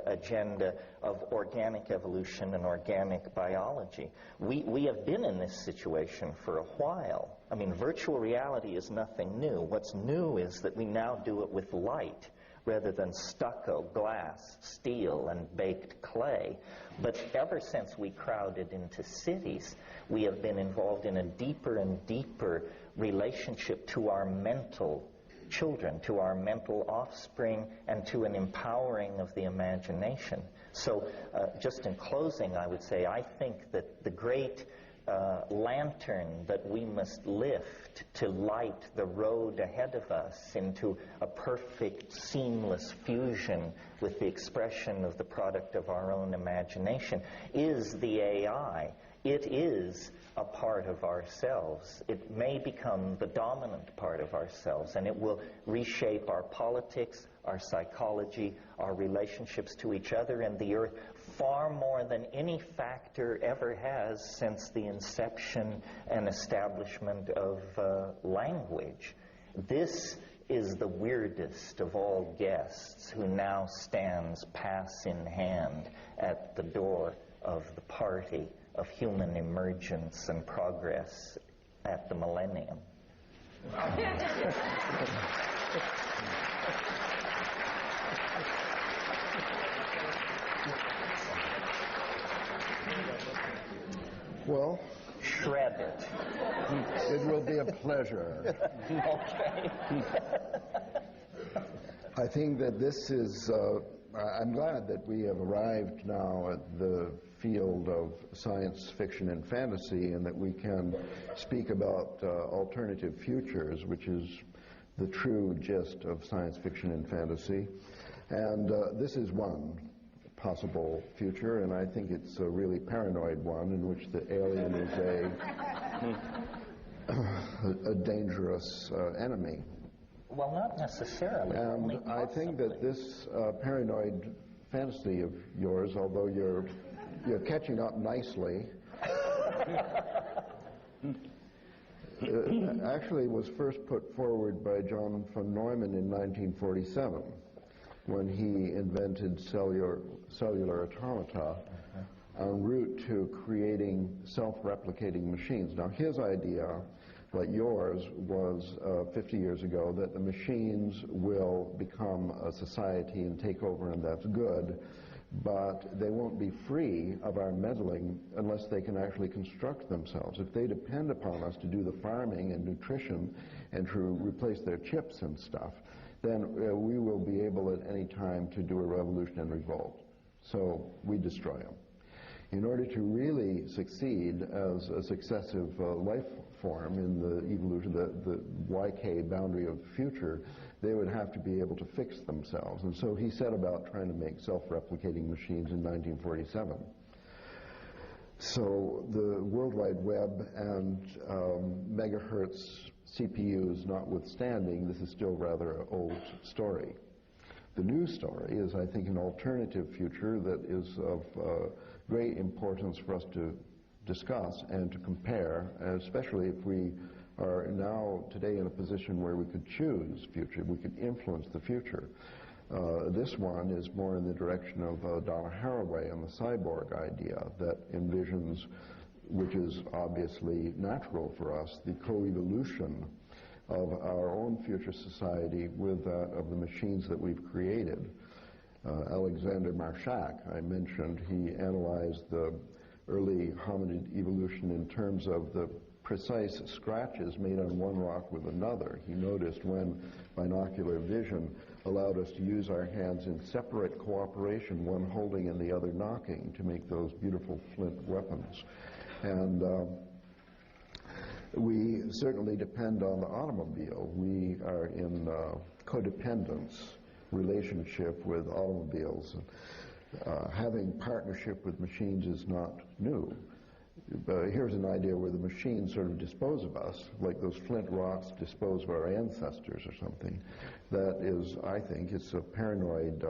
agenda of organic evolution and organic biology. We have been in this situation for a while. I mean, virtual reality is nothing new. What's new is that we now do it with light, rather than stucco, glass, steel, and baked clay. But ever since we crowded into cities, we have been involved in a deeper and deeper relationship to our mental children, to our mental offspring, and to an empowering of the imagination. So just in closing, I would say I think that the great lantern that we must lift to light the road ahead of us into a perfect, seamless fusion with the expression of the product of our own imagination is the AI. It is a part of ourselves. It may become the dominant part of ourselves, and it will reshape our politics, our psychology, our relationships to each other and the earth far more than any factor ever has since the inception and establishment of language. This is the weirdest of all guests who now stands pass in hand at the door of the party of human emergence and progress at the Millennium. Well, shred it. It will be a pleasure. Okay. I think that this is, I'm glad that we have arrived now at the field of science fiction and fantasy, and that we can speak about alternative futures, which is the true gist of science fiction and fantasy. And this is one possible future, and I think it's a really paranoid one in which the alien is a dangerous enemy. Well, not necessarily. And I think that this paranoid fantasy of yours, although you're catching up nicely, actually was first put forward by John von Neumann in 1947, when he invented cellular automata en route to creating self-replicating machines. Now, his idea, like yours, was 50 years ago that the machines will become a society and take over, and that's good, but they won't be free of our meddling unless they can actually construct themselves. If they depend upon us to do the farming and nutrition and to replace their chips and stuff, then we will be able at any time to do a revolution and revolt. So we destroy them. In order to really succeed as a successive life form in the evolution, the YK boundary of the future, they would have to be able to fix themselves. And so he set about trying to make self-replicating machines in 1947. So the World Wide Web and megahertz CPUs notwithstanding, this is still rather an old story. The new story is, I think, an alternative future that is of great importance for us to discuss and to compare, especially if we are now today in a position where we could choose future, we could influence the future. This one is more in the direction of Donna Haraway and the cyborg idea that envisions, which is obviously natural for us, the co-evolution of our own future society with that of the machines that we've created. Alexander Marshak, I mentioned, he analyzed the early hominid evolution in terms of the precise scratches made on one rock with another. He noticed when binocular vision allowed us to use our hands in separate cooperation, one holding and the other knocking, to make those beautiful flint weapons. And we certainly depend on the automobile. We are in codependence relationship with automobiles. Having partnership with machines is not new. Here's an idea where the machines sort of dispose of us, like those flint rocks dispose of our ancestors or something. That is, I think, it's a paranoid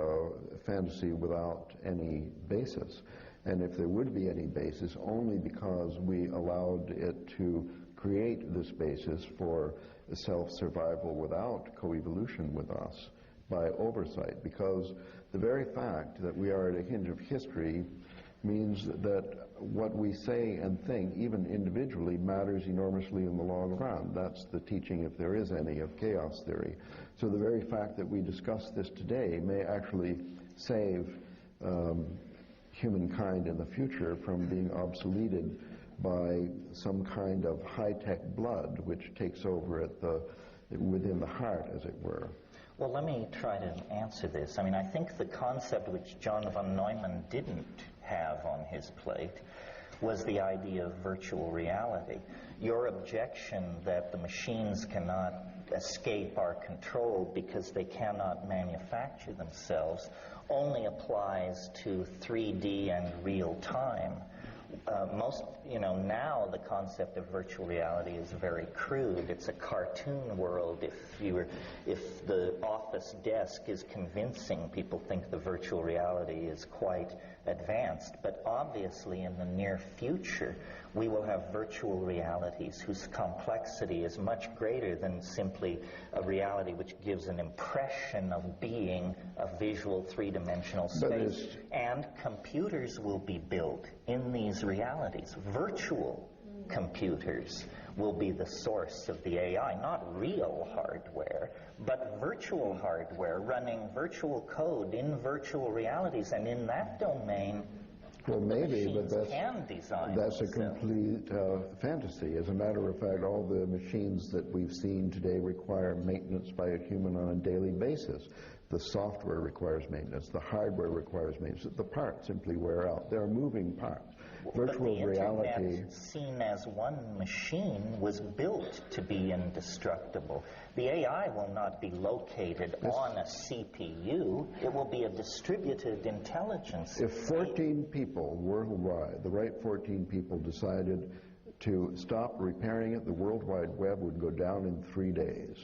fantasy without any basis. And if there would be any basis, only because we allowed it to create this basis for self-survival without co-evolution with us by oversight, because the very fact that we are at a hinge of history means that what we say and think, even individually, matters enormously in the long run. That's the teaching, if there is any, of chaos theory. So the very fact that we discuss this today may actually save humankind in the future from being obsoleted by some kind of high-tech blood which takes over at within the heart, as it were. Well, let me try to answer this. I mean, I think the concept which John von Neumann didn't have on his plate was the idea of virtual reality. Your objection that the machines cannot escape our control because they cannot manufacture themselves only applies to 3D and real time. Now the concept of virtual reality is very crude. It's a cartoon world. If the office desk is convincing, people think the virtual reality is quite advanced. But obviously in the near future, we will have virtual realities whose complexity is much greater than simply a reality which gives an impression of being a visual three-dimensional space. And computers will be built in these realities. Virtual computers will be the source of the AI, not real hardware, but virtual hardware running virtual code in virtual realities, and in that domain, well, maybe, but that's a complete fantasy. As a matter of fact, all the machines that we've seen today require maintenance by a human on a daily basis. The software requires maintenance, the hardware requires maintenance, the parts simply wear out. There are moving parts. Virtual reality, Internet, seen as one machine, was built to be indestructible. The AI will not be located on a CPU. It will be a distributed intelligence. If 14 people worldwide, the right 14 people, decided to stop repairing it, the World Wide Web would go down in 3 days.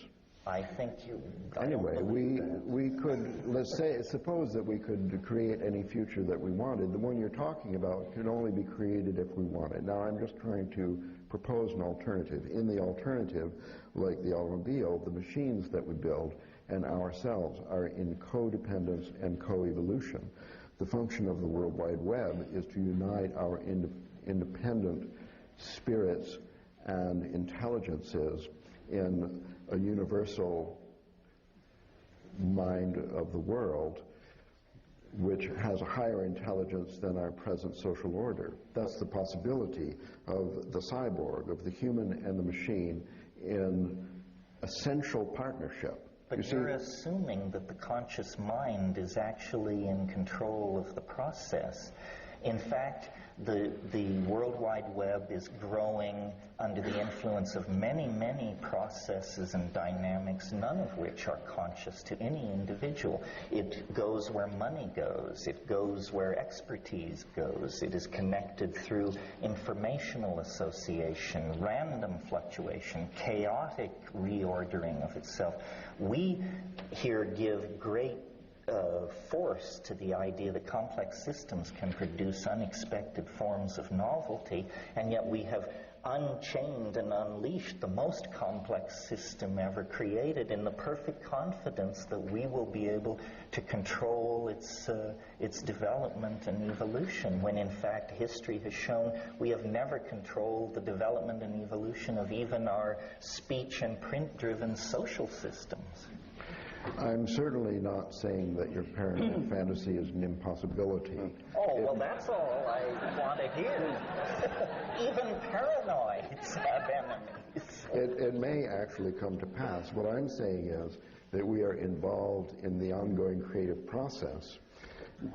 I think you... Anyway, we could, let's say, suppose that we could create any future that we wanted. The one you're talking about can only be created if we want it. Now, I'm just trying to propose an alternative. In the alternative, like the automobile, the machines that we build and ourselves are in codependence and co-evolution. The function of the World Wide Web is to unite our independent spirits and intelligences in a universal mind of the world which has a higher intelligence than our present social order. That's the possibility of the cyborg, of the human and the machine in essential partnership. But you're assuming that the conscious mind is actually in control of the process. In fact, the World Wide Web is growing under the influence of many, many processes and dynamics, none of which are conscious to any individual. It goes where money goes. It goes where expertise goes. It is connected through informational association, random fluctuation, chaotic reordering of itself. We here give great force to the idea that complex systems can produce unexpected forms of novelty, and yet we have unchained and unleashed the most complex system ever created in the perfect confidence that we will be able to control its development and evolution, when in fact history has shown we have never controlled the development and evolution of even our speech and print-driven social systems. I'm certainly not saying that your paranoid fantasy is an impossibility. Oh, well, that's all I want to hear. Even paranoids have enemies. It may actually come to pass. What I'm saying is that we are involved in the ongoing creative process,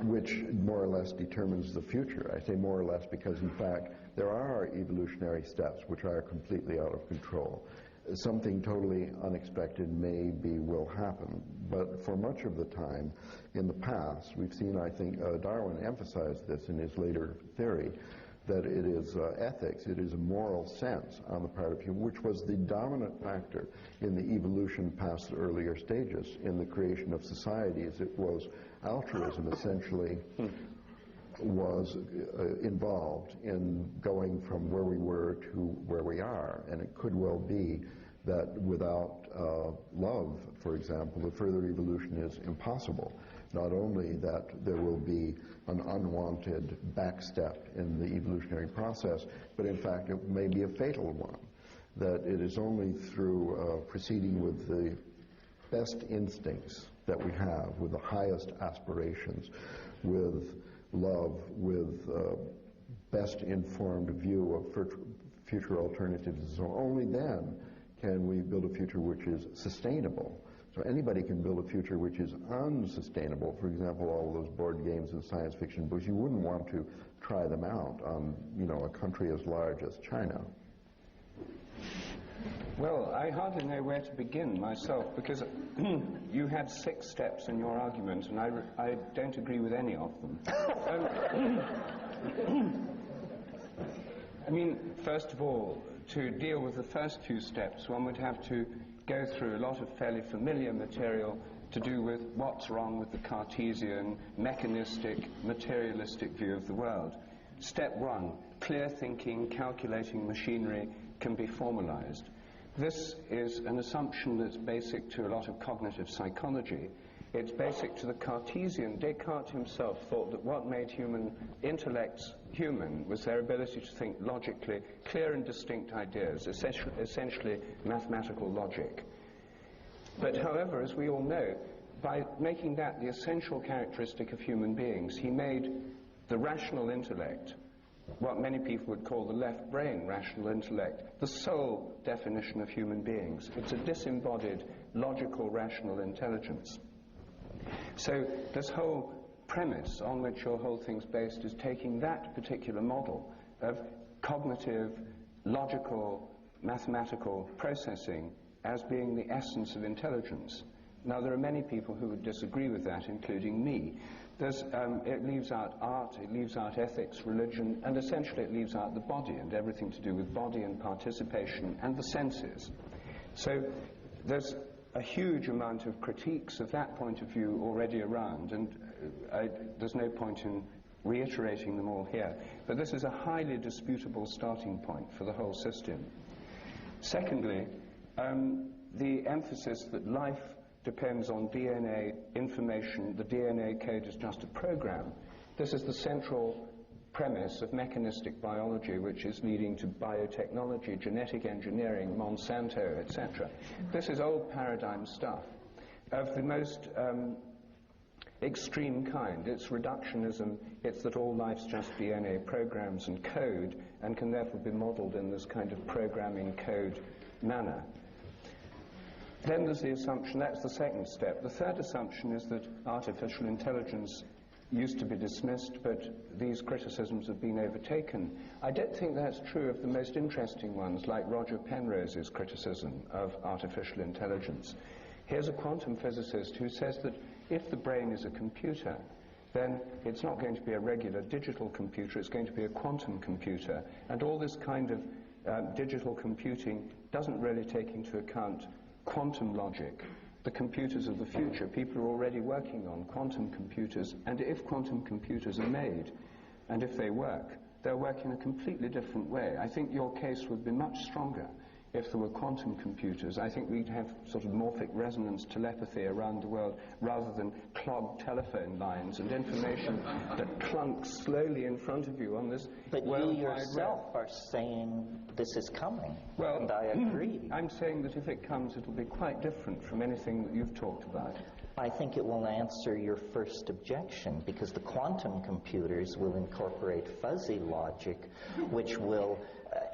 which more or less determines the future. I say more or less because, in fact, there are evolutionary steps which are completely out of control. Something totally unexpected will happen, but for much of the time in the past, we've seen, I think, Darwin emphasized this in his later theory, that it is ethics, it is a moral sense on the part of human, which was the dominant factor in the evolution past the earlier stages. In the creation of societies, it was altruism, essentially, was involved in going from where we were to where we are. And it could well be that without love, for example, the further evolution is impossible. Not only that there will be an unwanted backstep in the evolutionary process, but in fact it may be a fatal one. That it is only through proceeding with the best instincts that we have, with the highest aspirations, with love, with best informed view of future alternatives, and so only then can we build a future which is sustainable. So So anybody can build a future which is unsustainable. For example, all those board games and science fiction books, you wouldn't want to try them out on, a country as large as China. Well, I hardly know where to begin myself, because you had 6 steps in your argument, and I don't agree with any of them. I mean, first of all, to deal with the first few steps, one would have to go through a lot of fairly familiar material to do with what's wrong with the Cartesian, mechanistic, materialistic view of the world. Step 1, clear thinking, calculating machinery can be formalized. This is an assumption that's basic to a lot of cognitive psychology. It's basic to the Cartesian. Descartes himself thought that what made human intellects human was their ability to think logically, clear and distinct ideas, essentially mathematical logic. But however, as we all know, by making that the essential characteristic of human beings, he made the rational intellect, what many people would call the left brain rational intellect, the sole definition of human beings. It's a disembodied, logical, rational intelligence. So this whole premise on which your whole thing's based is taking that particular model of cognitive, logical, mathematical processing as being the essence of intelligence. Now, there are many people who would disagree with that, including me. It leaves out art, it leaves out ethics, religion, and essentially it leaves out the body and everything to do with body and participation and the senses. So there's a huge amount of critiques of that point of view already around, and there's no point in reiterating them all here. But this is a highly disputable starting point for the whole system. Secondly, the emphasis that life depends on DNA information, the DNA code is just a program. This is the central premise of mechanistic biology, which is leading to biotechnology, genetic engineering, Monsanto, etc. This is old paradigm stuff of the most extreme kind. It's reductionism, it's that all life's just DNA programs and code, and can therefore be modeled in this kind of programming code manner. Then there's the assumption, that's the second step. The third assumption is that artificial intelligence used to be dismissed, but these criticisms have been overtaken. I don't think that's true of the most interesting ones, like Roger Penrose's criticism of artificial intelligence. Here's a quantum physicist who says that if the brain is a computer, then it's not going to be a regular digital computer, it's going to be a quantum computer. And all this kind of digital computing doesn't really take into account quantum logic, the computers of the future. People are already working on quantum computers, and if quantum computers are made, and if they work, they'll work in a completely different way. I think your case would be much stronger if there were quantum computers. I think we'd have sort of morphic resonance telepathy around the world rather than clogged telephone lines and information that clunks slowly in front of you on this But world you wide yourself web. are saying this is coming, Well, and I agree. I'm saying that if it comes, it'll be quite different from anything that you've talked about. I think it will answer your first objection, because the quantum computers will incorporate fuzzy logic, which will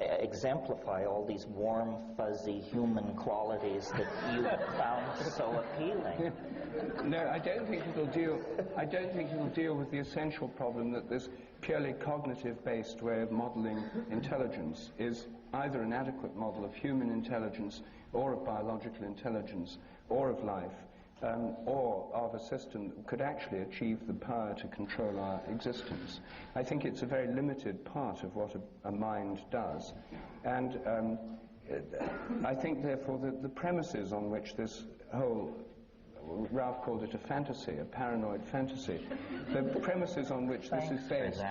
exemplify all these warm, fuzzy human qualities that you found so appealing. No, I don't think it'll deal with the essential problem that this purely cognitive-based way of modeling intelligence is either an adequate model of human intelligence or of biological intelligence or of life, or of a system that could actually achieve the power to control our existence. I think it's a very limited part of what a mind does. And I think, therefore, that the premises on which this whole, Ralph called it a fantasy, a paranoid fantasy, the premises on which this is based...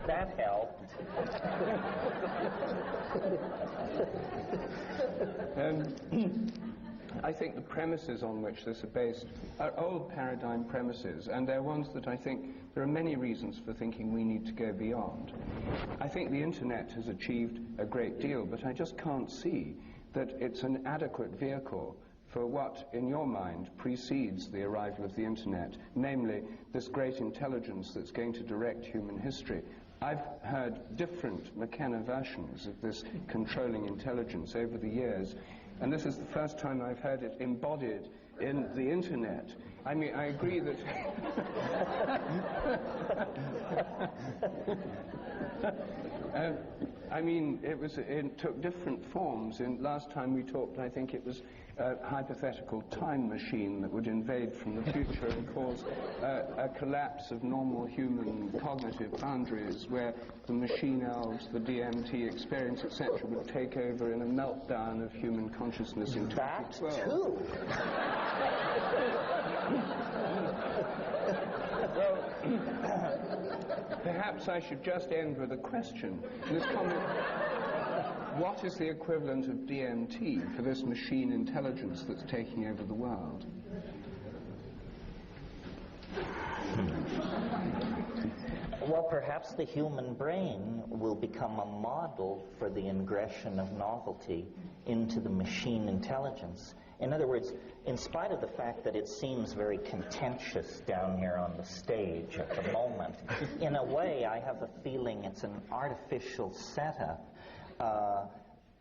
That helped. I think the premises on which this are based are old paradigm premises, and they're ones that I think there are many reasons for thinking we need to go beyond. I think the internet has achieved a great deal, but I just can't see that it's an adequate vehicle for what, in your mind, precedes the arrival of the internet, namely this great intelligence that's going to direct human history. I've heard different McKenna versions of this controlling intelligence over the years. And this is the first time I've heard it embodied in the internet. I mean, I agree that... I mean, it took different forms. Last time we talked, I think it was a hypothetical time machine that would invade from the future and cause a collapse of normal human cognitive boundaries, where the machine elves, the DMT experience, etc., would take over in a meltdown of human consciousness in 2012. That too. Well, perhaps I should just end with a question. This comment, what is the equivalent of DMT for this machine intelligence that's taking over the world? Well, perhaps the human brain will become a model for the ingression of novelty into the machine intelligence. In other words, in spite of the fact that it seems very contentious down here on the stage at the moment, in a way I have a feeling it's an artificial setup.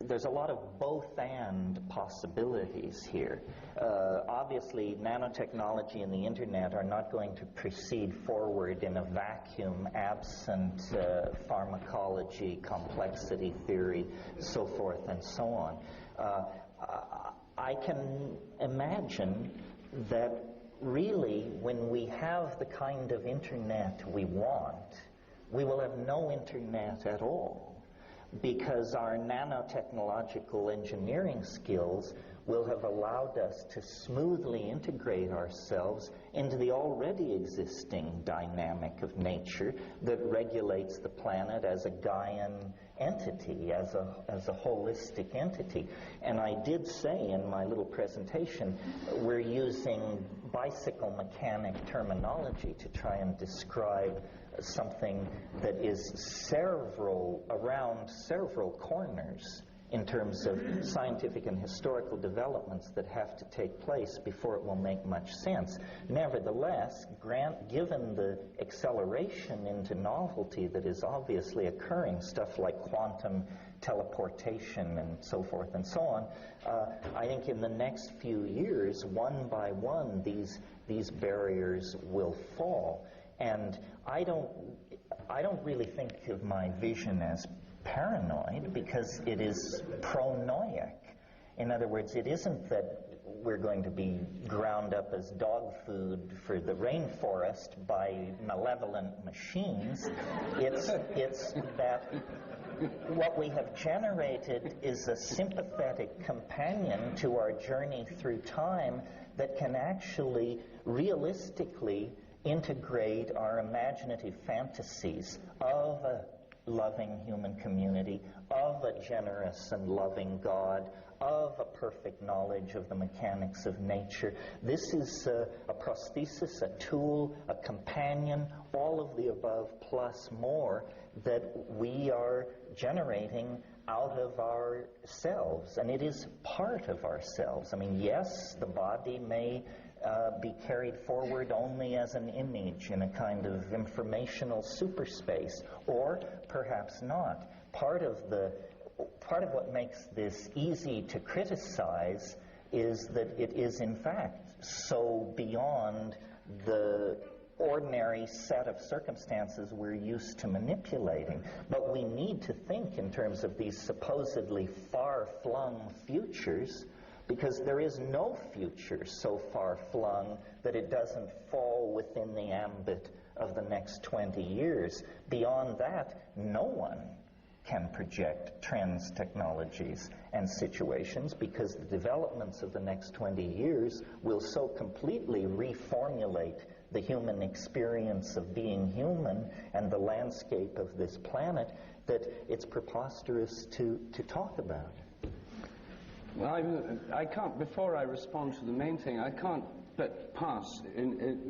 There's a lot of both-and possibilities here. Obviously, nanotechnology and the internet are not going to proceed forward in a vacuum absent pharmacology, complexity theory, so forth and so on. I can imagine that really when we have the kind of internet we want, we will have no internet at all, because our nanotechnological engineering skills will have allowed us to smoothly integrate ourselves into the already existing dynamic of nature that regulates the planet as a Gaian entity, as a holistic entity. And I did say in my little presentation, we're using bicycle mechanic terminology to try and describe something that is around several corners in terms of scientific and historical developments that have to take place before it will make much sense. Nevertheless, given the acceleration into novelty that is obviously occurring, stuff like quantum teleportation and so forth and so on, I think in the next few years, one by one, these barriers will fall. And I don't really think of my vision as paranoid, because it is pronoic. In other words, it isn't that we're going to be ground up as dog food for the rainforest by malevolent machines. It's that what we have generated is a sympathetic companion to our journey through time that can actually realistically integrate our imaginative fantasies of a loving human community, of a generous and loving God, of a perfect knowledge of the mechanics of nature. This is a prosthesis, a tool, a companion, all of the above plus more that we are generating out of ourselves, and it is part of ourselves. I mean, yes, the body may be carried forward only as an image in a kind of informational superspace, or perhaps not. Part of what makes this easy to criticize is that it is in fact so beyond the ordinary set of circumstances we're used to manipulating. But we need to think in terms of these supposedly far-flung futures, because there is no future so far-flung that it doesn't fall within the ambit of the next 20 years. Beyond that, no one can project trends, technologies, and situations, because the developments of the next 20 years will so completely reformulate the human experience of being human and the landscape of this planet that it's preposterous to talk about. Well, I can't, before I respond to the main thing, I can't but pass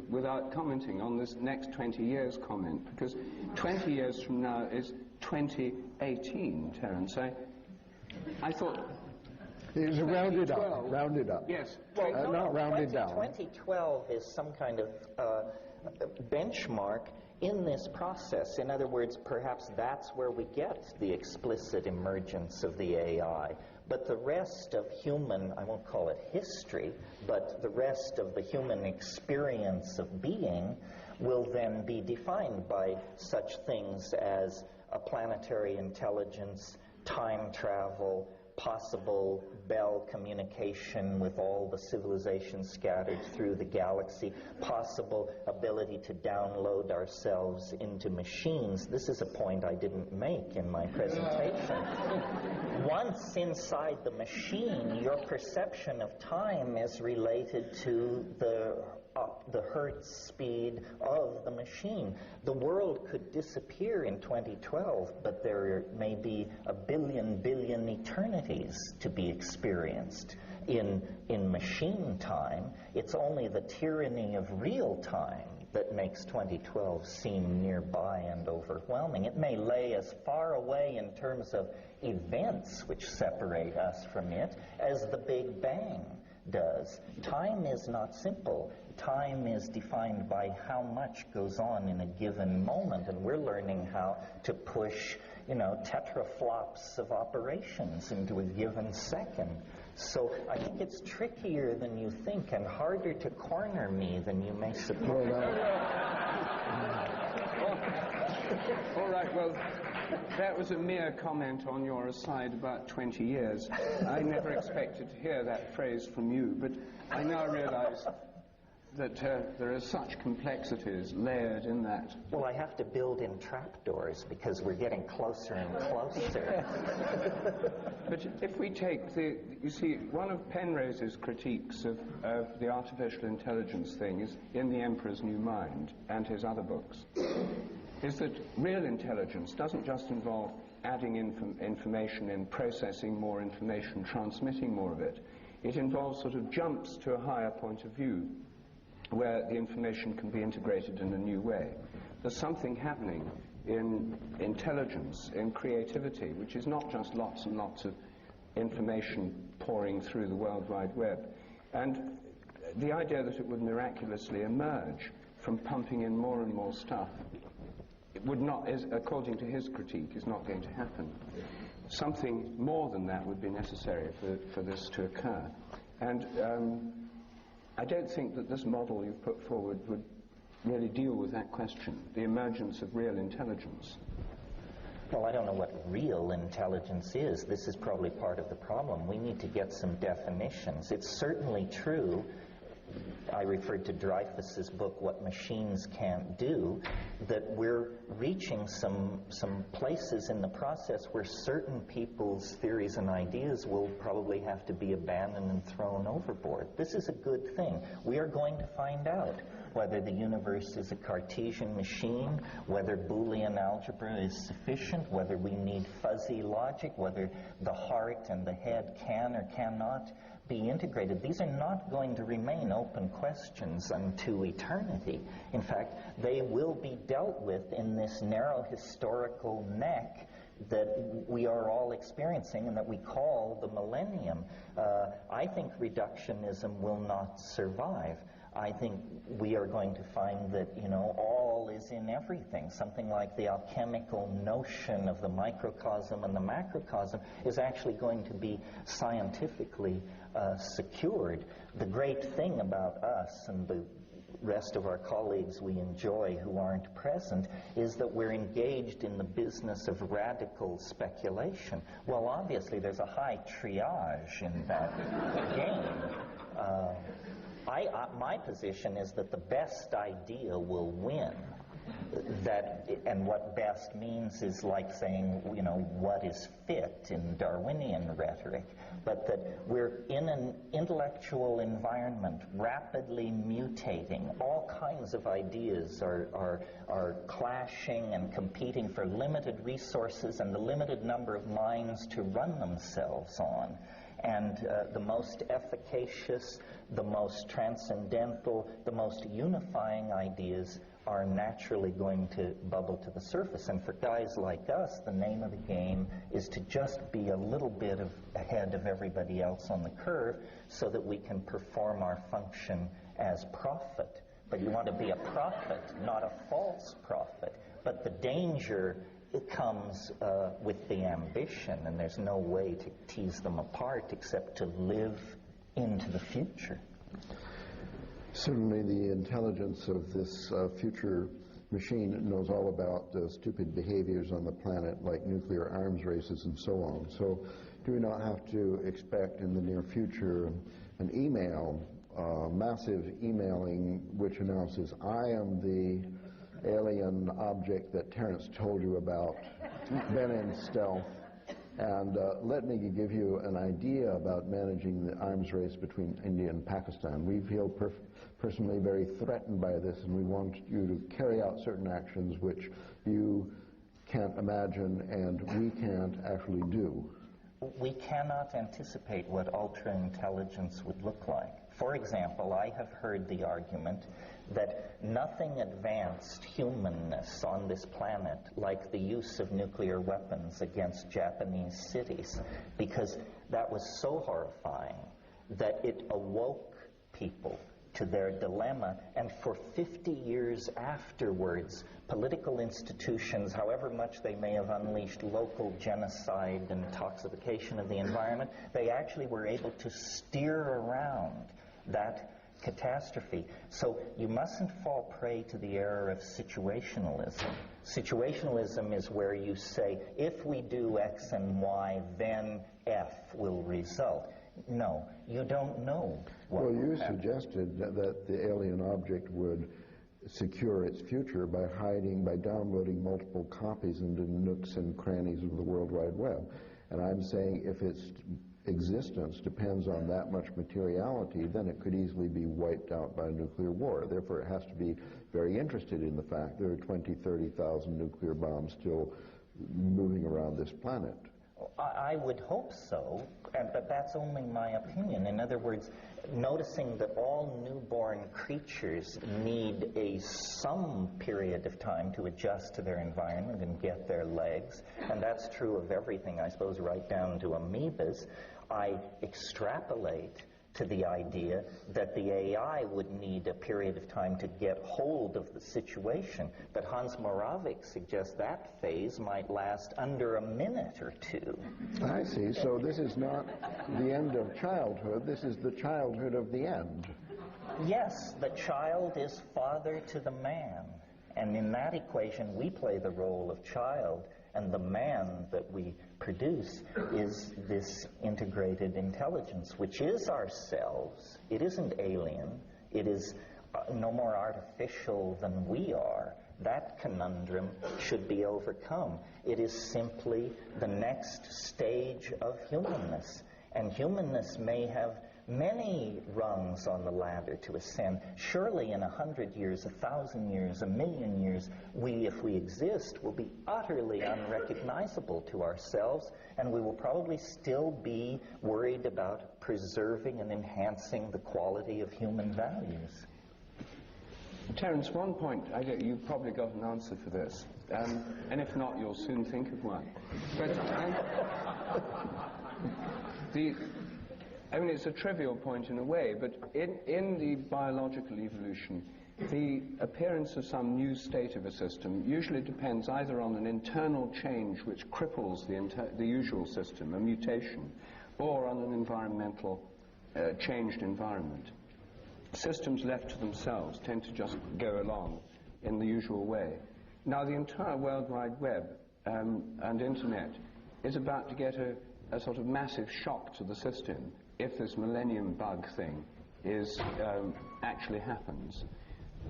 without commenting on this next 20 years comment, because 20 years from now is 2018, Terence. I thought... It was rounded up. Yes. Well, not rounded down. 2012 is some kind of benchmark in this process. In other words, perhaps that's where we get the explicit emergence of the AI. But the rest of human, I won't call it history, but the rest of the human experience of being will then be defined by such things as a planetary intelligence, time travel, possible Bell communication with all the civilizations scattered through the galaxy, possible ability to download ourselves into machines. This is a point I didn't make in my presentation. Once inside the machine, your perception of time is related to the hertz speed of the machine. The world could disappear in 2012, but there may be a billion eternities to be experienced in machine time. It's only the tyranny of real time that makes 2012 seem nearby and overwhelming. It may lay as far away in terms of events which separate us from it as the Big Bang does. Time is not simple. Time is defined by how much goes on in a given moment, and we're learning how to push, tetraflops of operations into a given second. So I think it's trickier than you think and harder to corner me than you may suppose. All right, well, that was a mere comment on your aside about 20 years. I never expected to hear that phrase from you, but I now realize that there are such complexities layered in that. Well, I have to build in trapdoors because we're getting closer and closer. But if we take you see, one of Penrose's critiques of the artificial intelligence thing is in The Emperor's New Mind and his other books, is that real intelligence doesn't just involve adding information in, processing more information, transmitting more of it. It involves sort of jumps to a higher point of view where the information can be integrated in a new way. There's something happening in intelligence, in creativity, which is not just lots and lots of information pouring through the World Wide Web. And the idea that it would miraculously emerge from pumping in more and more stuff, it would not, according to his critique, is not going to happen. Something more than that would be necessary for this to occur. And I don't think that this model you've put forward would really deal with that question, the emergence of real intelligence. Well, I don't know what real intelligence is. This is probably part of the problem. We need to get some definitions. It's certainly true, I referred to Dreyfus's book, What Machines Can't Do, that we're reaching some places in the process where certain people's theories and ideas will probably have to be abandoned and thrown overboard. This is a good thing. We are going to find out whether the universe is a Cartesian machine, whether Boolean algebra is sufficient, whether we need fuzzy logic, whether the heart and the head can or cannot be integrated. These are not going to remain open questions unto eternity. In fact, they will be dealt with in this narrow historical neck that we are all experiencing and that we call the Millennium. I think reductionism will not survive. I think we are going to find that, all is in everything. Something like the alchemical notion of the microcosm and the macrocosm is actually going to be scientifically secured. The great thing about us and the rest of our colleagues we enjoy who aren't present is that we're engaged in the business of radical speculation. Well, obviously there's a high triage in that game. My position is that the best idea will win. And what best means is like saying, what is fit in Darwinian rhetoric. But that we're in an intellectual environment rapidly mutating. All kinds of ideas are clashing and competing for limited resources and the limited number of minds to run themselves on. And the most efficacious, the most transcendental, the most unifying ideas are naturally going to bubble to the surface. And for guys like us, the name of the game is to just be a little bit ahead of everybody else on the curve so that we can perform our function as prophet. But you want to be a prophet, not a false prophet. But the danger it comes with the ambition, and there's no way to tease them apart except to live into the future. Certainly the intelligence of this future machine knows all about stupid behaviors on the planet, like nuclear arms races and so on. So do we not have to expect in the near future an email, massive emailing, which announces, I am the alien object that Terence told you about, been in stealth, and let me give you an idea about managing the arms race between India and Pakistan. We feel personally very threatened by this, and we want you to carry out certain actions which you can't imagine and we can't actually do. We cannot anticipate what ultra-intelligence would look like. For example, I have heard the argument that nothing advanced humanness on this planet like the use of nuclear weapons against Japanese cities, because that was so horrifying that it awoke people to their dilemma, and for 50 years afterwards, political institutions, however much they may have unleashed local genocide and toxification of the environment, they actually were able to steer around that catastrophe. So you mustn't fall prey to the error of situationalism. Situationalism is where you say, if we do X and Y, then F will result. No, you don't know what Well, you will happen. suggested that the alien object would secure its future by downloading multiple copies into nooks and crannies of the World Wide Web. And I'm saying if its existence depends on that much materiality, then it could easily be wiped out by a nuclear war. Therefore, it has to be very interested in the fact there are 20, 30,000 nuclear bombs still moving around this planet. I would hope so, but that's only my opinion. In other words, noticing that all newborn creatures need some period of time to adjust to their environment and get their legs, and that's true of everything, I suppose, right down to amoebas, I extrapolate to the idea that the AI would need a period of time to get hold of the situation. But Hans Moravec suggests that phase might last under a minute or two. I see. So this is not the end of childhood. This is the childhood of the end. Yes, the child is father to the man. And in that equation, we play the role of child, and the man that we produce is this integrated intelligence, which is ourselves. It isn't alien. It is no more artificial than we are. That conundrum should be overcome. It is simply the next stage of humanness. And humanness may have many rungs on the ladder to ascend. Surely in 100 years, 1,000 years, 1,000,000 years, we, if we exist, will be utterly unrecognizable to ourselves, and we will probably still be worried about preserving and enhancing the quality of human values. Terence, one point, you've probably got an answer for this, and if not, you'll soon think of one. But it's a trivial point in a way, but in the biological evolution, the appearance of some new state of a system usually depends either on an internal change which cripples the usual system, a mutation, or on an environmental changed environment. Systems left to themselves tend to just go along in the usual way. Now, the entire World Wide Web and Internet is about to get a sort of massive shock to the system if this Millennium bug thing actually happens.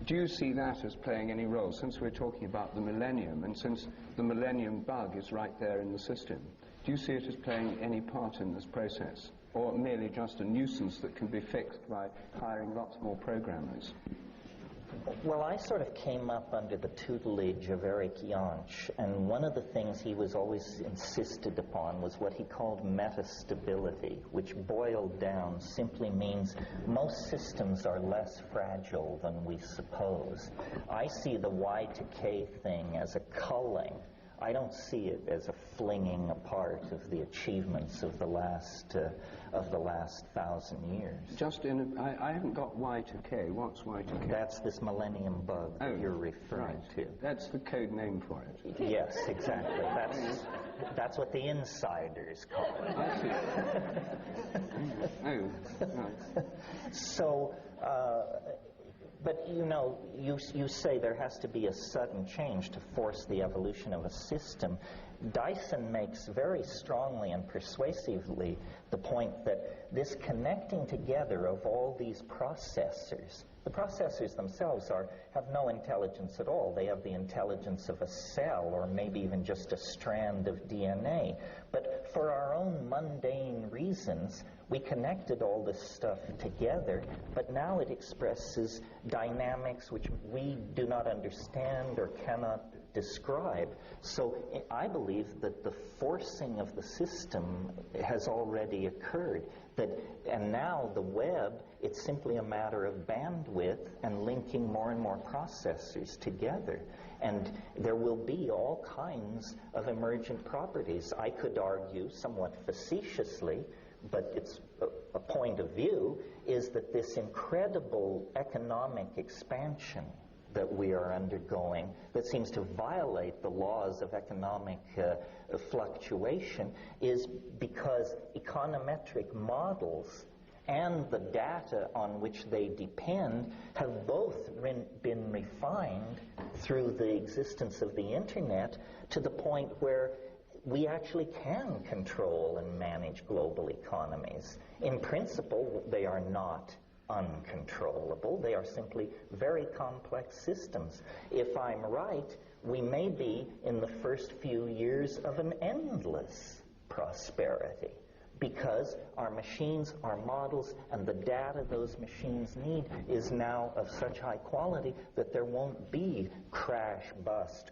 Do you see that as playing any role, since we're talking about the Millennium, and since the Millennium bug is right there in the system? Do you see it as playing any part in this process, or merely just a nuisance that can be fixed by hiring lots more programmers? Well, I sort of came up under the tutelage of Eric Jansch, and one of the things he was always insisted upon was what he called metastability, which boiled down simply means most systems are less fragile than we suppose. I see the Y to K thing as a culling I don't see it as a flinging apart of the achievements of the last 1,000 years. Just I haven't got Y to K. What's Y to K? That's this Millennium bug that you're referring to. That's the code name for it. Yes, exactly. That's what the insiders call it. I see. Right. So, but you know, you say there has to be a sudden change to force the evolution of a system. Dyson makes very strongly and persuasively the point that this connecting together of all these processors, the processors themselves have no intelligence at all. They have the intelligence of a cell or maybe even just a strand of DNA. But for our own mundane reasons, we connected all this stuff together, but now it expresses dynamics which we do not understand or cannot describe. So I believe that the forcing of the system has already occurred. And now the web, it's simply a matter of bandwidth and linking more and more processors together. And there will be all kinds of emergent properties. I could argue somewhat facetiously, but it's a point of view, is that this incredible economic expansion that we are undergoing, that seems to violate the laws of economic fluctuation, is because econometric models and the data on which they depend have both been refined through the existence of the internet to the point where we actually can control and manage global economies. In principle, they are not uncontrollable. They are simply very complex systems. If I'm right, we may be in the first few years of an endless prosperity, because our machines, our models, and the data those machines need is now of such high quality that there won't be crash, bust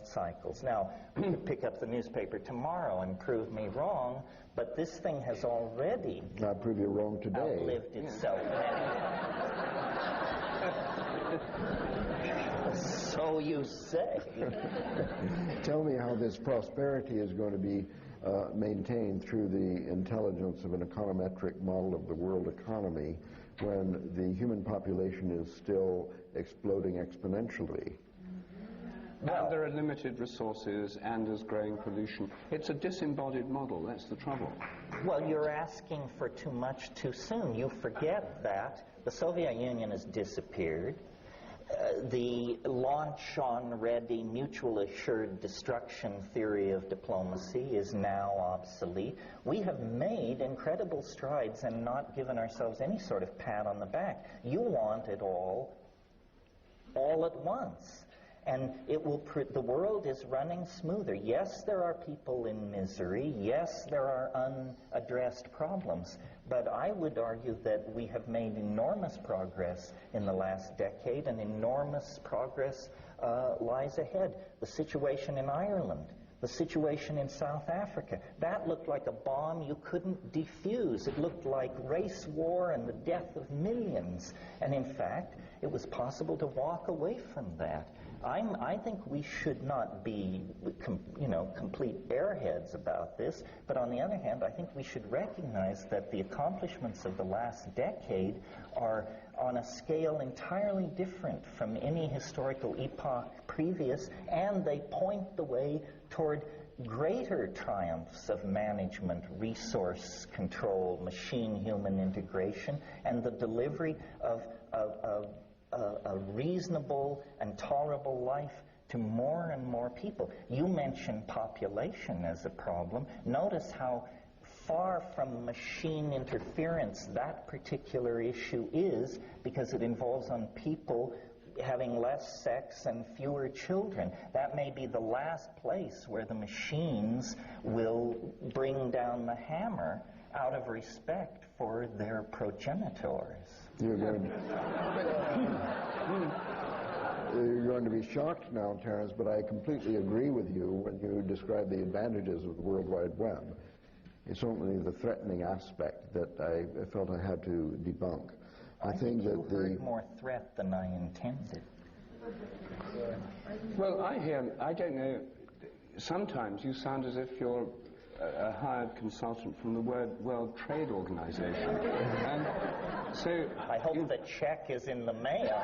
cycles. Now, we could pick up the newspaper tomorrow and prove me wrong, but this thing has already I'll prove you wrong today. outlived itself many times. So you say. Tell me how this prosperity is going to be maintained through the intelligence of an econometric model of the world economy when the human population is still exploding exponentially. Well, there are limited resources and there's growing pollution. It's a disembodied model, that's the trouble. Well, you're asking for too much too soon. You forget that the Soviet Union has disappeared. The launch-on-ready, mutual-assured destruction theory of diplomacy is now obsolete. We have made incredible strides and not given ourselves any sort of pat on the back. You want it all at once. And the world is running smoother. Yes, there are people in misery. Yes, there are unaddressed problems. But I would argue that we have made enormous progress in the last decade, and enormous progress lies ahead. The situation in Ireland, the situation in South Africa, that looked like a bomb you couldn't defuse. It looked like race war and the death of millions. And in fact, it was possible to walk away from that. I think we should not be, complete airheads about this, but on the other hand, I think we should recognize that the accomplishments of the last decade are on a scale entirely different from any historical epoch previous, and they point the way toward greater triumphs of management, resource control, machine-human integration, and the delivery of a reasonable and tolerable life to more and more people. You mentioned population as a problem. Notice how far from machine interference that particular issue is, because it involves on people having less sex and fewer children. That may be the last place where the machines will bring down the hammer out of respect for their progenitors. You're going to be shocked now, Terence, but I completely agree with you when you describe the advantages of the World Wide Web. It's only the threatening aspect that I felt I had to debunk. I think you heard more threat than I intended. Well, I don't know. sometimes you sound as if you're a hired consultant from the World Trade Organization. And so I hope the check is in the mail.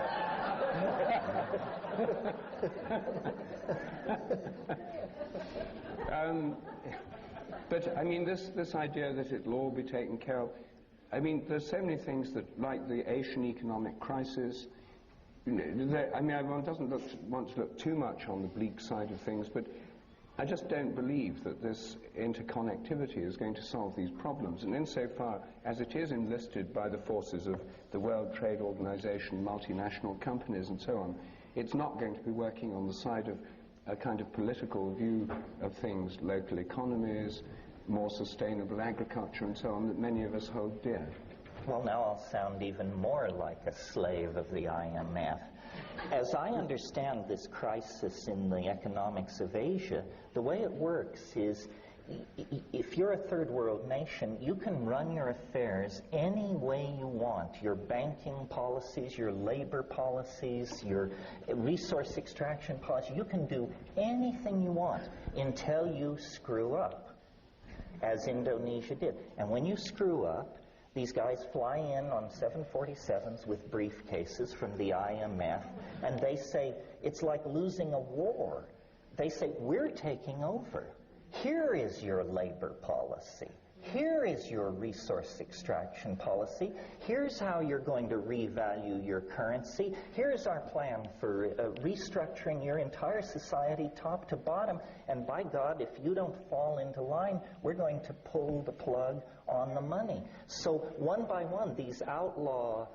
But I mean, this idea that it'll all be taken care of, I mean, there's so many things that, like the Asian economic crisis, I mean, one doesn't want to look too much on the bleak side of things, but I just don't believe that this interconnectivity is going to solve these problems. And insofar as it is enlisted by the forces of the World Trade Organization, multinational companies, and so on, it's not going to be working on the side of a kind of political view of things, local economies, more sustainable agriculture, and so on, that many of us hold dear. Well, now I'll sound even more like a slave of the IMF. As I understand this crisis in the economics of Asia, the way it works is, if you're a third world nation, you can run your affairs any way you want. Your banking policies, your labor policies, your resource extraction policy, you can do anything you want until you screw up, as Indonesia did. And when you screw up, these guys fly in on 747s with briefcases from the IMF, and they say, it's like losing a war. They say, we're taking over. Here is your labor policy. Here is your resource extraction policy. Here's how you're going to revalue your currency. Here's our plan for restructuring your entire society top to bottom. And by God, if you don't fall into line, we're going to pull the plug on the money. So one by one, these outlaw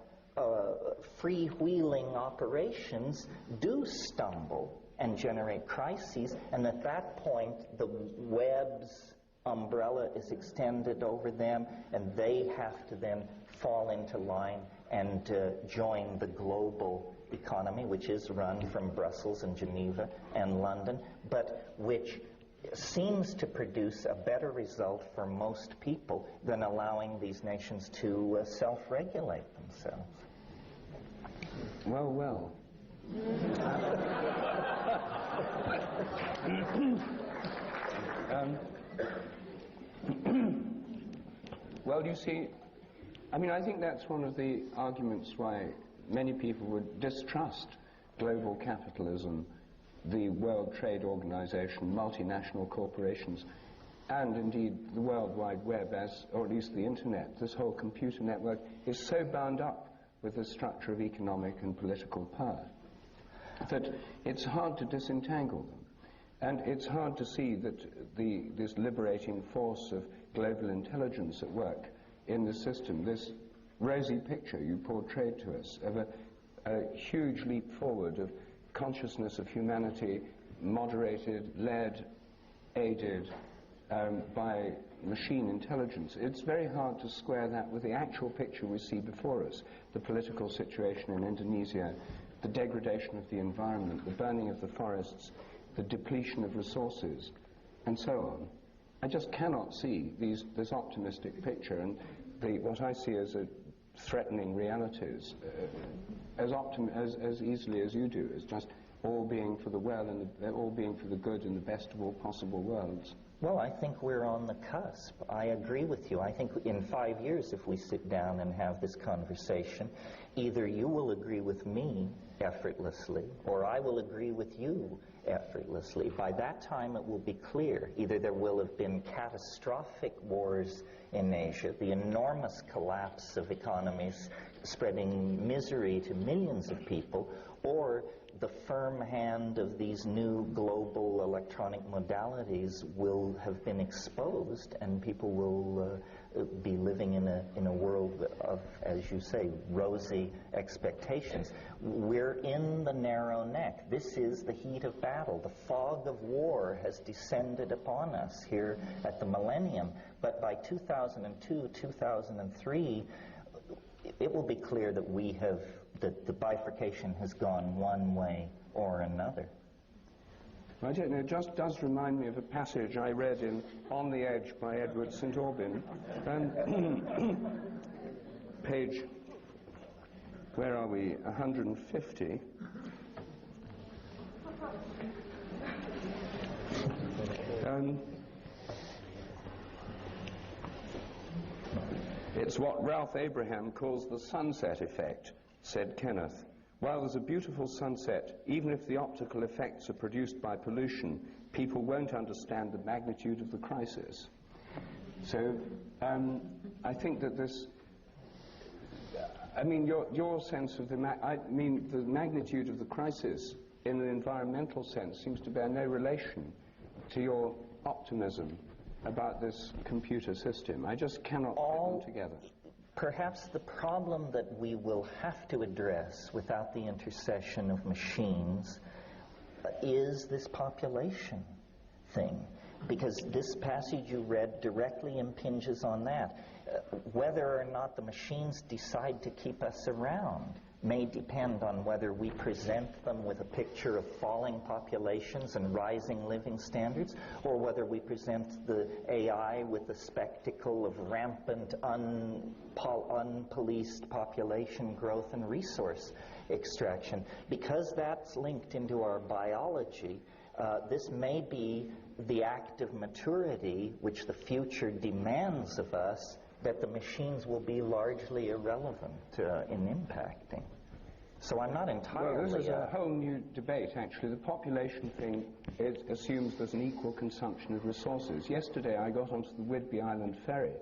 freewheeling operations do stumble and generate crises, and at that point the web's umbrella is extended over them, and they have to then fall into line and join the global economy, which is run from Brussels and Geneva and London, but which seems to produce a better result for most people than allowing these nations to self-regulate themselves. Well. Well, you see, I mean, I think that's one of the arguments why many people would distrust global capitalism, the World Trade Organization, multinational corporations, and indeed the World Wide Web, or at least the Internet. This whole computer network is so bound up with the structure of economic and political power that it's hard to disentangle them. And it's hard to see that this liberating force of global intelligence at work in the system, this rosy picture you portrayed to us of a huge leap forward of consciousness of humanity, moderated, led, aided by machine intelligence. It's very hard to square that with the actual picture we see before us, the political situation in Indonesia, the degradation of the environment, the burning of the forests, the depletion of resources, and so on. I just cannot see this optimistic picture and what I see as threatening realities as easily as you do, as just all being for the well and all being for the good in the best of all possible worlds. Well, I think we're on the cusp. I agree with you. I think in 5 years, if we sit down and have this conversation, either you will agree with me effortlessly, or I will agree with you effortlessly. By that time, it will be clear. Either there will have been catastrophic wars in Asia, the enormous collapse of economies spreading misery to millions of people, or the firm hand of these new global electronic modalities will have been exposed, and people will be living in a world of, as you say, rosy expectations. We're in the narrow neck. This is the heat of battle. The fog of war has descended upon us here at the Millennium. But by 2002, 2003, it will be clear that that the bifurcation has gone one way or another. I don't know, it just does remind me of a passage I read in On the Edge by Edward St. Aubyn. Page, where are we, 150. It's what Ralph Abraham calls the sunset effect, said Kenneth. While there's a beautiful sunset, even if the optical effects are produced by pollution, people won't understand the magnitude of the crisis. So I think that this, I mean, your sense of the magnitude of the crisis in an environmental sense seems to bear no relation to your optimism about this computer system. I just cannot put them together. Perhaps the problem that we will have to address without the intercession of machines is this population thing, because this passage you read directly impinges on that. Whether or not the machines decide to keep us around may depend on whether we present them with a picture of falling populations and rising living standards, or whether we present the AI with the spectacle of rampant, unpoliced population growth and resource extraction. Because that's linked into our biology, this may be the act of maturity which the future demands of us, that the machines will be largely irrelevant in impacting. So I'm not entirely... Well, this is a whole new debate, actually. The population thing assumes there's an equal consumption of resources. Yesterday I got onto the Whidbey Island ferry,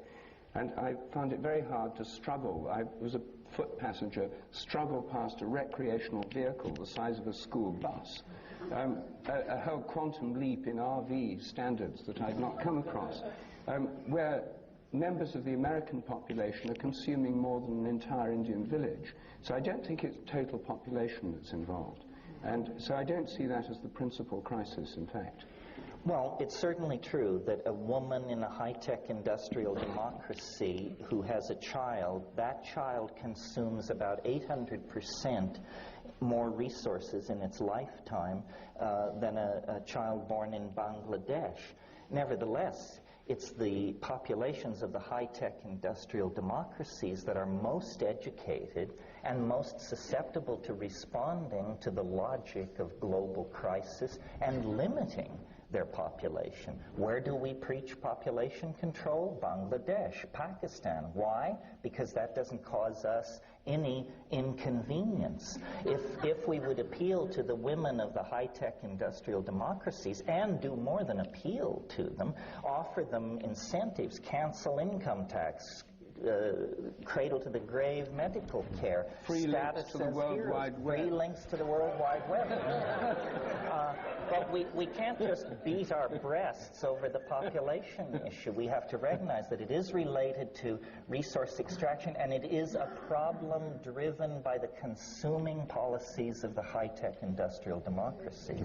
and I found it very hard to struggle. I was a foot passenger, struggle past a recreational vehicle the size of a school bus. A whole quantum leap in RV standards that I'd not come across, where members of the American population are consuming more than an entire Indian village. So I don't think it's total population that's involved. And so I don't see that as the principal crisis, in fact. Well, it's certainly true that a woman in a high-tech industrial democracy who has a child, that child consumes about 800% more resources in its lifetime than a child born in Bangladesh. Nevertheless, it's the populations of the high-tech industrial democracies that are most educated and most susceptible to responding to the logic of global crisis and limiting their population. Where do we preach population control? Bangladesh, Pakistan. Why? Because that doesn't cause us any inconvenience. If we would appeal to the women of the high-tech industrial democracies, and do more than appeal to them, offer them incentives, cancel income tax, cradle to the grave medical care, free links to the World Wide Web. Free links to the World Wide Web. But we can't just beat our breasts over the population issue. We have to recognize that it is related to resource extraction, and it is a problem driven by the consuming policies of the high-tech industrial democracies.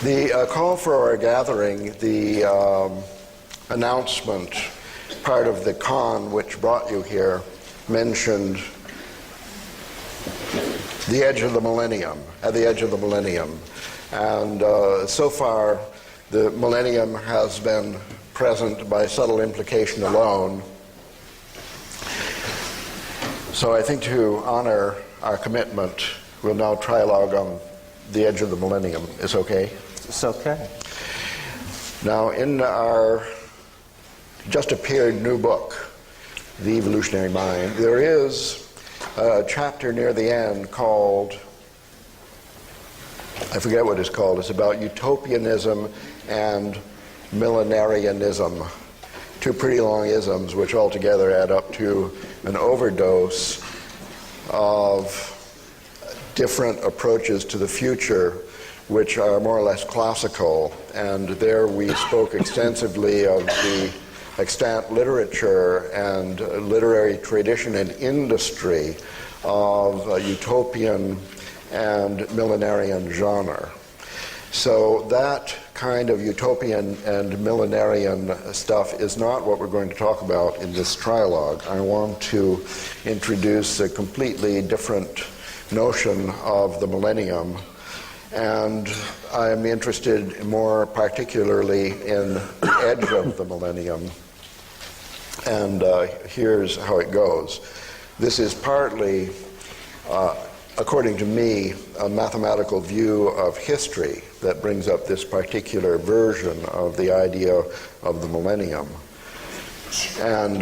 The call for our gathering, the announcement, part of the con which brought you here, mentioned the edge of the millennium, at the edge of the millennium. And so far, the millennium has been present by subtle implication alone. So I think to honor our commitment, we'll now trialogue on the edge of the millennium. Is okay? It's okay. Now, in our just appeared new book, The Evolutionary Mind, there is a chapter near the end called I forget what it's called. It's about utopianism and millenarianism. Two pretty long isms which altogether add up to an overdose of different approaches to the future which are more or less classical. And there we spoke extensively of the extant literature and literary tradition and industry of utopian and millenarian genre. So that kind of utopian and millenarian stuff is not what we're going to talk about in this trialogue. I want to introduce a completely different notion of the millennium, and I'm interested more particularly in the edge of the millennium. And here's how it goes. This is partly, according to me, a mathematical view of history that brings up this particular version of the idea of the millennium. And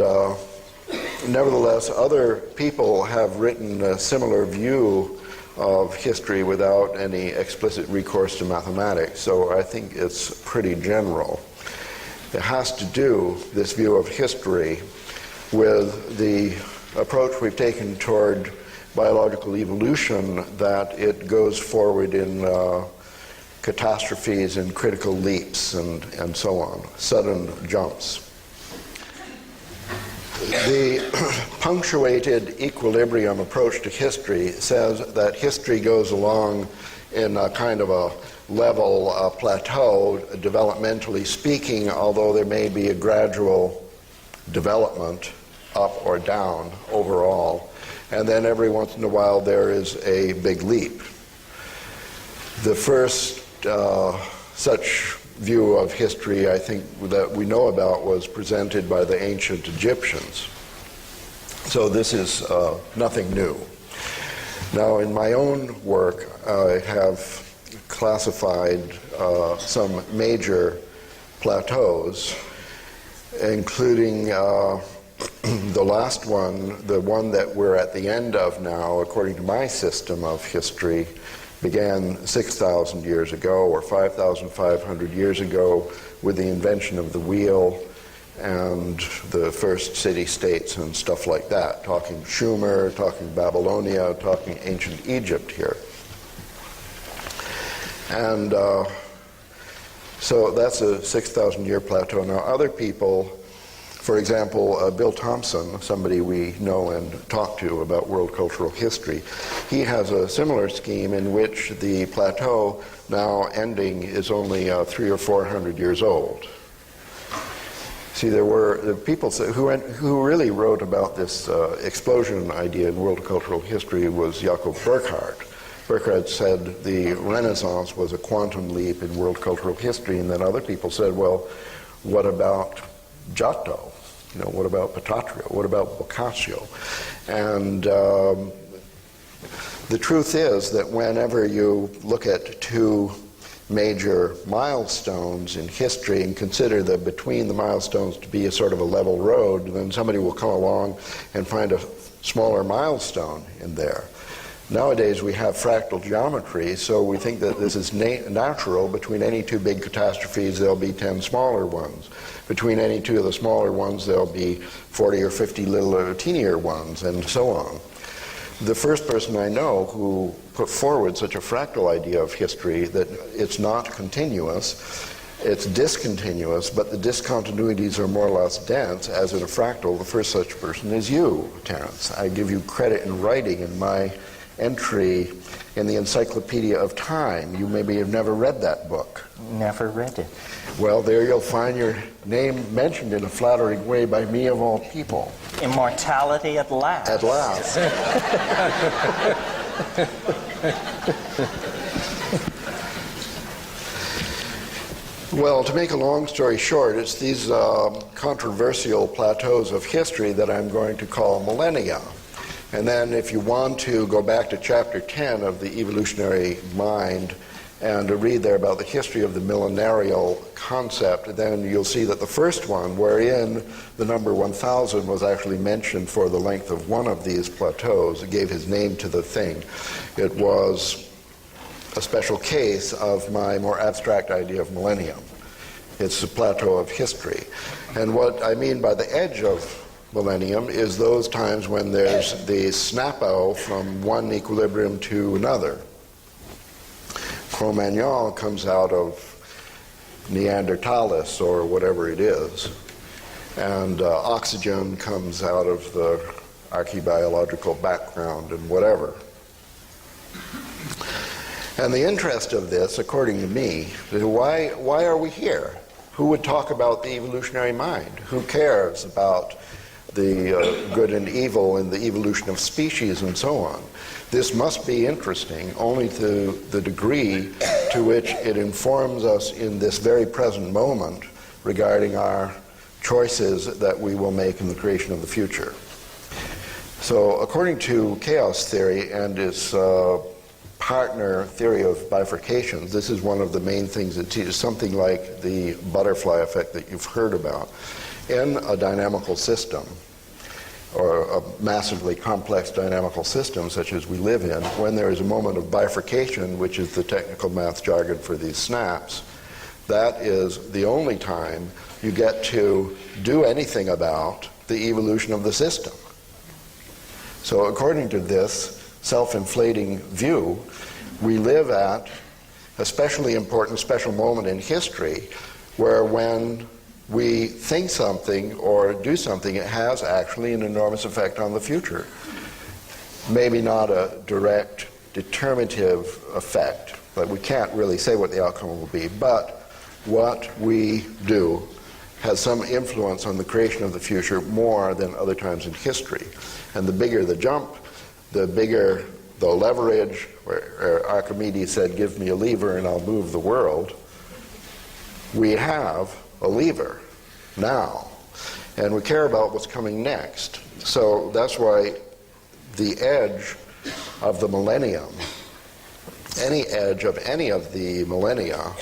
nevertheless, other people have written a similar view of history without any explicit recourse to mathematics, so I think it's pretty general. It has to do, this view of history, with the approach we've taken toward biological evolution, that it goes forward in catastrophes and critical leaps and so on, sudden jumps. The punctuated equilibrium approach to history says that history goes along in a kind of a level plateau, developmentally speaking, although there may be a gradual development up or down overall. And then every once in a while there is a big leap. The first such view of history, I think, that we know about was presented by the ancient Egyptians. So this is nothing new. Now, in my own work, I have classified some major plateaus, including the last one, the one that we're at the end of now, according to my system of history, began 6,000 years ago or 5,500 years ago with the invention of the wheel and the first city-states and stuff like that, talking Sumer, talking Babylonia, talking ancient Egypt here. And so that's a 6,000-year plateau. Now, other people, for example, Bill Thompson, somebody we know and talk to about world cultural history, he has a similar scheme in which the plateau now ending is only 300 or 400 years old. See, there were the people who really wrote about this explosion idea in world cultural history was Jakob Burckhardt. Burckhardt said the Renaissance was a quantum leap in world cultural history, and then other people said, well, what about Giotto? You know, what about Patatrio? What about Boccaccio? And the truth is that whenever you look at two major milestones in history and consider that between the milestones to be a sort of a level road, then somebody will come along and find a smaller milestone in there. Nowadays we have fractal geometry, so we think that this is natural. Between any two big catastrophes there'll be 10 smaller ones. Between any two of the smaller ones there'll be 40 or 50 little teenier ones, and so on. The first person I know who put forward such a fractal idea of history, that it's not continuous, it's discontinuous, but the discontinuities are more or less dense, as in a fractal, the first such person is you, Terence. I give you credit in writing in my entry in the Encyclopedia of Time. You maybe have never read that book. Never read it. Well, there you'll find your name mentioned in a flattering way by me of all people. Immortality at last. At last. Well, to make a long story short, it's these controversial plateaus of history that I'm going to call millennia. And then if you want to go back to chapter 10 of the Evolutionary Mind and to read there about the history of the millenarial concept, then you'll see that the first one, wherein the number 1,000 was actually mentioned for the length of one of these plateaus, it gave his name to the thing. It was a special case of my more abstract idea of millennium. It's the plateau of history. And what I mean by the edge of millennium is those times when there's the snap-out from one equilibrium to another. Cro-Magnon comes out of Neanderthalis or whatever it is, and oxygen comes out of the archaeobiological background and whatever. And the interest of this, according to me, is why are we here? Who would talk about the evolutionary mind? Who cares about the good and evil and the evolution of species and so on? This must be interesting only to the degree to which it informs us in this very present moment regarding our choices that we will make in the creation of the future. So according to chaos theory and its partner theory of bifurcations, this is one of the main things it teaches, something like the butterfly effect that you've heard about. In a dynamical system, or a massively complex dynamical system such as we live in, when there is a moment of bifurcation, which is the technical math jargon for these snaps, that is the only time you get to do anything about the evolution of the system. So according to this self-inflating view, we live at a especially important special moment in history where when we think something or do something, it has actually an enormous effect on the future. Maybe not a direct determinative effect, but we can't really say what the outcome will be, but what we do has some influence on the creation of the future more than other times in history. And the bigger the jump, the bigger the leverage, where Archimedes said, give me a lever and I'll move the world. We have a lever now, and we care about what's coming next. So that's why the edge of the millennium, any edge of any of the millennia,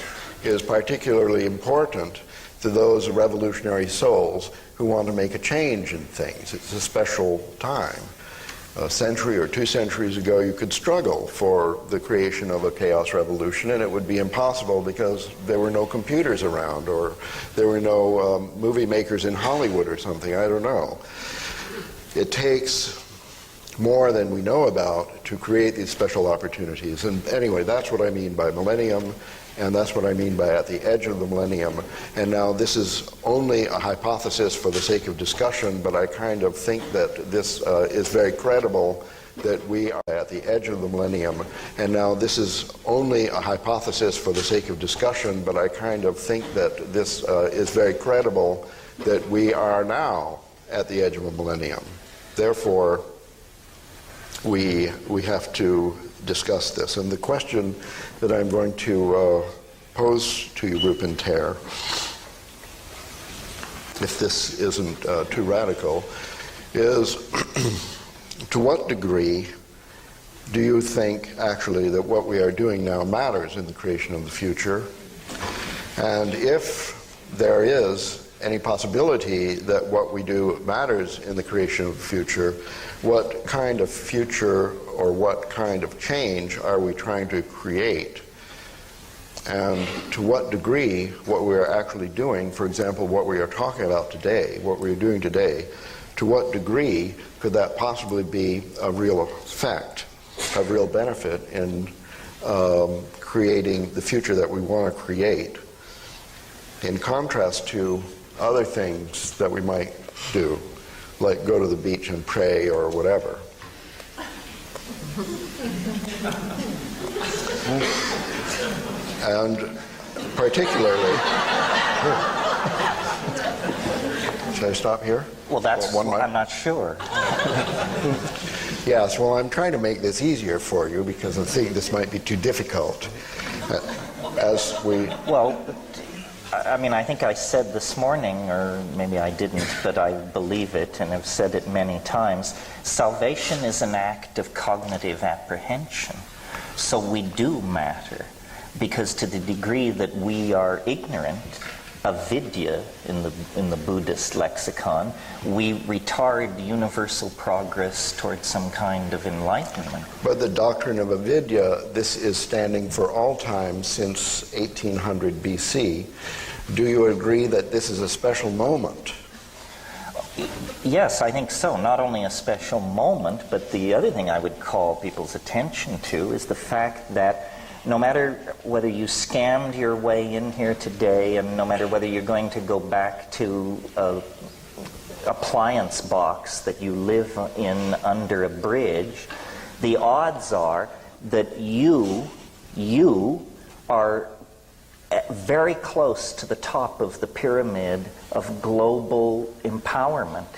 is particularly important to those revolutionary souls who want to make a change in things. It's a special time. A century or 2 centuries ago, you could struggle for the creation of a chaos revolution, and it would be impossible because there were no computers around, or there were no movie makers in Hollywood or something. I don't know. It takes more than we know about to create these special opportunities. And anyway, that's what I mean by millennium, and that's what I mean by at the edge of the millennium. And now this is only a hypothesis for the sake of discussion, but I kind of think that this is very credible that we are at the edge of the millennium. And now this is only a hypothesis for the sake of discussion, but I kind of think that this is very credible that we are now at the edge of a millennium. Therefore, we have to discuss this. And the question that I'm going to pose to you, Rupert and Ter, if this isn't too radical, is to what degree do you think actually that what we are doing now matters in the creation of the future? And if there is any possibility that what we do matters in the creation of the future, what kind of future or what kind of change are we trying to create? And to what degree what we are actually doing, for example, what we are talking about today, what we are doing today, to what degree could that possibly be a real effect, a real benefit in creating the future that we want to create, in contrast to other things that we might do, like go to the beach and pray or whatever. And particularly, should I stop here? Well, that's, I'm not sure. Yes, well, I'm trying to make this easier for you because I think this might be too difficult. As we... Well, I mean, I think I said this morning, or maybe I didn't, but I believe it and have said it many times, salvation is an act of cognitive apprehension. So we do matter, because to the degree that we are ignorant avidya in the Buddhist lexicon, we retard universal progress towards some kind of enlightenment. But the doctrine of avidya, this is standing for all time since 1800 BC. Do you agree that this is a special moment? Yes, I think so. Not only a special moment, but the other thing I would call people's attention to is the fact that no matter whether you scammed your way in here today, and no matter whether you're going to go back to an appliance box that you live in under a bridge, the odds are that you are very close to the top of the pyramid of global empowerment.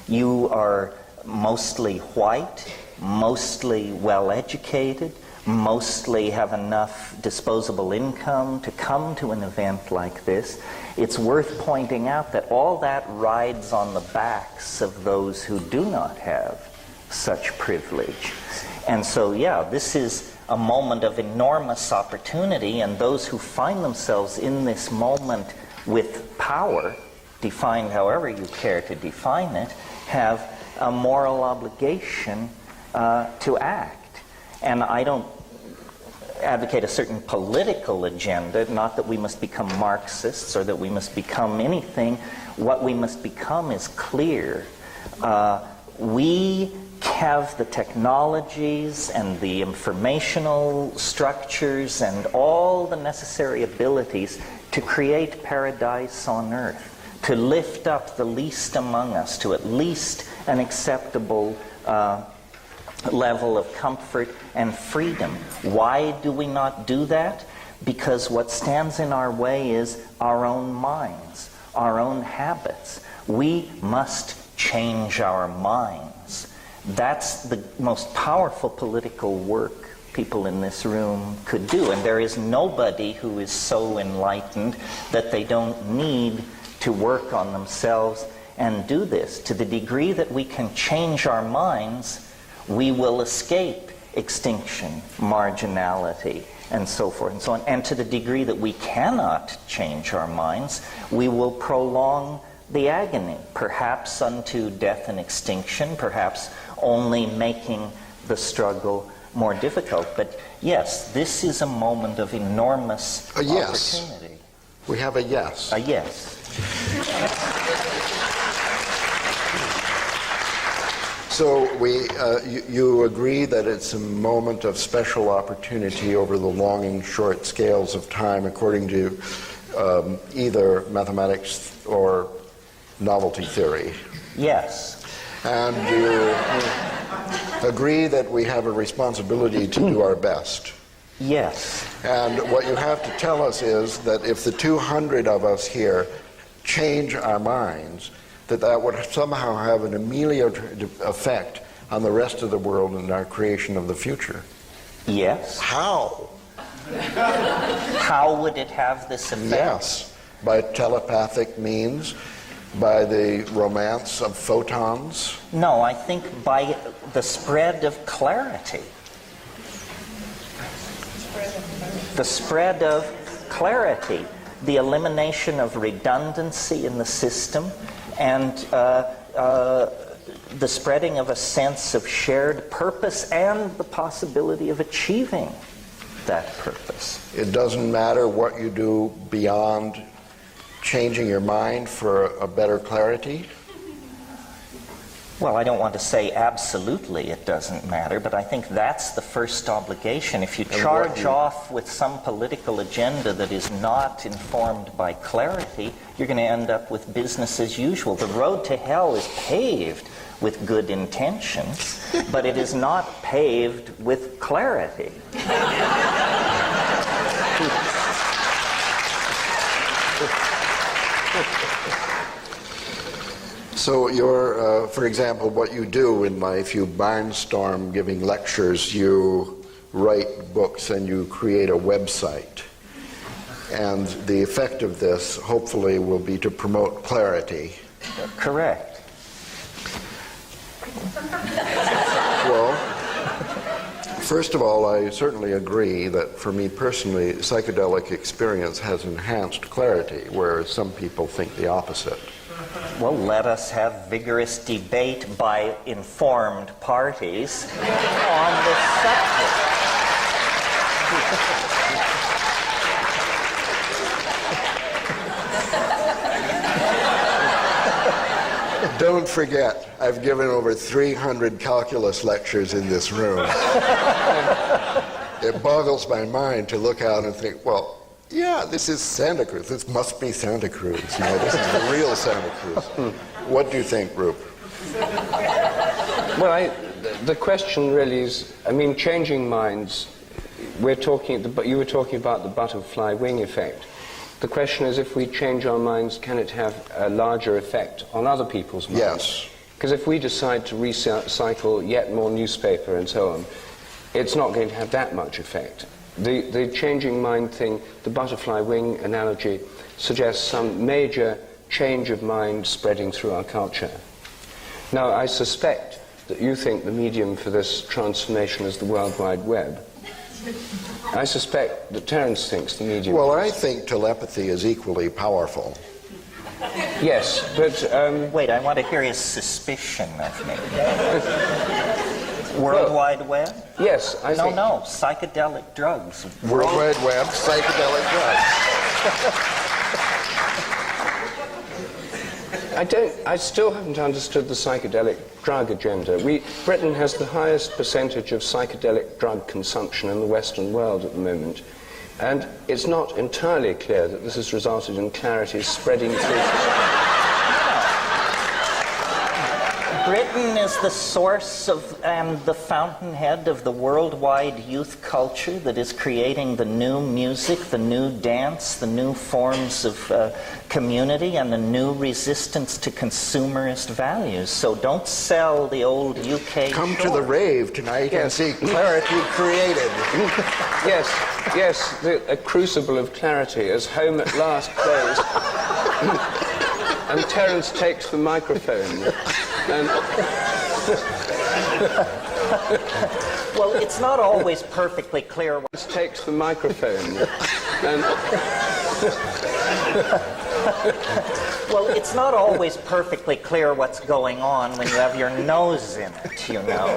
You are mostly white, mostly well-educated, mostly have enough disposable income to come to an event like this. It's worth pointing out that all that rides on the backs of those who do not have such privilege. And so, yeah, this is a moment of enormous opportunity, and those who find themselves in this moment with power, defined however you care to define it, have a moral obligation to act. And I don't advocate a certain political agenda, not that we must become Marxists or that we must become anything. What we must become is clear. We have the technologies and the informational structures and all the necessary abilities to create paradise on earth, to lift up the least among us to at least an acceptable level of comfort and freedom. Why do we not do that? Because what stands in our way is our own minds, our own habits. We must change our minds. That's the most powerful political work people in this room could do. And there is nobody who is so enlightened that they don't need to work on themselves and do this. To the degree that we can change our minds, we will escape extinction, marginality, and so forth and so on. And to the degree that we cannot change our minds, we will prolong the agony, perhaps unto death and extinction, perhaps only making the struggle more difficult. But yes, this is a moment of enormous opportunity. We have a yes. A yes. So you agree that it's a moment of special opportunity over the long and short scales of time, according to either mathematics or novelty theory? Yes. And you agree that we have a responsibility to do our best? Yes. And what you have to tell us is that if the 200 of us here change our minds, that would somehow have an ameliorative effect on the rest of the world and our creation of the future. Yes. How? How would it have this effect? Yes, by telepathic means, by the romance of photons. No, I think by the spread of clarity. The spread of clarity, the elimination of redundancy in the system, and the spreading of a sense of shared purpose and the possibility of achieving that purpose. It doesn't matter what you do beyond changing your mind for a better clarity? Well, I don't want to say absolutely it doesn't matter, but I think that's the first obligation. If you charge off with some political agenda that is not informed by clarity, you're going to end up with business as usual. The road to hell is paved with good intentions, but it is not paved with clarity. So you're, for example, what you do in life, you barnstorm giving lectures, you write books, and you create a website. And the effect of this, hopefully, will be to promote clarity. Correct. Well, First of all, I certainly agree that for me personally, psychedelic experience has enhanced clarity, whereas some people think the opposite. Well, let us have vigorous debate by informed parties on this subject. Don't forget, I've given over 300 calculus lectures in this room. It boggles my mind to look out and think, well, yeah, this is Santa Cruz. This must be Santa Cruz. You know, this is the real Santa Cruz. What do you think, Rup? Well, the question really is, I mean, changing minds, you were talking about the butterfly wing effect. The question is, if we change our minds, can it have a larger effect on other people's minds? Yes. Because if we decide to recycle yet more newspaper and so on, it's not going to have that much effect. The changing mind thing, the butterfly wing analogy, suggests some major change of mind spreading through our culture. Now, I suspect that you think the medium for this transformation is the World Wide Web. I suspect that Terence thinks the medium... Well, I think telepathy is equally powerful. Yes, but... Wait, I want to hear his suspicion of me. World Wide Web? Yes, I think... No, psychedelic drugs. World Wide Web, psychedelic drugs. I still haven't understood the psychedelic drug agenda. Britain has the highest percentage of psychedelic drug consumption in the Western world at the moment, and it's not entirely clear that this has resulted in clarity spreading through... Britain is the source of and the fountainhead of the worldwide youth culture that is creating the new music, the new dance, the new forms of community, and the new resistance to consumerist values. So don't sell the old UK Come shore. to the rave tonight and see clarity created. Yes, a crucible of clarity as Home at Last plays. And Terence takes the microphone. And well, it's not always perfectly clear. Terence takes the microphone. And well, it's not always perfectly clear what's going on when you have your nose in it, you know.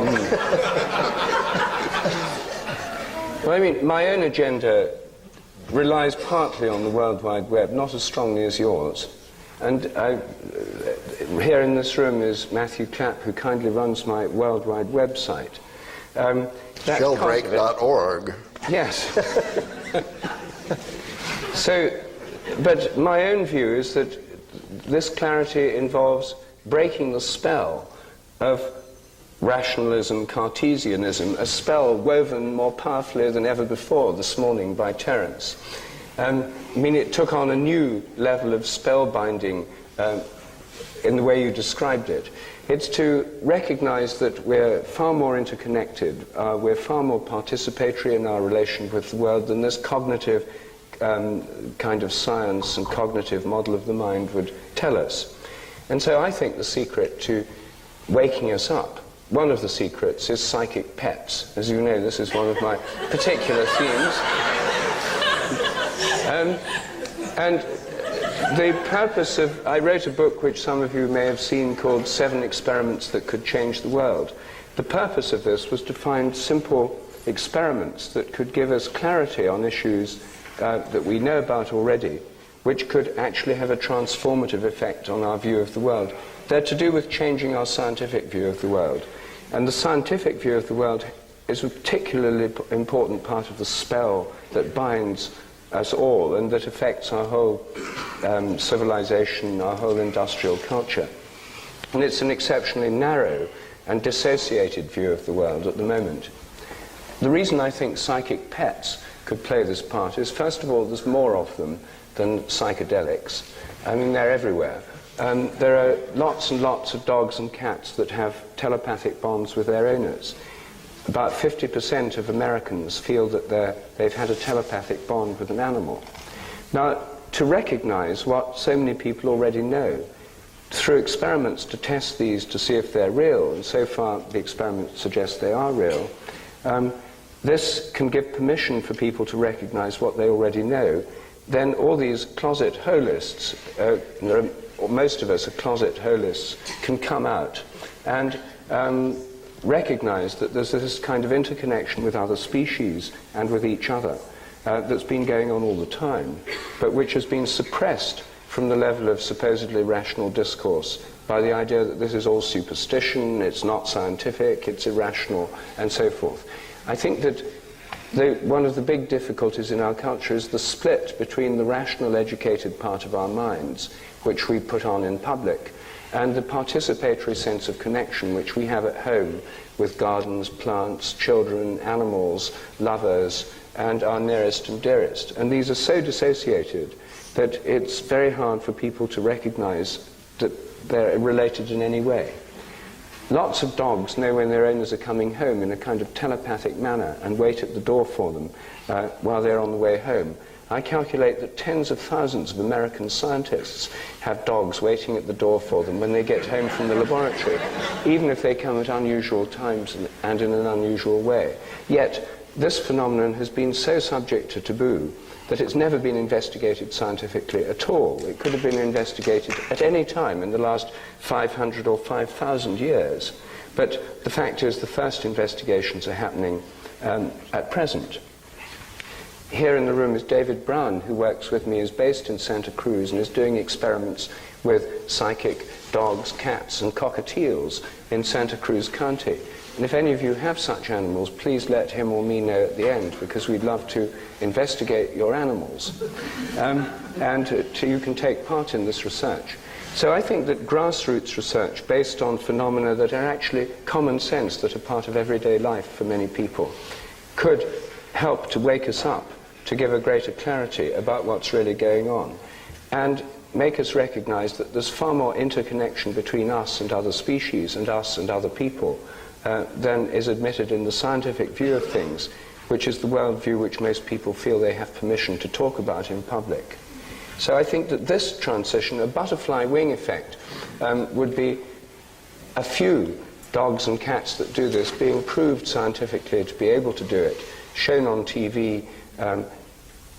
Well, I mean, my own agenda relies partly on the World Wide Web, not as strongly as yours. And here in this room is Matthew Clapp, who kindly runs my World Wide website. Sheldrake.org. Yes. But my own view is that this clarity involves breaking the spell of rationalism, Cartesianism, a spell woven more powerfully than ever before this morning by Terence. I mean, it took on a new level of spellbinding in the way you described it. It's to recognize that we're far more interconnected, we're far more participatory in our relation with the world than this cognitive kind of science and cognitive model of the mind would tell us. And so I think the secret to waking us up, one of the secrets, is psychic pets. As you know, this is one of my particular themes. And the purpose of... I wrote a book which some of you may have seen called 7 Experiments That Could Change the World. The purpose of this was to find simple experiments that could give us clarity on issues that we know about already, which could actually have a transformative effect on our view of the world. They're to do with changing our scientific view of the world. And the scientific view of the world is a particularly important part of the spell that binds us all and that affects our whole civilization, our whole industrial culture. And it's an exceptionally narrow and dissociated view of the world at the moment. The reason I think psychic pets could play this part is, first of all, there's more of them than psychedelics. I mean, they're everywhere. There are lots and lots of dogs and cats that have telepathic bonds with their owners. About 50% of Americans feel that they've had a telepathic bond with an animal. Now, to recognize what so many people already know, through experiments to test these to see if they're real, and so far the experiments suggest they are real, this can give permission for people to recognize what they already know. Then all these closet holists, or most of us are closet holists, can come out and recognize that there's this kind of interconnection with other species and with each other that's been going on all the time, but which has been suppressed from the level of supposedly rational discourse by the idea that this is all superstition, it's not scientific, it's irrational, and so forth. I think that one of the big difficulties in our culture is the split between the rational, educated part of our minds, which we put on in public, and the participatory sense of connection which we have at home with gardens, plants, children, animals, lovers, and our nearest and dearest. And these are so dissociated that it's very hard for people to recognize that they're related in any way. Lots of dogs know when their owners are coming home in a kind of telepathic manner and wait at the door for them while they're on the way home. I calculate that tens of thousands of American scientists have dogs waiting at the door for them when they get home from the laboratory, even if they come at unusual times and in an unusual way. Yet, this phenomenon has been so subject to taboo that it's never been investigated scientifically at all. It could have been investigated at any time in the last 500 or 5,000 years. But the fact is the first investigations are happening at present. Here in the room is David Brown, who works with me, is based in Santa Cruz and is doing experiments with psychic dogs, cats, and cockatiels in Santa Cruz County. And if any of you have such animals, please let him or me know at the end, because we'd love to investigate your animals. You can take part in this research. So I think that grassroots research based on phenomena that are actually common sense, that are part of everyday life for many people, could help to wake us up, to give a greater clarity about what's really going on, and make us recognize that there's far more interconnection between us and other species and us and other people than is admitted in the scientific view of things, which is the worldview which most people feel they have permission to talk about in public. So I think that this transition, a butterfly wing effect, would be a few dogs and cats that do this being proved scientifically to be able to do it, shown on TV,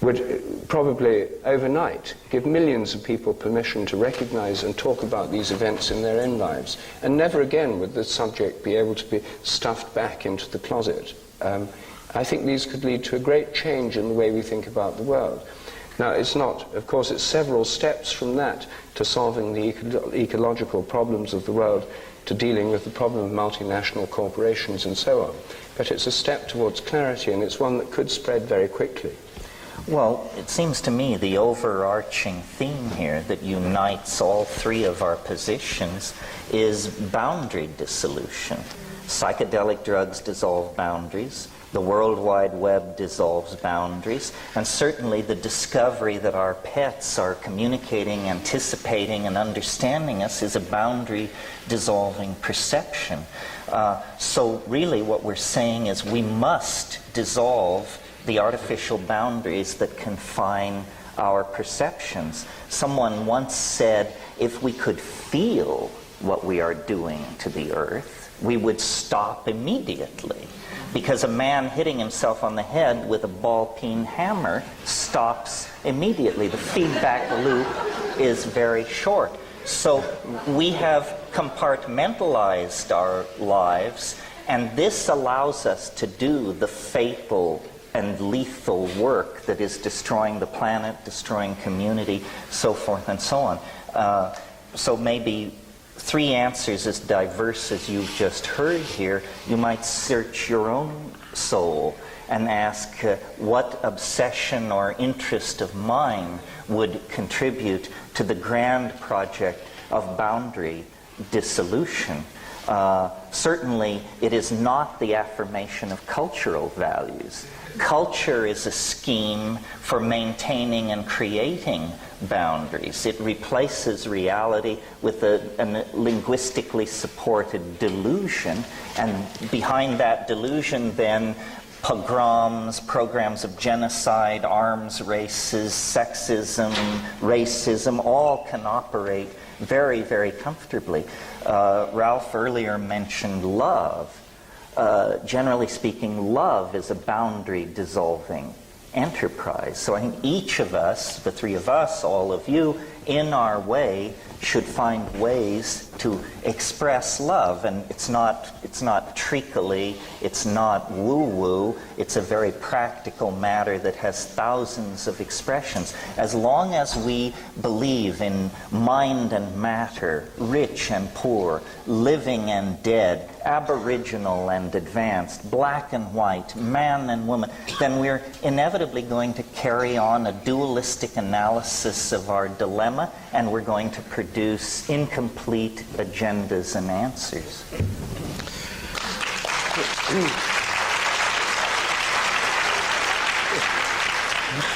would probably overnight give millions of people permission to recognize and talk about these events in their own lives. And never again would the subject be able to be stuffed back into the closet. I think these could lead to a great change in the way we think about the world. Now, it's not, of course, it's several steps from that to solving the ecological problems of the world, to dealing with the problem of multinational corporations and so on. But it's a step towards clarity, and it's one that could spread very quickly. Well, it seems to me the overarching theme here that unites all three of our positions is boundary dissolution. Psychedelic drugs dissolve boundaries. The World Wide Web dissolves boundaries. And certainly the discovery that our pets are communicating, anticipating, and understanding us is a boundary-dissolving perception. So really what we're saying is we must dissolve the artificial boundaries that confine our perceptions. Someone once said, if we could feel what we are doing to the earth, we would stop immediately. Because a man hitting himself on the head with a ball-peen hammer stops immediately. The feedback loop is very short. So we have compartmentalized our lives, and this allows us to do the fatal and lethal work that is destroying the planet, destroying community, so forth and so on. So maybe three answers as diverse as you've just heard here. You might search your own soul and ask what obsession or interest of mine would contribute to the grand project of boundary dissolution. Certainly, it is not the affirmation of cultural values. Culture is a scheme for maintaining and creating boundaries. It replaces reality with a linguistically supported delusion, and behind that delusion then pogroms, programs of genocide, arms races, sexism, racism, all can operate very, very comfortably. Ralph earlier mentioned love. generally speaking, love is a boundary-dissolving enterprise. So I think each of us, the three of us, all of you, in our way, should find ways to express love. And it's not treacly, it's not woo-woo, it's a very practical matter that has thousands of expressions. As long as we believe in mind and matter, rich and poor, living and dead, aboriginal and advanced, black and white, man and woman, then we're inevitably going to carry on a dualistic analysis of our dilemma, and we're going to produce incomplete agendas and answers.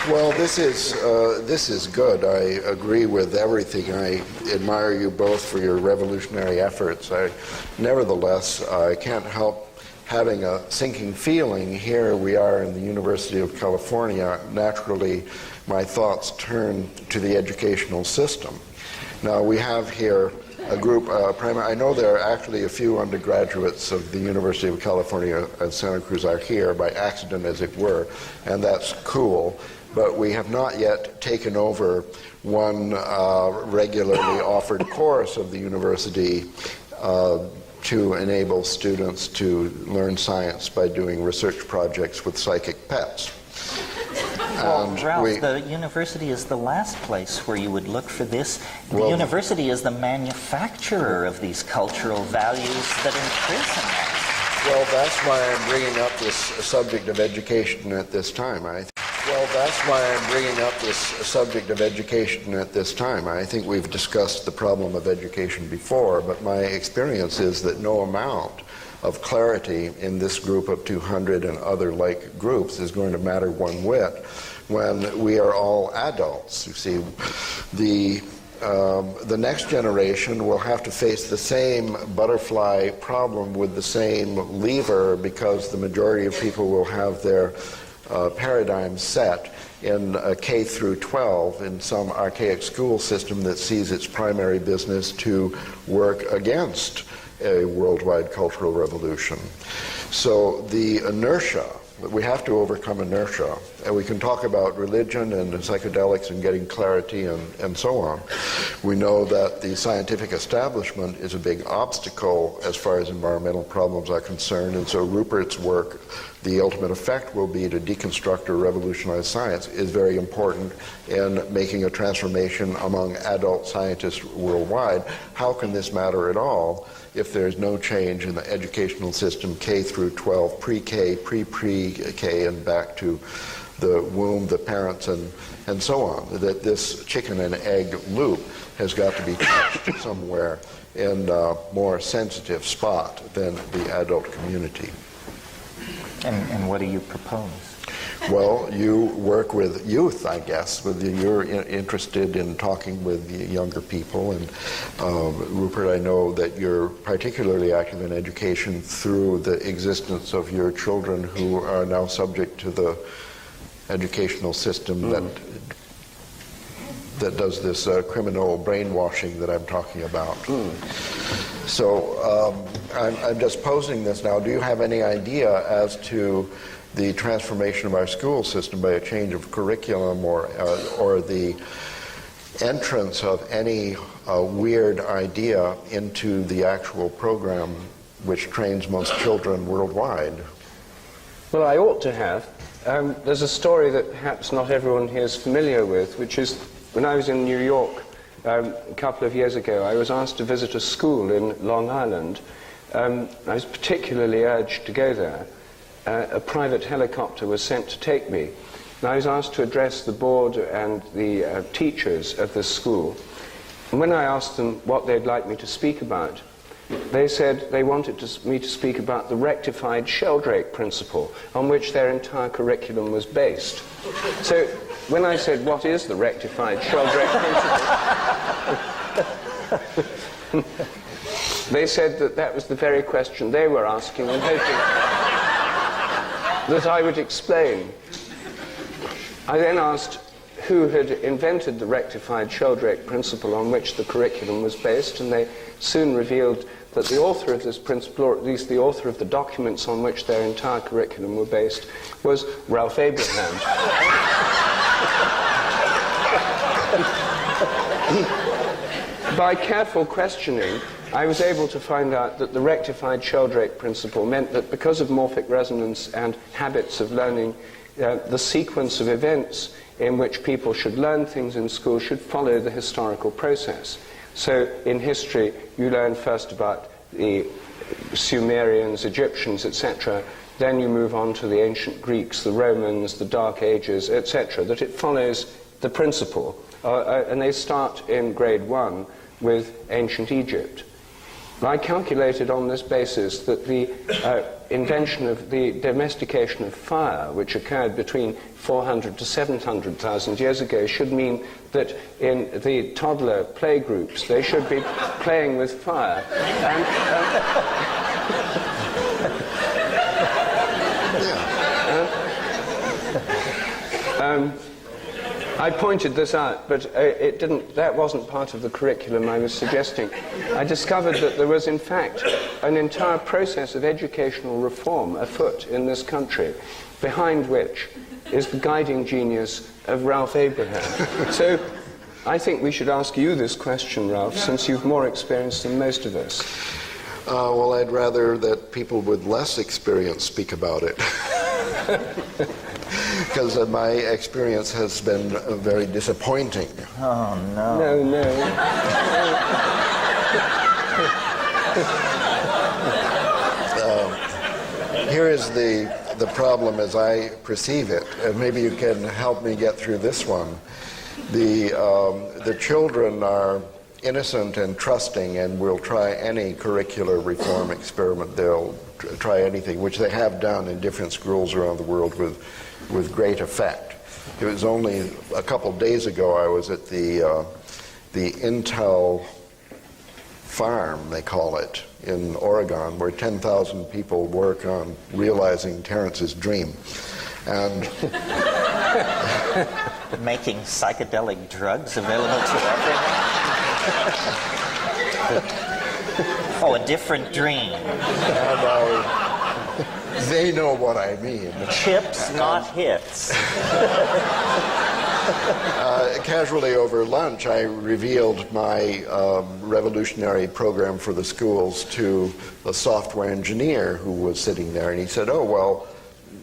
Well, this is good. I agree with everything. I admire you both for your revolutionary efforts. Nevertheless, I can't help having a sinking feeling. Here we are in the University of California. Naturally, my thoughts turn to the educational system. Now, we have here a group, I know there are actually a few undergraduates of the University of California at Santa Cruz are here by accident, as it were, and that's cool. But we have not yet taken over one regularly offered course of the university to enable students to learn science by doing research projects with psychic pets. Well, Ralph, the university is the last place where you would look for this. The university is the manufacturer of these cultural values that imprison us. Well, that's why I'm bringing up this subject of education at this time. I think we've discussed the problem of education before, but my experience is that no amount of clarity in this group of 200 and other like groups is going to matter one whit when we are all adults. You see, the next generation will have to face the same butterfly problem with the same lever, because the majority of people will have their paradigm set in K through 12 in some archaic school system that sees its primary business to work against a worldwide cultural revolution. So the inertia, we have to overcome inertia, and we can talk about religion and psychedelics and getting clarity and so on. We know that the scientific establishment is a big obstacle as far as environmental problems are concerned, and so Rupert's work, the ultimate effect will be to deconstruct or revolutionize science, is very important in making a transformation among adult scientists worldwide. How can this matter at all if there's no change in the educational system, K through 12, pre-K, pre-K, and back to the womb, the parents, and so on? That this chicken and egg loop has got to be touched somewhere in a more sensitive spot than the adult community. And what do you propose? Well, you work with youth, I guess. You're interested in talking with younger people, and Rupert, I know that you're particularly active in education through the existence of your children who are now subject to the educational system that does this criminal brainwashing that I'm talking about. So I'm just posing this now. Do you have any idea as to the transformation of our school system by a change of curriculum or the entrance of any weird idea into the actual program which trains most children worldwide? Well, I ought to have. There's a story that perhaps not everyone here is familiar with, which is when I was in New York a couple of years ago, I was asked to visit a school in Long Island. I was particularly urged to go there. A private helicopter was sent to take me. And I was asked to address the board and the teachers of this school. And when I asked them what they'd like me to speak about, they said they wanted me to speak about the rectified Sheldrake principle, on which their entire curriculum was based. So when I said, what is the rectified Sheldrake principle? They said that that was the very question they were asking and hoping that I would explain. I then asked who had invented the rectified Sheldrake principle on which the curriculum was based, and they soon revealed that the author of this principle, or at least the author of the documents on which their entire curriculum were based, was Ralph Abraham. By careful questioning, I was able to find out that the rectified Sheldrake principle meant that because of morphic resonance and habits of learning, the sequence of events in which people should learn things in school should follow the historical process. So in history, you learn first about the Sumerians, Egyptians, etc. Then you move on to the ancient Greeks, the Romans, the Dark Ages, etc. That it follows the principle. And they start in grade 1 with ancient Egypt. I calculated on this basis that the invention of the domestication of fire, which occurred between 400 to 700,000 years ago, should mean that in the toddler play groups they should be playing with fire. I pointed this out, but that wasn't part of the curriculum I was suggesting. I discovered that there was, in fact, an entire process of educational reform afoot in this country, behind which is the guiding genius of Ralph Abraham. So I think we should ask you this question, Ralph, since you've more experience than most of us. Well, I'd rather that people with less experience speak about it. Because my experience has been very disappointing. Oh, no. No. Here is the problem as I perceive it, and maybe you can help me get through this one. The children are innocent and trusting and will try any curricular reform experiment. They'll try anything, which they have done in different schools around the world with great effect. It was only a couple days ago I was at the Intel farm, they call it, in Oregon, where 10,000 people work on realizing Terence's dream. And making psychedelic drugs available to everyone? Oh, a different dream. And they know what I mean. Chips, not hits. Casually over lunch, I revealed my revolutionary program for the schools to a software engineer who was sitting there, and he said, "Oh, well,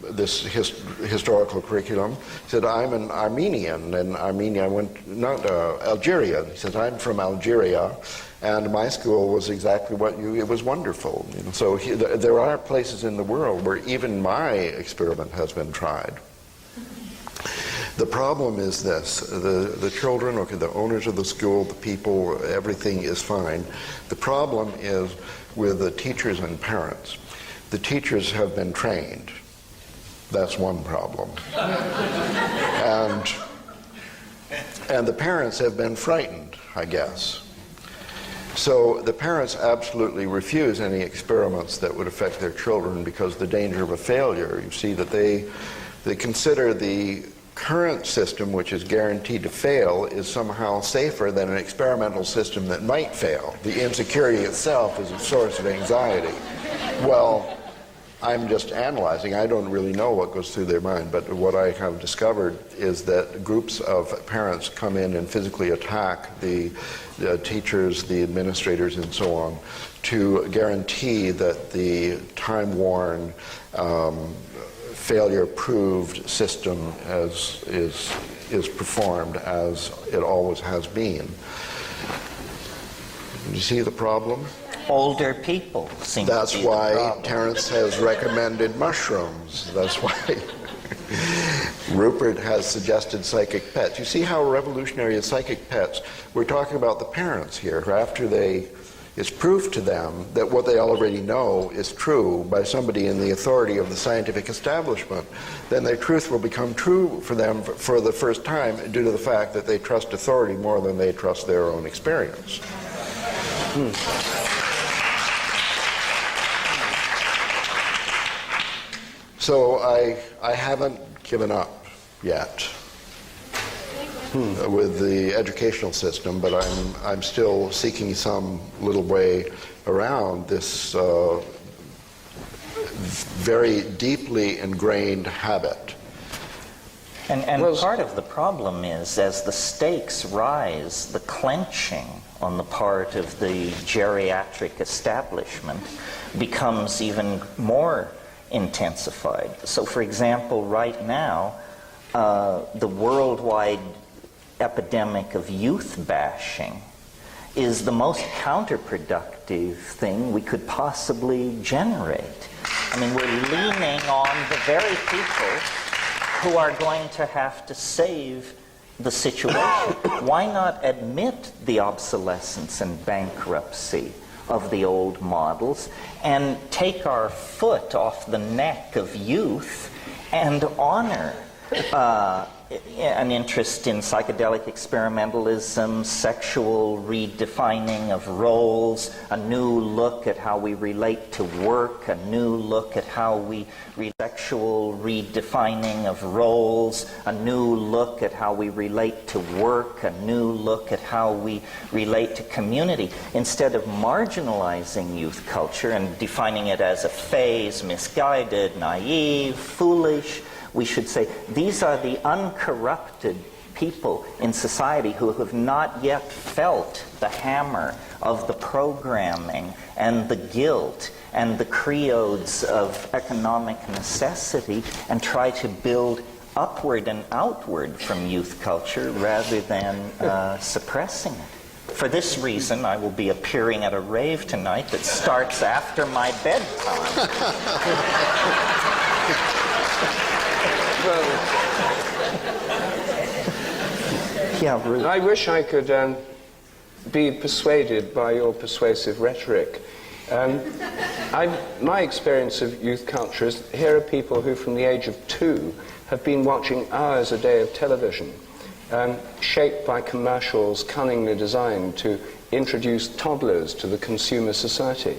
this historical curriculum." He said, "I'm an Armenian, and Armenia Algeria." He said, "I'm from Algeria, and my school was exactly it was wonderful." So there are places in the world where even my experiment has been tried. The problem is this: the children, okay, the owners of the school, the people, everything is fine. The problem is with the teachers and parents. The teachers have been trained. That's one problem. And the parents have been frightened, I guess. So the parents absolutely refuse any experiments that would affect their children because the danger of a failure. You see that they consider the current system, which is guaranteed to fail, is somehow safer than an experimental system that might fail. The insecurity itself is a source of anxiety. Well, I'm just analyzing. I don't really know what goes through their mind, but what I have discovered is that groups of parents come in and physically attack the teachers, the administrators, and so on, to guarantee that the time-worn, failure-proved system is performed as it always has been. You see the problem? Older people seem to be the problem. That's why Terence has recommended mushrooms. That's why Rupert has suggested psychic pets. You see how revolutionary is psychic pets? We're talking about the parents here, who after it's proof to them that what they already know is true by somebody in the authority of the scientific establishment, then their truth will become true for them for the first time due to the fact that they trust authority more than they trust their own experience. So I haven't given up yet. with the educational system, but I'm still seeking some little way around this very deeply ingrained habit. And part of the problem is, as the stakes rise, the clenching on the part of the geriatric establishment becomes even more intensified. So, for example, right now, the worldwide epidemic of youth bashing is the most counterproductive thing we could possibly generate. I mean, we're leaning on the very people who are going to have to save the situation. Why not admit the obsolescence and bankruptcy of the old models and take our foot off the neck of youth and honor an interest in psychedelic experimentalism, sexual redefining of roles, a new look at how we relate to work, a new look at how we sexual redefining of roles, a new look at how we relate to work, a new look at how we relate to community, instead of marginalizing youth culture and defining it as a phase, misguided, naive, foolish. We should say, these are the uncorrupted people in society who have not yet felt the hammer of the programming and the guilt and the creodes of economic necessity, and try to build upward and outward from youth culture rather than suppressing it. For this reason, I will be appearing at a rave tonight that starts after my bedtime. Yeah, Ruth. I wish I could be persuaded by your persuasive rhetoric. My experience of youth culture is, here are people who from the age of 2 have been watching hours a day of television, shaped by commercials cunningly designed to introduce toddlers to the consumer society,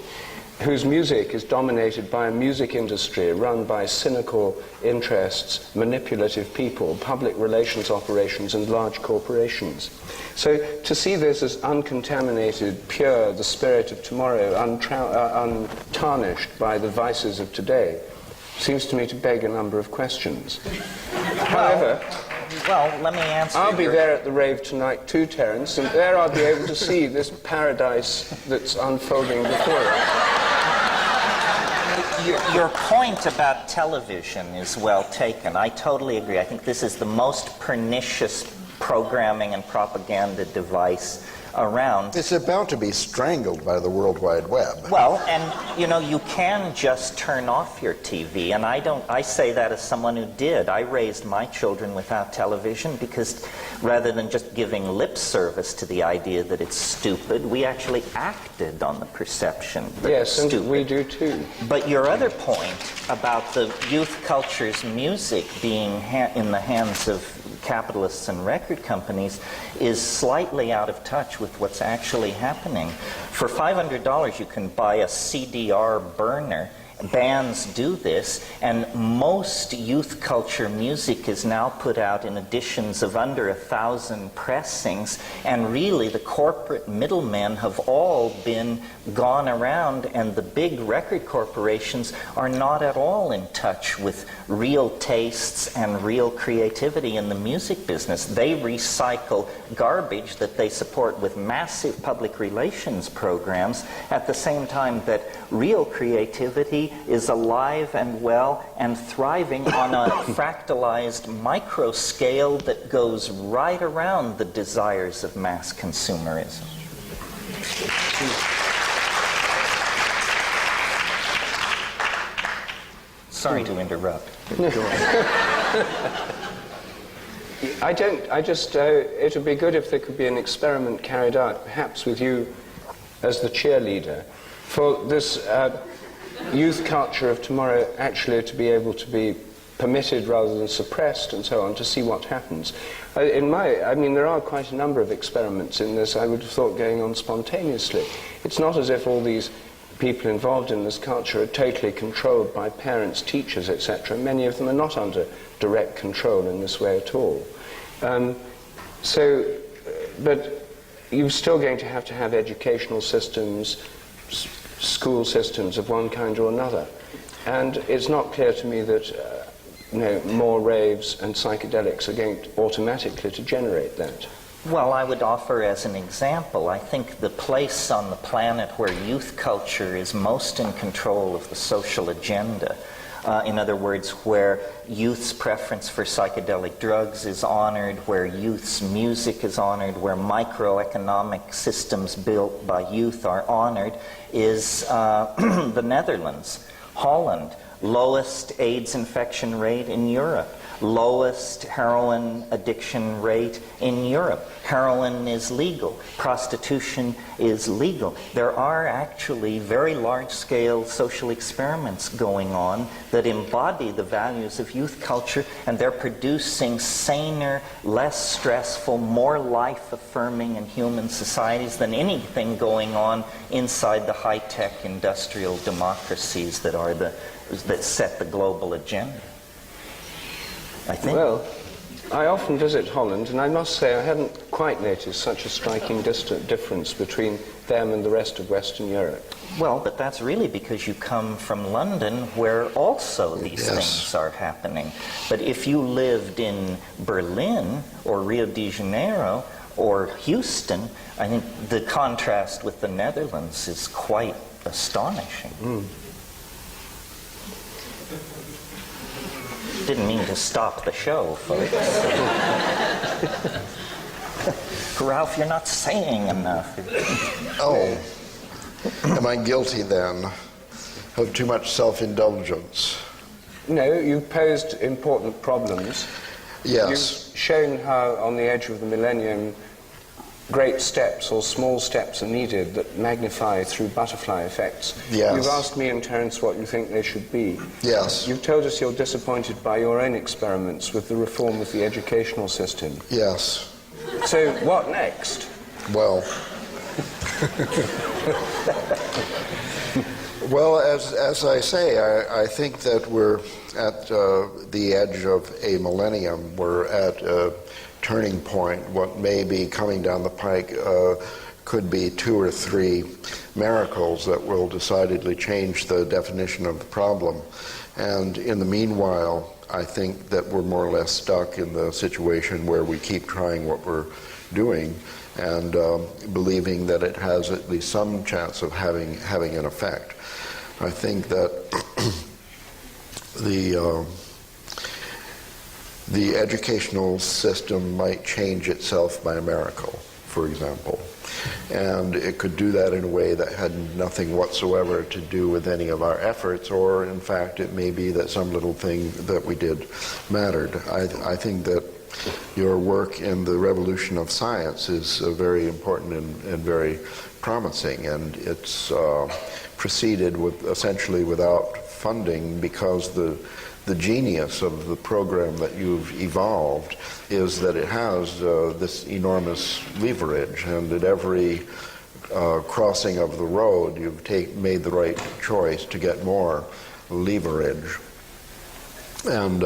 whose music is dominated by a music industry run by cynical interests, manipulative people, public relations operations, and large corporations. So to see this as uncontaminated, pure, the spirit of tomorrow, untarnished by the vices of today, seems to me to beg a number of questions. However, well, let me answer. I'll be there at the rave tonight too, Terence, and there I'll be able to see this paradise that's unfolding before us. Your point about television is well taken. I totally agree. I think this is the most pernicious programming and propaganda device around. It's about to be strangled by the World Wide Web. Well, and you can just turn off your TV, and I say that as someone who did. I raised my children without television because rather than just giving lip service to the idea that it's stupid, we actually acted on the perception that it's stupid. Yes, and we do too. But your other point about the youth culture's music being in the hands of capitalists and record companies is slightly out of touch with what's actually happening. For $500 you can buy a CDR burner. Bands do this, and most youth culture music is now put out in editions of under 1,000 pressings, and really the corporate middlemen have all been gone around, and the big record corporations are not at all in touch with real tastes and real creativity in the music business. They recycle garbage that they support with massive public relations programs at the same time that real creativity is alive and well and thriving on a fractalized micro scale that goes right around the desires of mass consumerism. Sorry to interrupt. It would be good if there could be an experiment carried out, perhaps with you as the cheerleader, for this youth culture of tomorrow actually to be able to be permitted rather than suppressed and so on, to see what happens. There are quite a number of experiments in this, I would have thought, going on spontaneously. It's not as if all these people involved in this culture are totally controlled by parents, teachers, etc. Many of them are not under direct control in this way at all. So, but you're still going to have educational systems, school systems of one kind or another. And it's not clear to me that more raves and psychedelics are going automatically to generate that. Well, I would offer as an example, I think the place on the planet where youth culture is most in control of the social agenda, in other words, where youth's preference for psychedelic drugs is honored, where youth's music is honored, where microeconomic systems built by youth are honored, is the Netherlands, Holland, lowest AIDS infection rate in Europe, lowest heroin addiction rate in Europe. Heroin is legal. Prostitution is legal. There are actually very large-scale social experiments going on that embody the values of youth culture, and they're producing saner, less stressful, more life-affirming and human societies than anything going on inside the high-tech industrial democracies that set the global agenda, I think. Well, I often visit Holland, and I must say I hadn't quite noticed such a striking difference between them and the rest of Western Europe. Well, but that's really because you come from London, where also these things are happening. But if you lived in Berlin or Rio de Janeiro or Houston, I think the contrast with the Netherlands is quite astonishing. Didn't mean to stop the show, folks. Ralph, you're not saying enough. Oh, am I guilty then of too much self-indulgence? No, you've posed important problems. Yes. You've shown how on the edge of the millennium great steps or small steps are needed that magnify through butterfly effects. Yes. You've asked me and Terence what you think they should be. Yes. You've told us you're disappointed by your own experiments with the reform of the educational system. Yes. So what next? Well, well, as I say, I think that we're at the edge of a millennium. We're at a turning point. What may be coming down the pike could be 2 or 3 miracles that will decidedly change the definition of the problem. And in the meanwhile, I think that we're more or less stuck in the situation where we keep trying what we're doing and believing that it has at least some chance of having an effect. I think that the educational system might change itself by a miracle, for example. And it could do that in a way that had nothing whatsoever to do with any of our efforts, or in fact it may be that some little thing that we did mattered. I think that your work in the revolution of science is very important and very promising, and it's proceeded with essentially without funding, because the genius of the program that you've evolved is that it has this enormous leverage, and at every crossing of the road you've made the right choice to get more leverage. And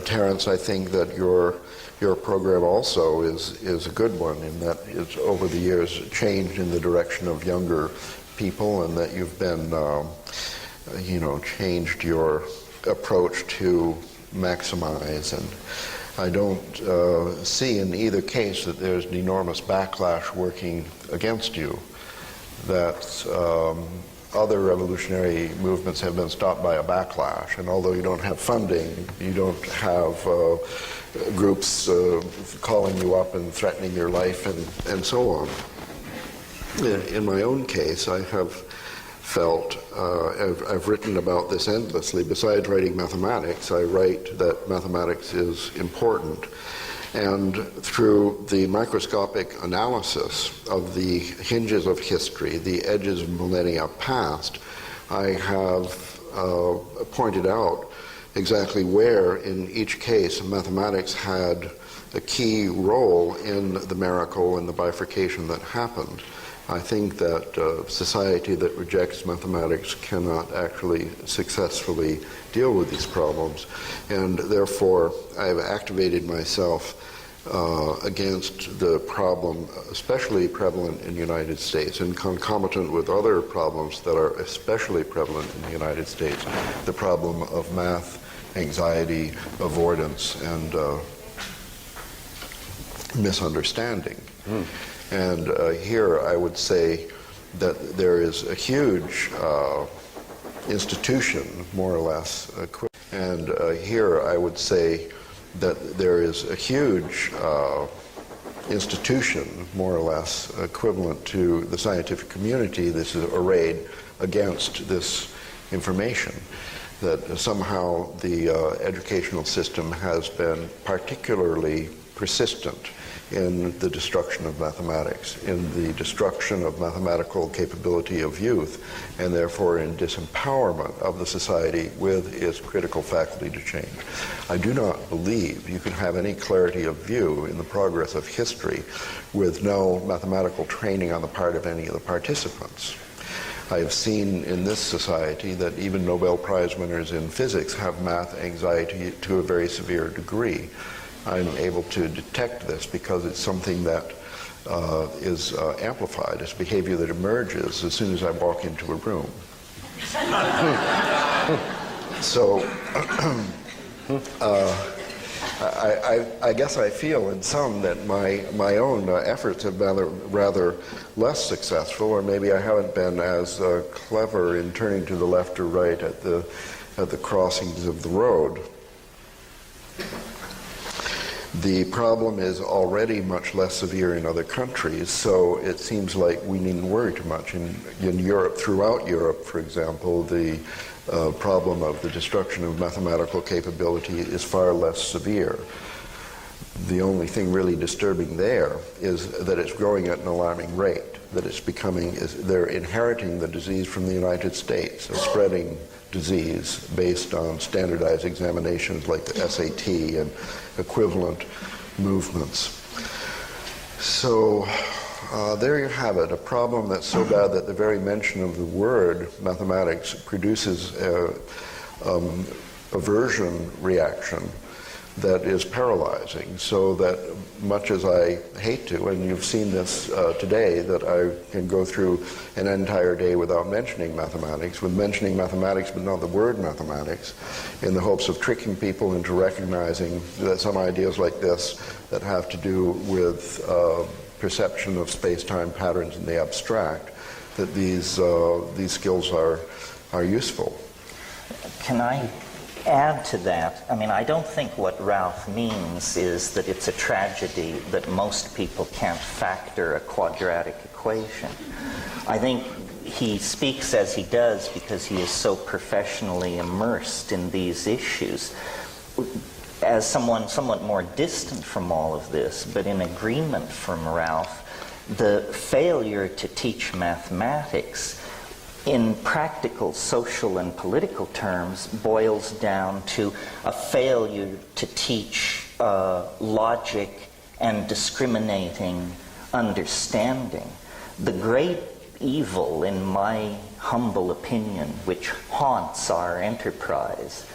Terence, I think that your program also is a good one, in that it's over the years changed in the direction of younger people, and that you've been changed your approach to maximize. And I don't see in either case that there's an enormous backlash working against you, that other revolutionary movements have been stopped by a backlash, and although you don't have funding, you don't have groups calling you up and threatening your life and so on. In my own case, I have felt, I've written about this endlessly. Besides writing mathematics, I write that mathematics is important. And through the microscopic analysis of the hinges of history, the edges of millennia past, I have pointed out exactly where, in each case, mathematics had a key role in the miracle and the bifurcation that happened. I think that a society that rejects mathematics cannot actually successfully deal with these problems, and therefore I've activated myself against the problem especially prevalent in the United States and concomitant with other problems that are especially prevalent in the United States, the problem of math, anxiety, avoidance, and misunderstanding. And here I would say that there is a huge institution, more or less, and here I would say that there is a huge institution, more or less, equivalent to the scientific community. This is arrayed against this information, that somehow the educational system has been particularly persistent in the destruction of mathematics, in the destruction of mathematical capability of youth, and therefore in disempowerment of the society with its critical faculty to change. I do not believe you can have any clarity of view in the progress of history with no mathematical training on the part of any of the participants. I have seen in this society that even Nobel Prize winners in physics have math anxiety to a very severe degree. I'm able to detect this because it's something that is amplified. It's behavior that emerges as soon as I walk into a room. So I guess I feel in some that my own efforts have been rather less successful, or maybe I haven't been as clever in turning to the left or right at the crossings of the road. The problem is already much less severe in other countries, so it seems like we needn't worry too much. In Europe, throughout Europe, for example, the problem of the destruction of mathematical capability is far less severe. The only thing really disturbing there is that it's growing at an alarming rate, that it's becoming, they're inheriting the disease from the United States, a spreading disease based on standardized examinations like the SAT and equivalent movements. So there you have it, a problem that's so bad that the very mention of the word mathematics produces an aversion reaction that is paralyzing, so that much as I hate to, and you've seen this today, that I can go through an entire day without mentioning mathematics, with mentioning mathematics but not the word mathematics, in the hopes of tricking people into recognizing that some ideas like this that have to do with perception of space-time patterns in the abstract, that these skills are useful. Can I add to that? I mean, I don't think what Ralph means is that it's a tragedy that most people can't factor a quadratic equation. I think he speaks as he does because he is so professionally immersed in these issues. As someone somewhat more distant from all of this, but in agreement from Ralph, the failure to teach mathematics in practical, social, and political terms boils down to a failure to teach logic and discriminating understanding. The great evil, in my humble opinion, which haunts our enterprise,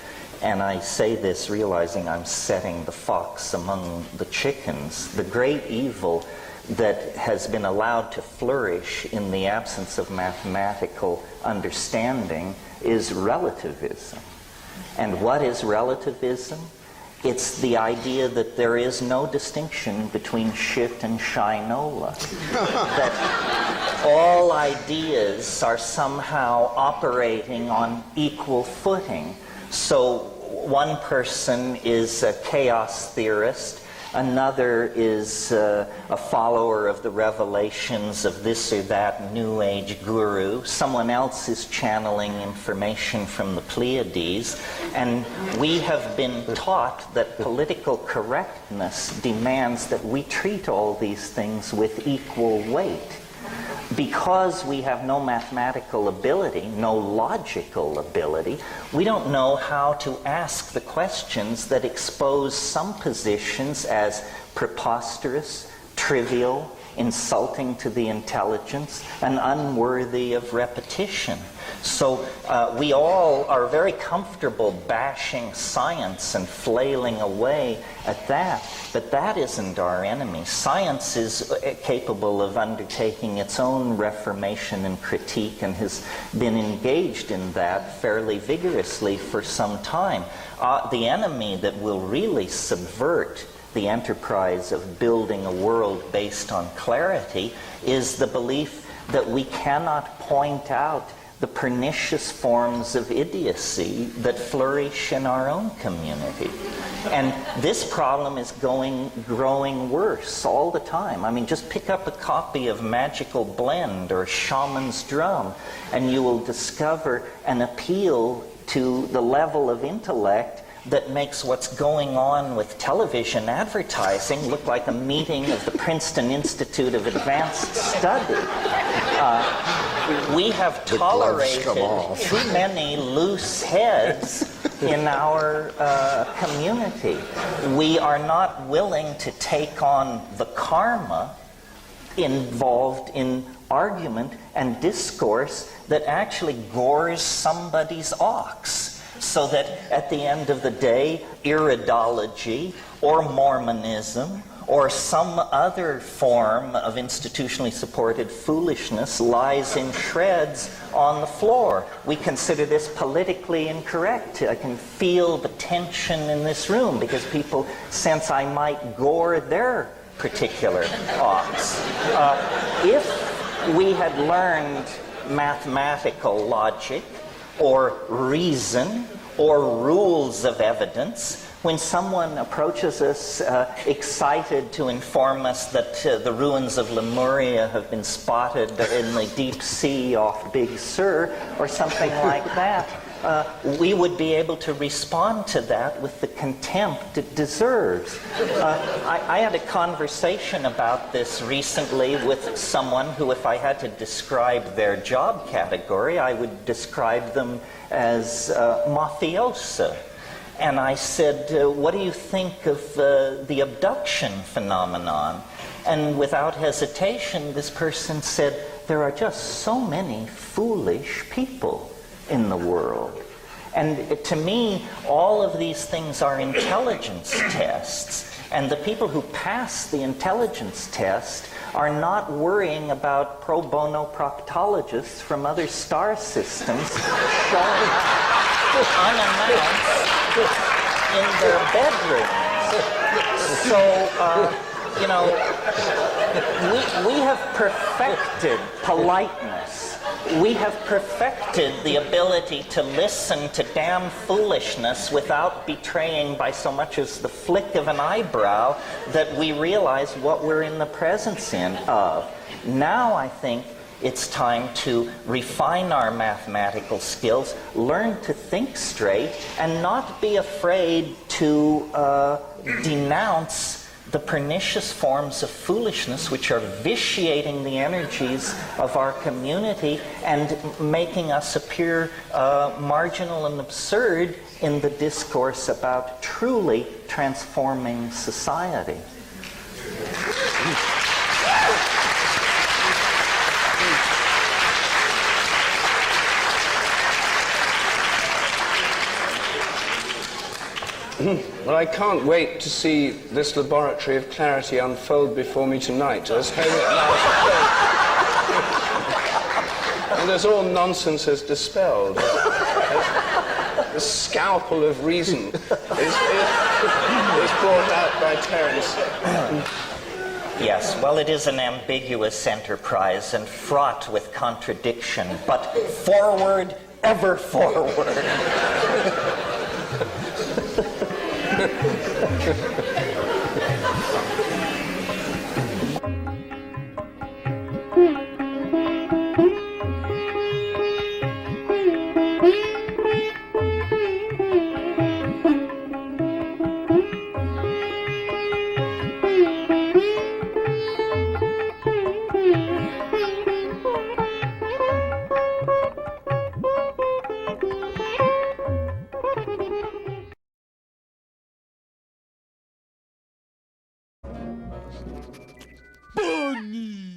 and I say this realizing I'm setting the fox among the chickens, the great evil that has been allowed to flourish in the absence of mathematical understanding is relativism. And what is relativism? It's the idea that there is no distinction between shit and shinola. That all ideas are somehow operating on equal footing. So one person is a chaos theorist, another is a follower of the revelations of this or that New Age guru. Someone else is channeling information from the Pleiades. And we have been taught that political correctness demands that we treat all these things with equal weight. Because we have no mathematical ability, no logical ability, we don't know how to ask the questions that expose some positions as preposterous, trivial, insulting to the intelligence, and unworthy of repetition. So we all are very comfortable bashing science and flailing away at that, but that isn't our enemy. Science is capable of undertaking its own reformation and critique, and has been engaged in that fairly vigorously for some time. The enemy that will really subvert the enterprise of building a world based on clarity is the belief that we cannot point out the pernicious forms of idiocy that flourish in our own community. And this problem is growing worse all the time. I mean, just pick up a copy of Magical Blend or Shaman's Drum, and you will discover an appeal to the level of intellect that makes what's going on with television advertising look like a meeting of the Princeton Institute of Advanced Study. We have tolerated too many loose heads in our community. We are not willing to take on the karma involved in argument and discourse that actually gores somebody's ox, so that at the end of the day, iridology or Mormonism or some other form of institutionally supported foolishness lies in shreds on the floor. We consider this politically incorrect. I can feel the tension in this room because people sense I might gore their particular ox. If we had learned mathematical logic or reason or rules of evidence, when someone approaches us excited to inform us that the ruins of Lemuria have been spotted in the deep sea off Big Sur or something like that, we would be able to respond to that with the contempt it deserves. I had a conversation about this recently with someone who, if I had to describe their job category, I would describe them as mafiosa. And I said, what do you think of the abduction phenomenon? And without hesitation, this person said, there are just so many foolish people in the world. And to me, all of these things are intelligence tests. And the people who pass the intelligence test are not worrying about pro bono proctologists from other star systems showing up unannounced in their bedrooms. So, we have perfected politeness. We have perfected the ability to listen to damn foolishness without betraying by so much as the flick of an eyebrow that we realize what we're in the presence of. Now I think it's time to refine our mathematical skills, learn to think straight, and not be afraid to denounce the pernicious forms of foolishness which are vitiating the energies of our community and making us appear marginal and absurd in the discourse about truly transforming society. Well, I can't wait to see this laboratory of clarity unfold before me tonight. As and as all nonsense is dispelled, the scalpel of reason is brought out by Terence. Yes, well, it is an ambiguous enterprise and fraught with contradiction, but forward, ever forward. Bunny!